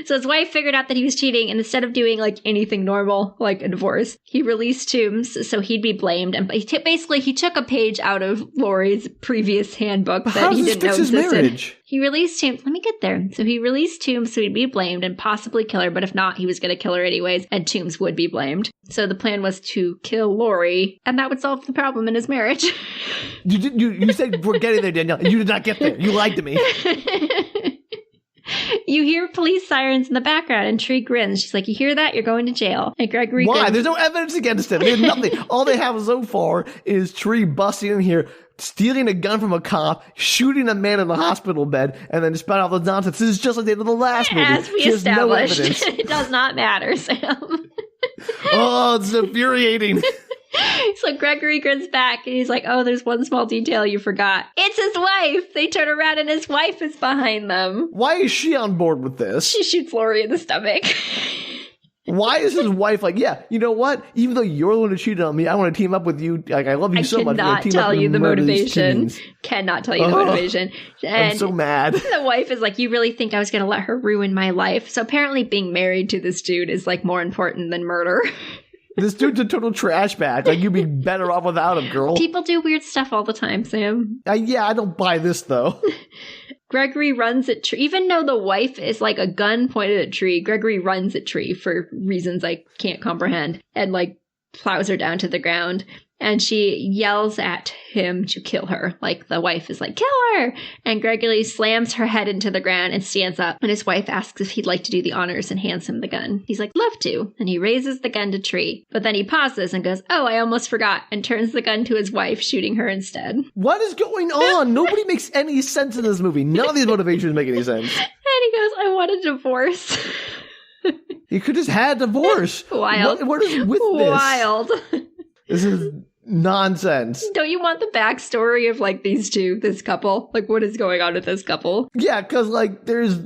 Speaker 1: So his wife figured out that he was cheating, and instead of doing like anything normal, like a divorce, he released Toombs so he'd be blamed. And basically, he took a page out of Lori's previous handbook that he didn't know existed. He released Toombs. Let me get there. So he released Toombs so he'd be blamed and possibly kill her, but if not, he was going to kill her anyways, and Toombs would be blamed. So the plan was to kill Lori, and that would solve the problem in his marriage.
Speaker 2: You said we're getting there, Danielle, and you did not get there. You lied to me.
Speaker 1: You hear police sirens in the background, and Tree grins. She's like, you hear that? You're going to jail. And Gregory
Speaker 2: Why?
Speaker 1: grins.
Speaker 2: There's no evidence against him. There's nothing. All they have so far is Tree busting in here, stealing a gun from a cop, shooting a man in the hospital bed, and then despite all the nonsense, this is just like they did in the last movie.
Speaker 1: As we established, it does not matter, Sam.
Speaker 2: Oh, it's infuriating.
Speaker 1: So Gregory grins back, and he's like, oh, there's one small detail you forgot. It's his wife! They turn around, and his wife is behind them.
Speaker 2: Why is she on board with this?
Speaker 1: She shoots Lori in the stomach.
Speaker 2: Why is his wife like, yeah, you know what? Even though you're the one who cheated on me, I want to team up with you. Like, I love you so much.
Speaker 1: I cannot tell you the motivation. Cannot tell you the motivation. And
Speaker 2: I'm so mad.
Speaker 1: The wife is like, you really think I was going to let her ruin my life? So apparently being married to this dude is like more important than murder.
Speaker 2: This dude's a total trash bag. Like, you'd be better off without him, girl.
Speaker 1: People do weird stuff all the time, Sam.
Speaker 2: Yeah, I don't buy this, though.
Speaker 1: Gregory runs at Tree. Even though the wife is like a gun pointed at Tree, Gregory runs at Tree for reasons I can't comprehend and like plows her down to the ground. And she yells at him to kill her. Like, the wife is like, kill her! And Gregory slams her head into the ground and stands up. And his wife asks if he'd like to do the honors and hands him the gun. He's like, love to. And he raises the gun to Tree. But then he pauses and goes, oh, I almost forgot. And turns the gun to his wife, shooting her instead.
Speaker 2: What is going on? Nobody makes any sense in this movie. None of these motivations make any sense.
Speaker 1: And he goes, I want a divorce.
Speaker 2: You could just had a divorce.
Speaker 1: Wild.
Speaker 2: What is with this?
Speaker 1: Wild.
Speaker 2: This is nonsense.
Speaker 1: Don't you want the backstory of like these two, this couple? Like, what is going on with this couple?
Speaker 2: Yeah, because like there's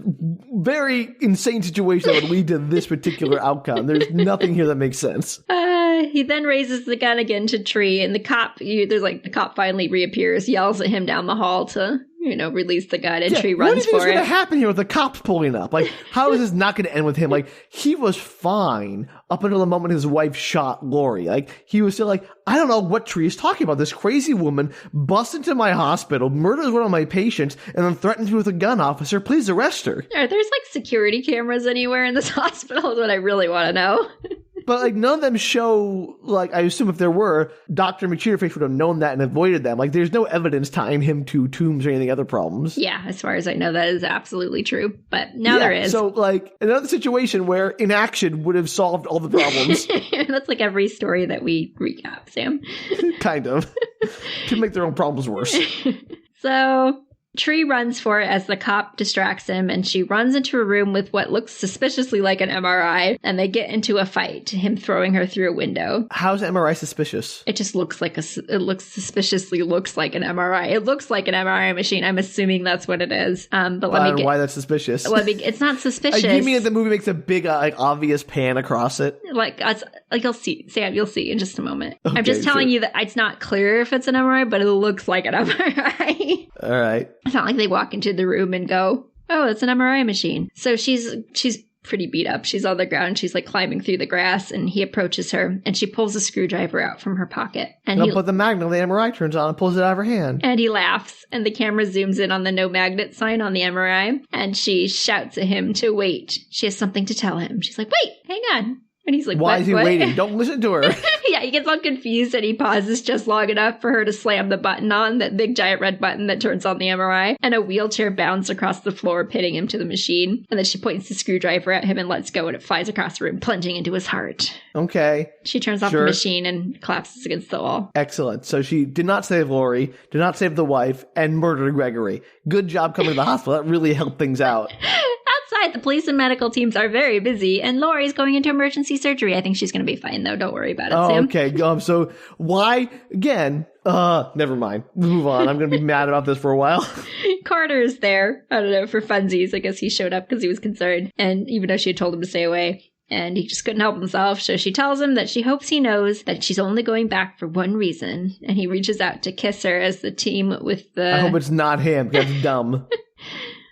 Speaker 2: very insane situations that would lead to this particular outcome. There's nothing here that makes sense.
Speaker 1: He then raises the gun again to Tree, and the cop finally reappears, yells at him down the hall to, release the gun, and Tree runs for it.
Speaker 2: What do you think is going to happen here with the cops pulling up? Like, how is this not going to end with him? Like, he was fine up until the moment his wife shot Lori. Like, he was still like, I don't know what Tree is talking about. This crazy woman busts into my hospital, murders one of my patients, and then threatens me with a gun. Officer, please arrest her.
Speaker 1: Are there's like security cameras anywhere in this hospital is what I really want to know.
Speaker 2: But, like, none of them show, like, I assume if there were, Dr. McCheaterface would have known that and avoided them. Like, there's no evidence tying him to Toombs or any other problems.
Speaker 1: Yeah, as far as I know, that is absolutely true. But now there is.
Speaker 2: So, like, another situation where inaction would have solved all the problems.
Speaker 1: That's like every story that we recap, Sam.
Speaker 2: Kind of. To make their own problems worse.
Speaker 1: So Tree runs for it as the cop distracts him, and she runs into a room with what looks suspiciously like an MRI, and they get into a fight, him throwing her through a window.
Speaker 2: How's MRI suspicious?
Speaker 1: It just looks like suspiciously looks like an MRI. It looks like an MRI machine. I'm assuming that's what it is. But
Speaker 2: why that's suspicious?
Speaker 1: It's not suspicious.
Speaker 2: You mean that the movie makes a big, obvious pan across it?
Speaker 1: Like you'll see, Sam. You'll see in just a moment.
Speaker 2: Okay,
Speaker 1: I'm just telling you that it's not clear if it's an MRI, but it looks like an MRI.
Speaker 2: All right.
Speaker 1: It's not like they walk into the room and go, oh, it's an MRI machine. So she's pretty beat up. She's on the ground. She's like climbing through the grass, and he approaches her, and she pulls a screwdriver out from her pocket. And
Speaker 2: but the magnet of the MRI turns on and pulls it out of her hand.
Speaker 1: And he laughs, and the camera zooms in on the no magnet sign on the MRI, and she shouts at him to wait. She has something to tell him. She's like, wait, hang on. And he's like,
Speaker 2: why is he waiting? Don't listen to her.
Speaker 1: Yeah, he gets all confused, and he pauses just long enough for her to slam the button on, that big giant red button that turns on the MRI, and a wheelchair bounds across the floor, pitting him to the machine. And then she points the screwdriver at him and lets go, and it flies across the room, plunging into his heart.
Speaker 2: Okay.
Speaker 1: She turns off the machine and collapses against the wall.
Speaker 2: Excellent. So she did not save Lori, did not save the wife, and murdered Gregory. Good job coming to the hospital. That really helped things out.
Speaker 1: Outside The police and medical teams are very busy, and Lori's going into emergency surgery. I think she's going to be fine, though. Don't worry about it, Sam.
Speaker 2: Okay. So why, again, never mind. Move on. I'm going to be mad about this for a while.
Speaker 1: Carter's there. I don't know, for funsies. I guess he showed up because he was concerned. And even though she had told him to stay away. And he just couldn't help himself. So she tells him that she hopes he knows that she's only going back for one reason. And he reaches out to kiss her as the team with the...
Speaker 2: I hope it's not him. That's dumb.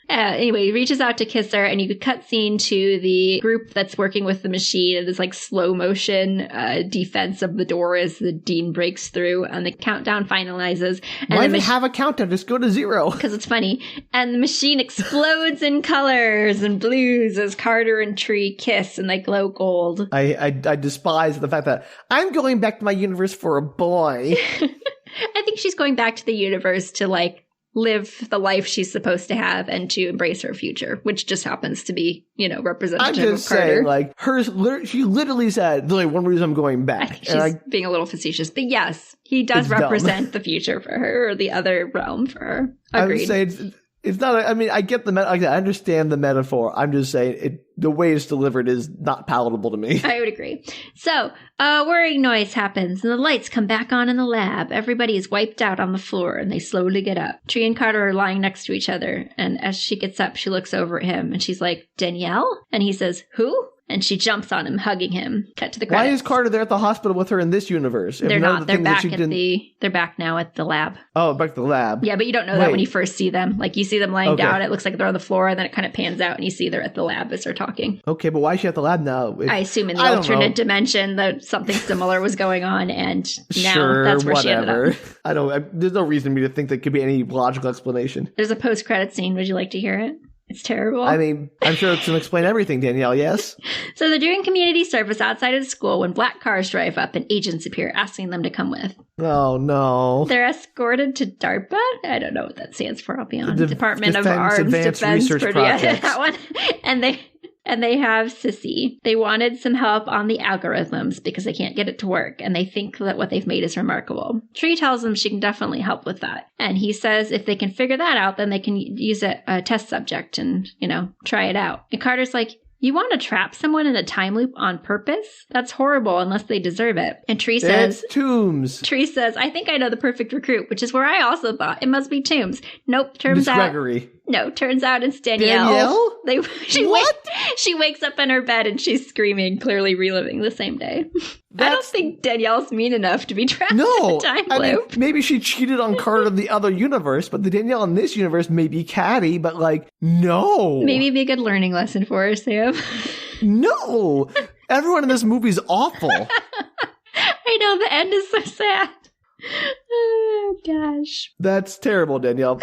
Speaker 1: Anyway, he reaches out to kiss her, and you could cut scene to the group that's working with the machine. It is like slow motion defense of the door as the dean breaks through, and the countdown finalizes. And
Speaker 2: why does it have a countdown? Just go to 0.
Speaker 1: Because it's funny. And the machine explodes in colors and blues as Carter and Tree kiss, and they glow gold.
Speaker 2: I despise the fact that I'm going back to my universe for a boy.
Speaker 1: I think she's going back to the universe to, like, live the life she's supposed to have and to embrace her future, which just happens to be, representative
Speaker 2: of Carter. I'm just saying, like, she literally said, the only one reason I'm going back.
Speaker 1: I think she's being a little facetious. But yes, he does represent the future for her, or the other realm for her. Agreed.
Speaker 2: I would say it's not, I get I understand the metaphor. I'm just saying the way it's delivered is not palatable to me.
Speaker 1: I would agree. So, a whirring noise happens, and the lights come back on in the lab. Everybody is wiped out on the floor, and they slowly get up. Tree and Carter are lying next to each other, and as she gets up, she looks over at him, and she's like, Danielle? And he says, who? And she jumps on him, hugging him. Cut to the credits.
Speaker 2: Why is Carter there at the hospital with her in this universe?
Speaker 1: They're not. They're back they're back now at the lab.
Speaker 2: Oh, back to the lab.
Speaker 1: Yeah, but you don't know that when you first see them. Like, you see them lying down, it looks like they're on the floor, and then it kind of pans out, and you see they're at the lab as they're talking.
Speaker 2: Okay, but why is she at the lab now?
Speaker 1: I assume in the alternate dimension that something similar was going on, and now that's where she ended up.
Speaker 2: There's no reason for me to think there could be any logical explanation.
Speaker 1: There's a post-credit scene. Would you like to hear it? It's terrible.
Speaker 2: I mean, I'm sure it's going to explain everything, Danielle, yes?
Speaker 1: So they're doing community service outside of the school when black cars drive up and agents appear asking them to come with.
Speaker 2: Oh, no.
Speaker 1: They're escorted to DARPA? I don't know what that stands for, I'll be honest. The Department of Arms
Speaker 2: Advanced Research Projects.
Speaker 1: That one. And they have Sissy. They wanted some help on the algorithms because they can't get it to work, and they think that what they've made is remarkable. Tree tells them she can definitely help with that. And he says if they can figure that out, then they can use a test subject and, try it out. And Carter's like, you want to trap someone in a time loop on purpose? That's horrible unless they deserve it. And Tree says...
Speaker 2: It's Toombs.
Speaker 1: Tree says, I think I know the perfect recruit, which is where I also thought it must be Toombs. Nope, turns out...
Speaker 2: Gregory.
Speaker 1: No, turns out it's Danielle.
Speaker 2: Danielle?
Speaker 1: She wakes up in her bed and she's screaming, clearly reliving the same day. I don't think Danielle's mean enough to be trapped in a time loop.
Speaker 2: Mean, maybe she cheated on Carter in the other universe, but the Danielle in this universe may be catty, but no.
Speaker 1: Maybe it'd be a good learning lesson for her, Sam.
Speaker 2: No. Everyone in this movie is awful.
Speaker 1: I know, the end is so sad. Oh, gosh.
Speaker 2: That's terrible, Danielle.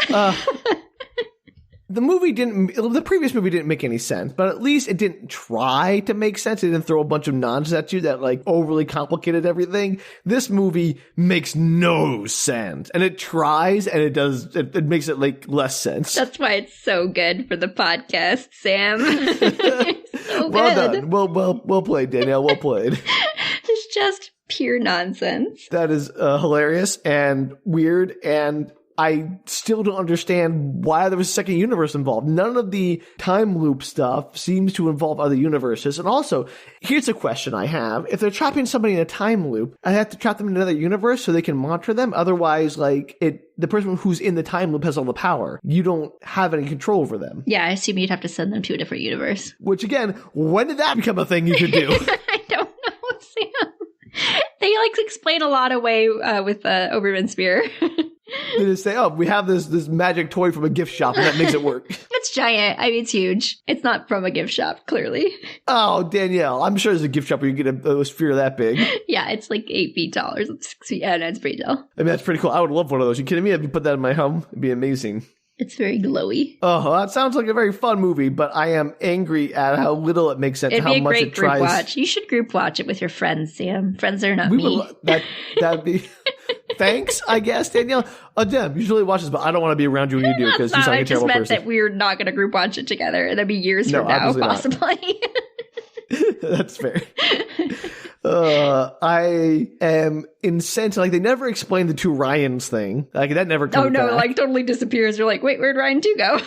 Speaker 2: The previous movie didn't make any sense, but at least it didn't try to make sense. It didn't throw a bunch of nonsense at you that overly complicated everything. This movie makes no sense, and it tries, and it makes it less sense.
Speaker 1: That's why it's so good for the podcast, Sam. So
Speaker 2: well done. Well played, Danielle. Well played.
Speaker 1: It's just pure nonsense.
Speaker 2: That is hilarious and weird, and I still don't understand why there was a second universe involved. None of the time loop stuff seems to involve other universes. And also, here's a question I have. If they're trapping somebody in a time loop, I have to trap them in another universe so they can monitor them. Otherwise, the person who's in the time loop has all the power. You don't have any control over them.
Speaker 1: Yeah, I assume you'd have to send them to a different universe.
Speaker 2: Which, again, when did that become a thing you could do?
Speaker 1: I don't know, Sam. They explain a lot away with Oberman Spear.
Speaker 2: They just say, we have this magic toy from a gift shop, and that makes it work.
Speaker 1: It's giant. I mean, it's huge. It's not from a gift shop, clearly.
Speaker 2: Oh, Danielle, I'm sure there's a gift shop where you get a sphere that big.
Speaker 1: Yeah, it's 8 feet tall or 6 feet. Yeah, no, it's pretty tall.
Speaker 2: I mean, that's pretty cool. I would love one of those. You kidding me? If you put that in my home, it'd be amazing.
Speaker 1: It's very glowy.
Speaker 2: Oh, that sounds like a very fun movie, but I am angry at how little it makes sense. How much it tries.
Speaker 1: It'd be a great group watch. You should group watch it with your friends, Sam. Friends are not me.
Speaker 2: That'd be... Thanks, I guess, Danielle. Deb, you usually watch this, but I don't want to be around you when you do because you sound like a terrible person. I just meant
Speaker 1: that we're not going to group watch it together. That'd be years from now, possibly.
Speaker 2: That's fair. I am incensed. They never explained the two Ryans thing. That never comes back.
Speaker 1: Totally disappears. You're like, wait, where'd Ryan 2 go?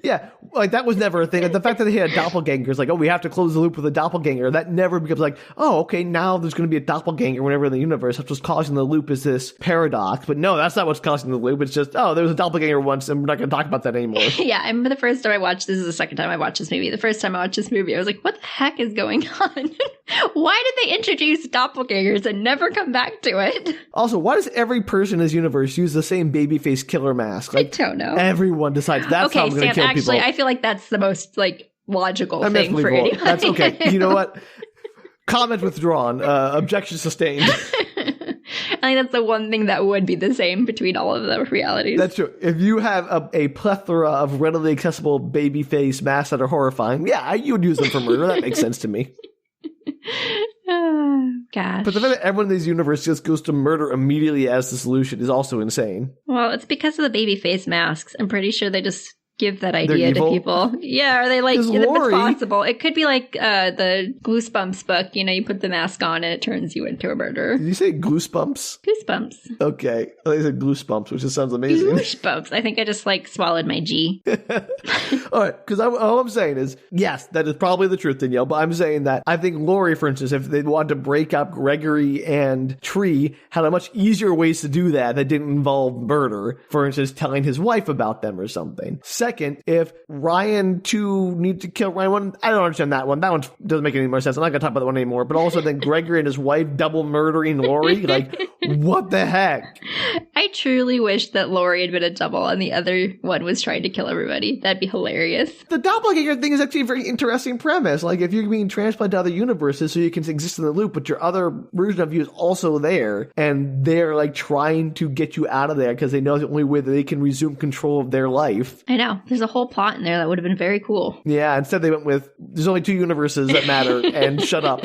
Speaker 2: Yeah. Like, that was never a thing. And the fact that they had a doppelganger is like, oh, we have to close the loop with a doppelganger. That never becomes like, oh, okay, now there's going to be a doppelganger whenever in the universe. That's what's causing the loop is this paradox. But no, that's not what's causing the loop. It's just, oh, there was a doppelganger once, and we're not going to talk about that anymore.
Speaker 1: Yeah, I remember the first time I watched this is the second time I watched this movie. The first time I watched this movie, I was like, what the heck is going on? Why did they introduce doppelgangers and never come back to it?
Speaker 2: Also, why does every person in this universe use the same babyface killer mask? Like,
Speaker 1: I don't know.
Speaker 2: Everyone decides that's how I'm going to kill
Speaker 1: actually,
Speaker 2: people.
Speaker 1: I feel like that's the most, like, logical thing for anyone.
Speaker 2: That's okay. You know what? Comment withdrawn. Objection sustained.
Speaker 1: I think that's the one thing that would be the same between all of the realities.
Speaker 2: That's true. If you have a plethora of readily accessible babyface masks that are horrifying, yeah, you would use them for murder. That makes sense to me.
Speaker 1: Oh, gosh.
Speaker 2: But the fact that everyone in this universe just goes to murder immediately as the solution is also insane.
Speaker 1: Well, it's because of the babyface masks. I'm pretty sure they just give that idea to people. Yeah, are they like, if it's possible. It could be like the Goosebumps book. You know, you put the mask on and it turns you into a murderer.
Speaker 2: Did you say Goosebumps?
Speaker 1: Goosebumps.
Speaker 2: Okay. I think I said Goosebumps, which just sounds amazing.
Speaker 1: Goosebumps. I think I just like swallowed my G.
Speaker 2: All right. Because all I'm saying is, yes, that is probably the truth, Danielle. But I'm saying that I think Laurie, for instance, if they wanted to break up Gregory and Tree, had a much easier ways to do that didn't involve murder. For instance, telling his wife about them or something. Second, if Ryan 2 need to kill Ryan 1, I don't understand that one. That one doesn't make any more sense. I'm not going to talk about that one anymore. But also then Gregory and his wife double murdering Laurie. Like, what the heck?
Speaker 1: I truly wish that Laurie had been a double and the other one was trying to kill everybody. That'd be hilarious.
Speaker 2: The doppelganger thing is actually a very interesting premise. Like, if you're being transplanted to other universes so you can exist in the loop, but your other version of you is also there, and they're like trying to get you out of there because they know the only way that they can resume control of their life.
Speaker 1: I know. There's a whole plot in there that would have been very cool.
Speaker 2: Yeah, instead they went with, there's only 2 universes that matter, and shut up.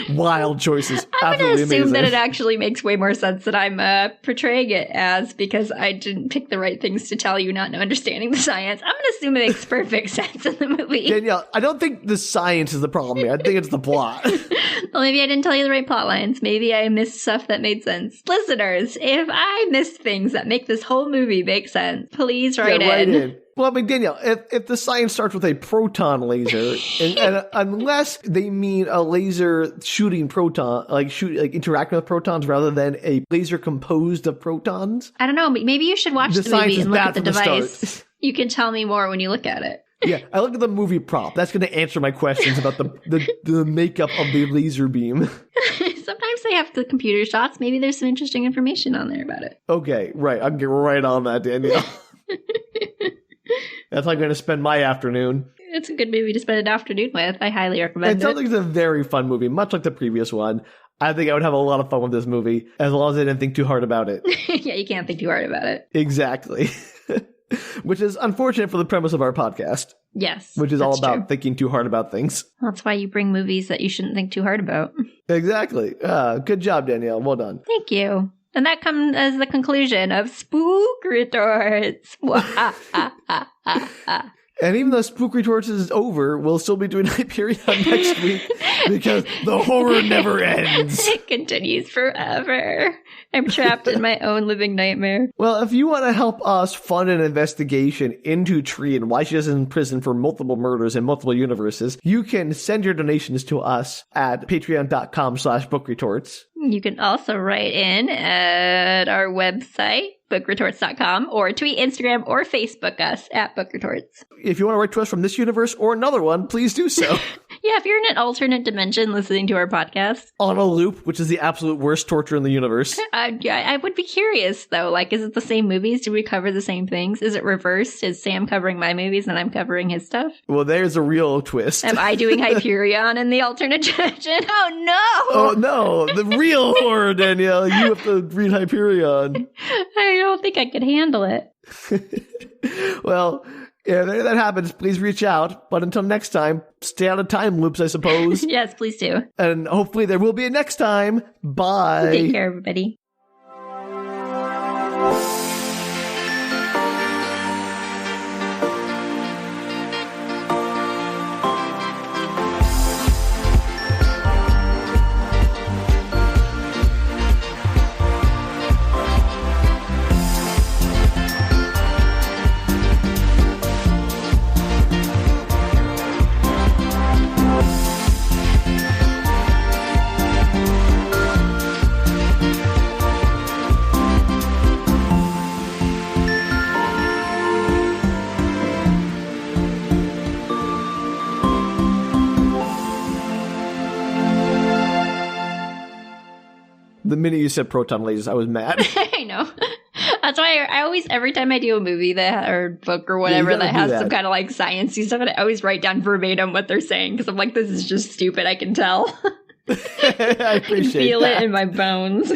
Speaker 2: Wild choices.
Speaker 1: I'm going to assume
Speaker 2: amazing.
Speaker 1: that it actually makes way more sense that I'm portraying it as, because I didn't pick the right things to tell you, not understanding the science. I'm going to assume it makes perfect sense in the movie.
Speaker 2: Danielle, I don't think the science is the problem here. I think it's the plot.
Speaker 1: Well, maybe I didn't tell you the right plot lines. Maybe I missed stuff that made sense. Listeners, if I missed things that make this whole movie make sense, please write in.
Speaker 2: Well, I mean, Danielle, if the science starts with a proton laser, and unless they mean a laser shooting proton, like interacting with protons rather than a laser composed of protons.
Speaker 1: I don't know. Maybe you should watch the movie and look at the device. You can tell me more when you look at it.
Speaker 2: Yeah, I look at the movie prop. That's going to answer my questions about the makeup of the laser beam.
Speaker 1: Sometimes they have the computer shots. Maybe there's some interesting information on there about it.
Speaker 2: Okay, right. I'm getting right on that, Danielle. That's how I'm going to spend my afternoon.
Speaker 1: It's a good movie to spend an afternoon with. I highly recommend it.
Speaker 2: It sounds like it's a very fun movie, much like the previous one. I think I would have a lot of fun with this movie, as long as I didn't think too hard about it.
Speaker 1: Yeah, you can't think too hard about it.
Speaker 2: Exactly. Which is unfortunate for the premise of our podcast.
Speaker 1: Yes.
Speaker 2: Which is all about thinking too hard about things.
Speaker 1: That's why you bring movies that you shouldn't think too hard about.
Speaker 2: Exactly. Good job, Danielle. Well done.
Speaker 1: Thank you. And that comes as the conclusion of Spook Retorts.
Speaker 2: And even though Spook Retorts is over, we'll still be doing Hyperion next week because the horror never ends.
Speaker 1: It continues forever. I'm trapped in my own living nightmare.
Speaker 2: Well, if you want to help us fund an investigation into Tree and why she is in prison for multiple murders in multiple universes, you can send your donations to us at patreon.com/bookretorts.
Speaker 1: You can also write in at our website, bookretorts.com, or tweet, Instagram, or Facebook us at bookretorts.
Speaker 2: If you want to write to us from this universe or another one, please do so.
Speaker 1: Yeah, if you're in an alternate dimension listening to our podcast.
Speaker 2: On a loop, which is the absolute worst torture in the universe.
Speaker 1: I would be curious, though. Like, is it the same movies? Do we cover the same things? Is it reversed? Is Sam covering my movies and I'm covering his stuff?
Speaker 2: Well, there's a real twist.
Speaker 1: Am I doing Hyperion in the alternate dimension? Oh, no!
Speaker 2: Oh, no. The real horror, Danielle. You have to read Hyperion.
Speaker 1: I don't think I could handle it.
Speaker 2: Well, yeah, if that happens, please reach out. But until next time, stay out of time loops, I suppose.
Speaker 1: Yes, please do.
Speaker 2: And hopefully there will be a next time. Bye.
Speaker 1: Take care, everybody.
Speaker 2: The minute you said proton lasers, I was mad.
Speaker 1: I know. That's why I always, every time I do a movie or book or whatever that has some kind of like sciencey stuff, I always write down verbatim what they're saying because I'm like, this is just stupid. I can tell.
Speaker 2: I appreciate
Speaker 1: I can feel it in my bones.